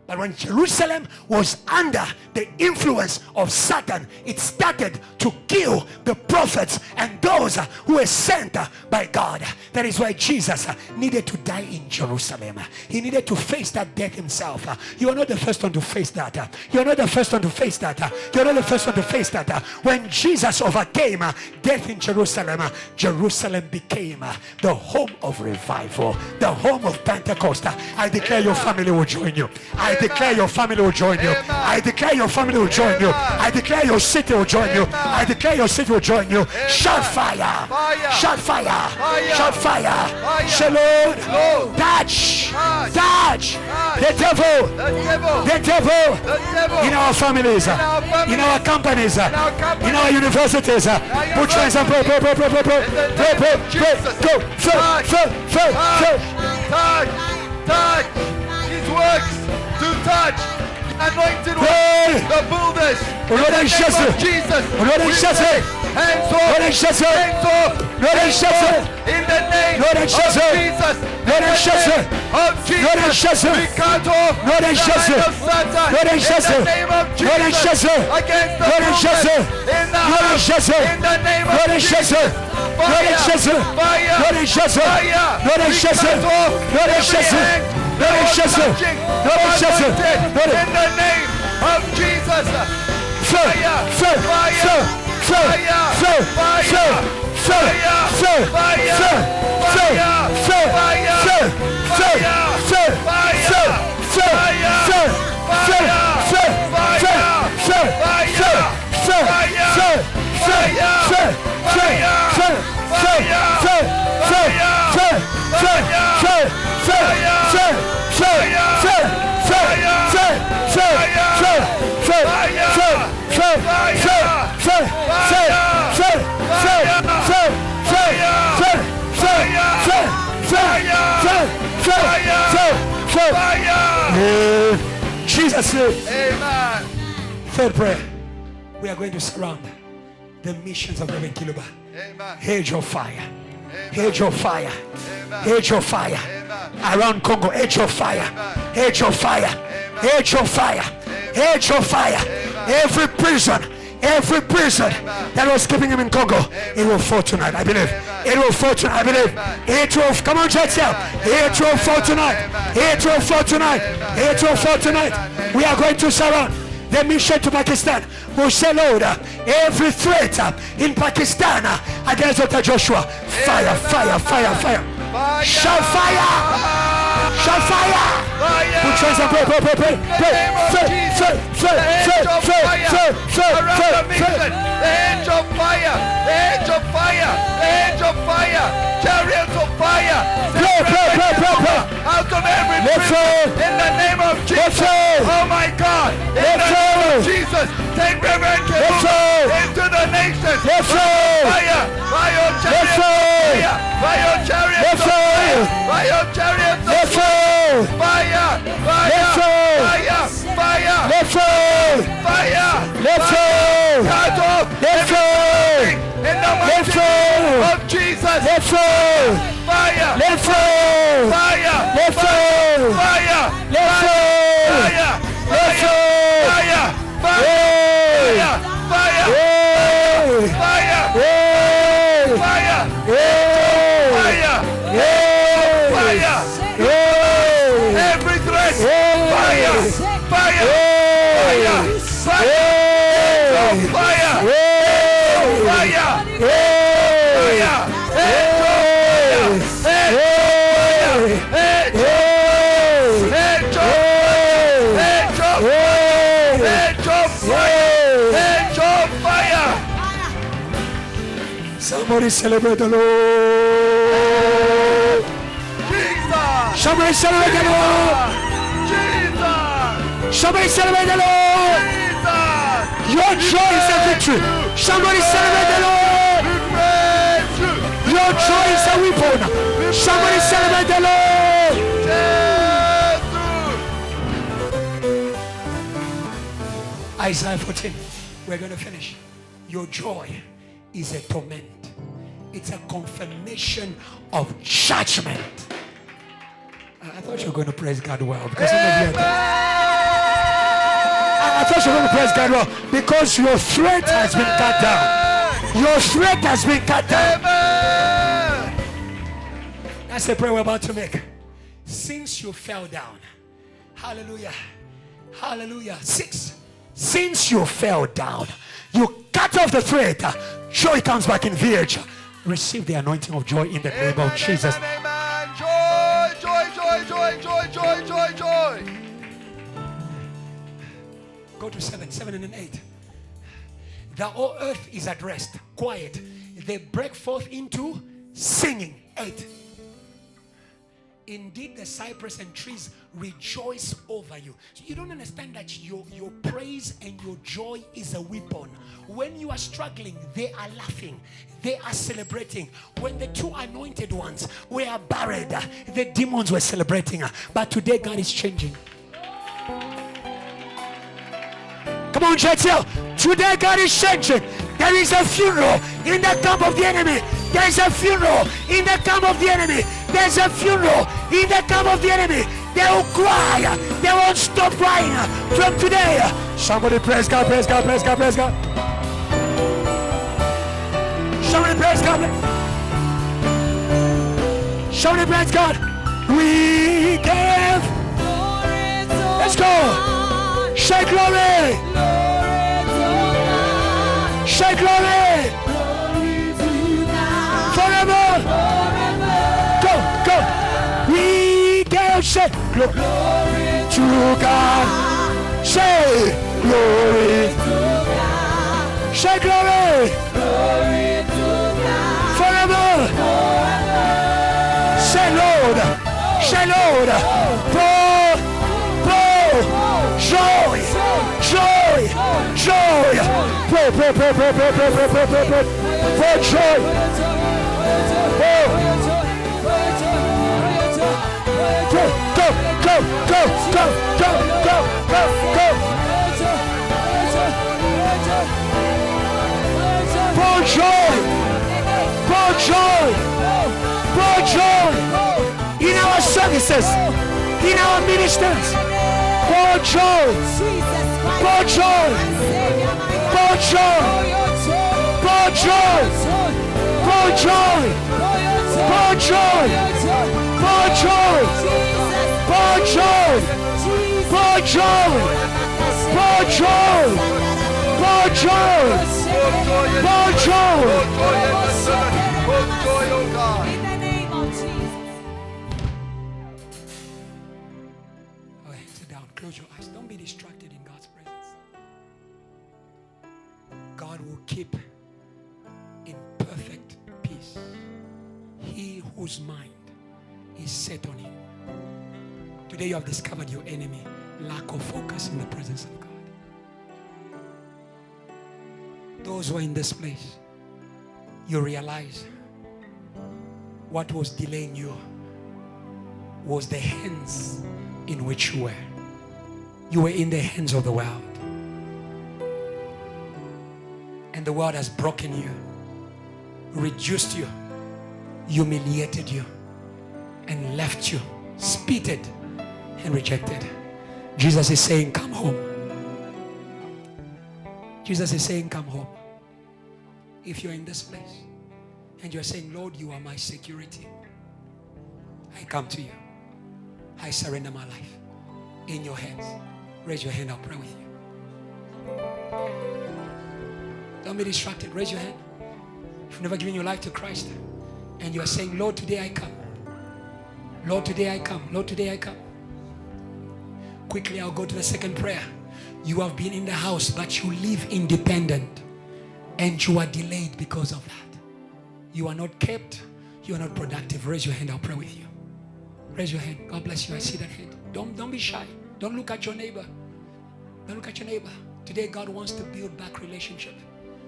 But when Jerusalem was under the influence of Satan, it started to kill the prophets and those who were sent by God. That is why Jesus needed to die in Jerusalem. He needed to face that death himself. You are not the first one to face that. You are not the first one to face that. You are not the first one to face that. When Jesus overcame death in Jerusalem, Jerusalem became the home of revival, the home of Pentecost. I declare your family will join you. I declare your family will join you. I declare your family will join you. I declare your city will join you. I declare your city will join you. Shout fire. Shout fire. Shout fire. Shalom. Touch. Touch. The devil. The devil. In our families. In our companies. In our universities. Put your hands up. Pray. Go. Touch. His works. To touch anointed ones, the builders. In the name of Jesus. Hands off. In the name of Jesus. We cut off the line of Satan. In the name of Jesus. Against the builders in the house. In the name of Jesus. Fire. We cut off every hand. In the name of Jesus. Fire. Jesus said, Amen. Third prayer. We are going to surround the missions of Reverend Kiluba. Amen. Hedge of fire. Amen. Hedge of fire. Amen. Hedge of fire. Amen. Around Congo. Hedge of fire. Amen. Hedge of fire. Amen. Hedge of fire. Amen. Hedge of fire. Amen. Every prison that was keeping him in Congo, it will fall tonight, I believe. It will fall tonight, I believe. It will, come on, church, it will fall tonight. It will fall tonight. It will fall tonight. We are going to surround the mission to Pakistan. We say, Lord, every threat in Pakistan against Dr. Joshua, fire. Shout fire. Shout fire. Put your hands up, pray. The edge of fire. In the name of Jesus. Oh my God. In the name of Jesus. Take Reverend Kiluba into the nations. Fire. By your chariots. By your chariots. By your chariots. Fire. Cut off everything in the mighty name of Jesus. Fire. Every threat. Fire. Somebody celebrate the Lord. Jesus. Somebody celebrate the Lord. Jesus. Somebody celebrate the Lord. Jesus. Your joy is a victory. Somebody celebrate the Lord. Your joy is a weapon. Somebody celebrate the Lord. Isaiah 14. We're going to finish. Your joy is a torment. It's a confirmation of judgment. I thought you were going to praise God well because some of you I thought you were going to praise God well because your threat has been cut down. Your threat has been cut down. That's the prayer we're about to make. Since you fell down, hallelujah, hallelujah. 6. Since you fell down, you cut off the thread. Joy comes back in VH. Receive the anointing of joy in the name of Jesus. Amen. Joy. Go to 7 and 8. The whole earth is at rest, quiet. They break forth into singing. 8. Indeed, the cypress and trees rejoice over you. So you don't understand that your praise and your joy is a weapon. When you are struggling, they are laughing. They are celebrating. When the 2 anointed ones were buried, the demons were celebrating. But today, God is changing. Come on, church. Today, God is changing. There is a funeral in the camp of the enemy. There is a funeral in the camp of the enemy. There's a funeral in the camp of the enemy. They will cry. They won't stop crying from today. Somebody praise God, praise God, praise God, praise God. Somebody praise God. Somebody praise God. We give. Let's go. Say glory. Say glory. Forever. Go. We give. Say glory to God. Say glory to God. Say glory. Glory to God. Forever. Say Lord. Say Lord. Joy. Joy. Joy. Pray. For joy. For joy. For joy. For joy. In our services. In our ministers. For joy. For joy. For joy. For joy. For joy. For joy. For joy. For joy. For joy. For joy. For joy. For joy. In the name of Jesus. Sit down. Close your eyes. Don't be distracted in God's presence. God will keep in perfect peace he whose mind is set on him. Today you have discovered your enemy. Lack of focus in the presence of God. Those who are in this place, you realize what was delaying you was the hands in which you were. You were in the hands of the world. And the world has broken you, reduced you, humiliated you, and left you spitted and rejected. Jesus is saying, come home. Jesus is saying, come home. If you're in this place and you're saying, Lord, you are my security, I come to you. I surrender my life in your hands. Raise your hand, I'll pray with you. Don't be distracted. Raise your hand. If you've never given your life to Christ and you are saying, Lord, today I come. Lord, today I come. Lord, today I come. Quickly, I'll go to the second prayer. You have been in the house, but you live independent and you are delayed because of that. You are not kept. You are not productive. Raise your hand. I'll pray with you. Raise your hand. God bless you. I see that hand. Don't be shy. Don't look at your neighbor. Don't look at your neighbor. Today, God wants to build back relationship.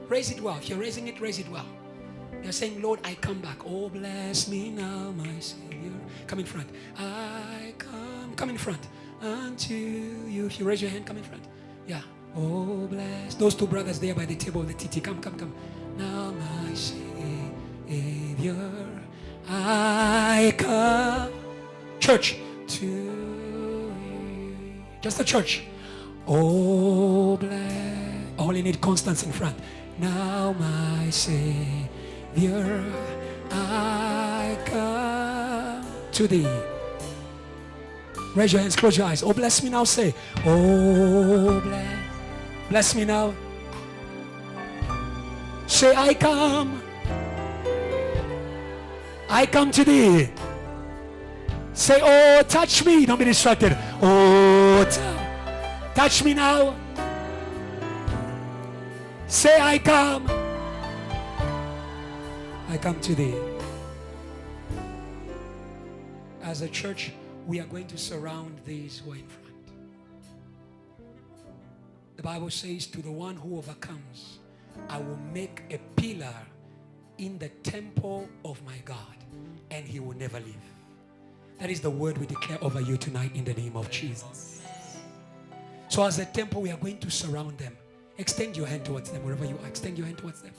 Raise it well. If you're raising it, raise it well. You're saying, Lord, I come back. Oh, bless me now, my Savior. Come in front. I come. Come in front. Unto you. If you raise your hand, come in front. Yeah. Oh, bless. Those two brothers there by the table of the TT. Come. Now, my Savior, I come. Church. To you. Just the church. Oh, bless. Only need Constance in front. Now, my Savior, I come to thee. Raise your hands, close your eyes. Oh, bless me now, say. Oh, bless me now. Say, I come. I come to thee. Say, oh, touch me. Don't be distracted. Oh, touch me now. Say, I come. I come to thee. As a church, we are going to surround these who are in front. The Bible says, to the one who overcomes, I will make a pillar in the temple of my God, and he will never leave. That is the word we declare over you tonight in the name of Jesus. So as a temple, we are going to surround them. Extend your hand towards them wherever you are. Extend your hand towards them.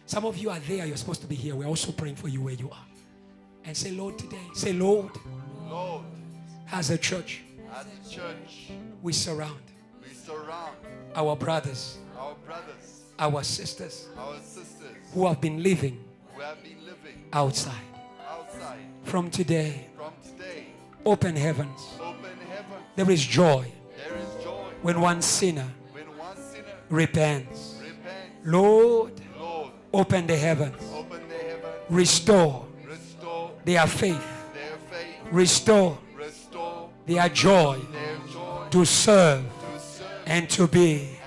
Some of you are there. You're supposed to be here. We're also praying for you where you are. And say, Lord, today. Say, Lord. Lord. As a church. As a church. We surround. We surround. Our brothers. Our brothers. Our sisters. Our sisters. Who have been living. Who have been living. Outside. Outside. From today. From today. Open heavens. Open heaven. There is joy. There is joy. When one sinner. Repents. Lord, open the heavens. Restore their faith. Restore their joy to serve and to be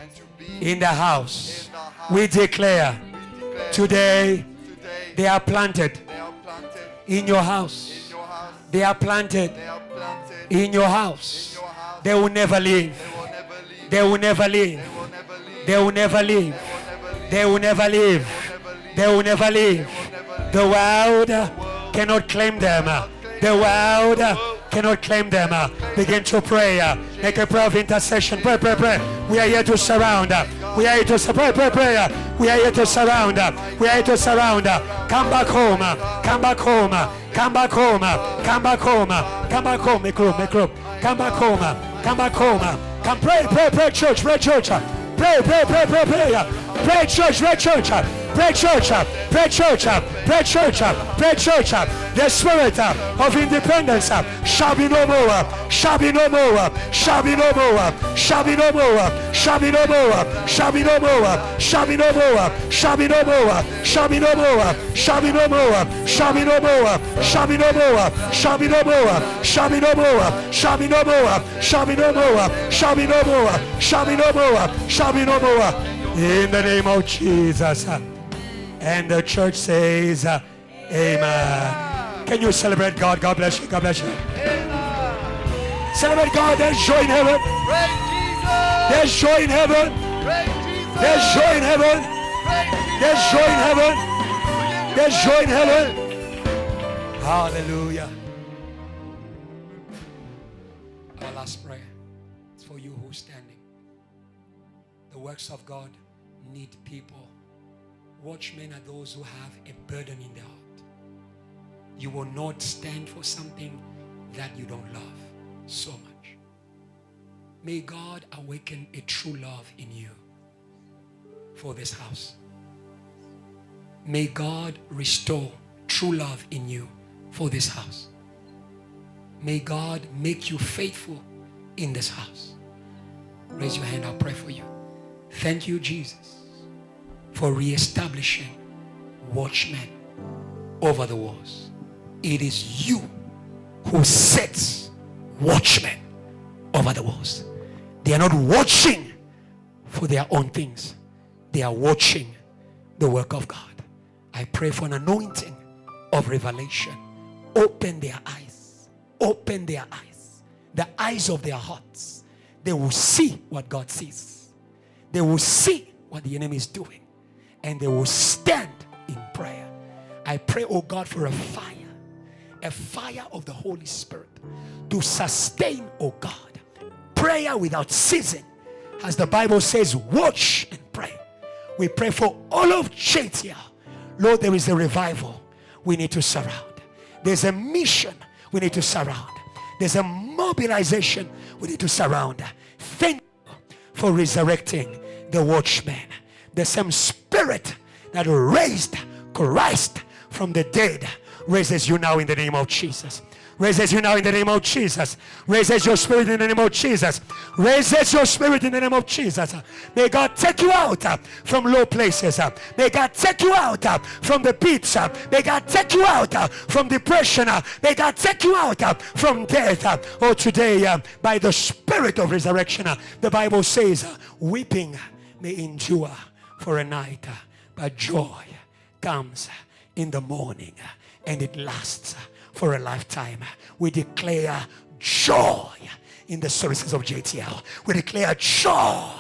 in the house. We declare today they are planted in your house. They are planted in your house. They will never leave. They will never leave. They will never leave. They will never leave. They will never leave. The world cannot claim them. The world cannot claim them. Begin to pray. Make a prayer of intercession. Pray. We are here to surround. We are here to pray. We are here to surround. We are here to surround. Come back home. Come back home. Come back home. Come back home. Come back home. Make room. Come back home. Come back home. Come pray, church. Pray, church. Pray, church. The spirit of independence shall be no more. Shall be no more. Shall be no more. Shall be no more. Shall be no more. Shall be no more. Shall be no more. Shall be no more. Shall be no more. Shall be no more. Shall be no more. Shall be no more. Shall be no more. Shall be no more. Shall be no more. Shall be no more. Shall be no more. Shall be no more. Shall be no more. In the name of Jesus. And the church says, Amen. Can you celebrate God? God bless you. God bless you. celebrate God. There's joy in heaven. Praise Jesus. There's joy in heaven. Praise Jesus. There's joy in heaven. Praise Jesus. There's joy in heaven. We give you There's joy in praise. heaven. Hallelujah. Our last prayer is for you who's standing. The works of God need people. Watchmen are those who have a burden in their heart. You will not stand for something that you don't love so much. May God awaken a true love in you for this house. May God restore true love in you for this house. May God make you faithful in this house. Raise your hand, I'll pray for you. Thank you, Jesus, for reestablishing watchmen over the walls. It is you who sets watchmen over the walls. They are not watching for their own things. They are watching the work of God. I pray for an anointing of revelation. Open their eyes. Open their eyes. The eyes of their hearts. They will see what God sees. They will see what the enemy is doing. And they will stand in prayer. I pray, oh God, for a fire of the Holy Spirit to sustain, oh God, prayer without ceasing. As the Bible says, watch and pray. We pray for all of Chetia. Lord, there is a revival we need to surround. There's a mission we need to surround. There's a mobilization we need to surround. Thank you for resurrecting the watchman. The same spirit that raised Christ from the dead raises you now in the name of Jesus. Raises you now in the name of Jesus. Raises your spirit in the name of Jesus. Raises your spirit in the name of Jesus. May God take you out from low places. May God take you out from the pits. May God take you out from depression. May God take you out from death. Oh, today, by the spirit of resurrection, the Bible says, weeping may endure for a night, but joy comes in the morning, and it lasts for a lifetime. We declare joy in the services of JTL. We declare joy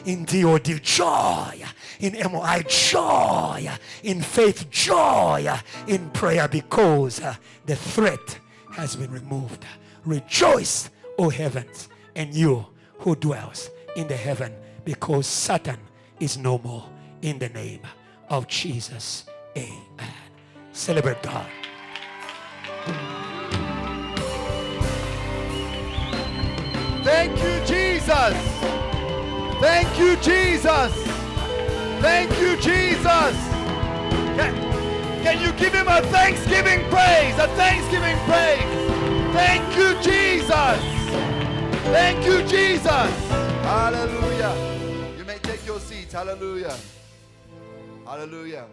in DOD, joy in MOI, joy in faith, joy in prayer, because the threat has been removed. Rejoice, O heavens, and you who dwells in the heaven, because Satan is no more, in the name of Jesus. Amen. Celebrate God. Thank you, Jesus. Thank you, Jesus. Thank you, Jesus. Can you give him a Thanksgiving praise? A Thanksgiving praise. Thank you, Jesus. Thank you, Jesus. Hallelujah. You may take your seats. Hallelujah. Hallelujah.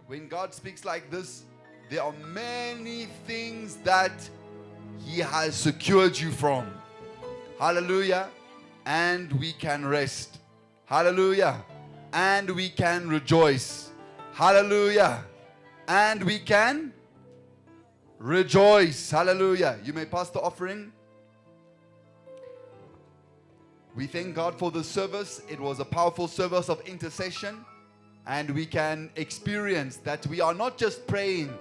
When God speaks like this, there are many things that He has secured you from. Hallelujah. And we can rest. Hallelujah. And we can rejoice. Hallelujah. And we can rejoice. Hallelujah. You may pass the offering. We thank God for the service. It was a powerful service of intercession. And we can experience that we are not just praying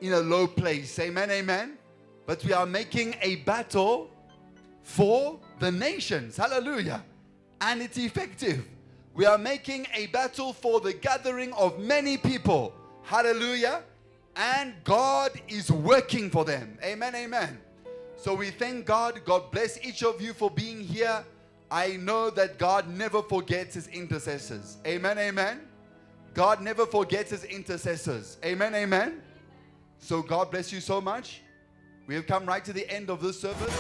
in a low place. Amen, amen. But we are making a battle for the nations. Hallelujah. And it's effective. We are making a battle for the gathering of many people. Hallelujah. And God is working for them. Amen, amen. So we thank God. God bless each of you for being here. I know that God never forgets His intercessors. Amen, amen. God never forgets His intercessors. Amen, amen. So God bless you so much. We have come right to the end of this service.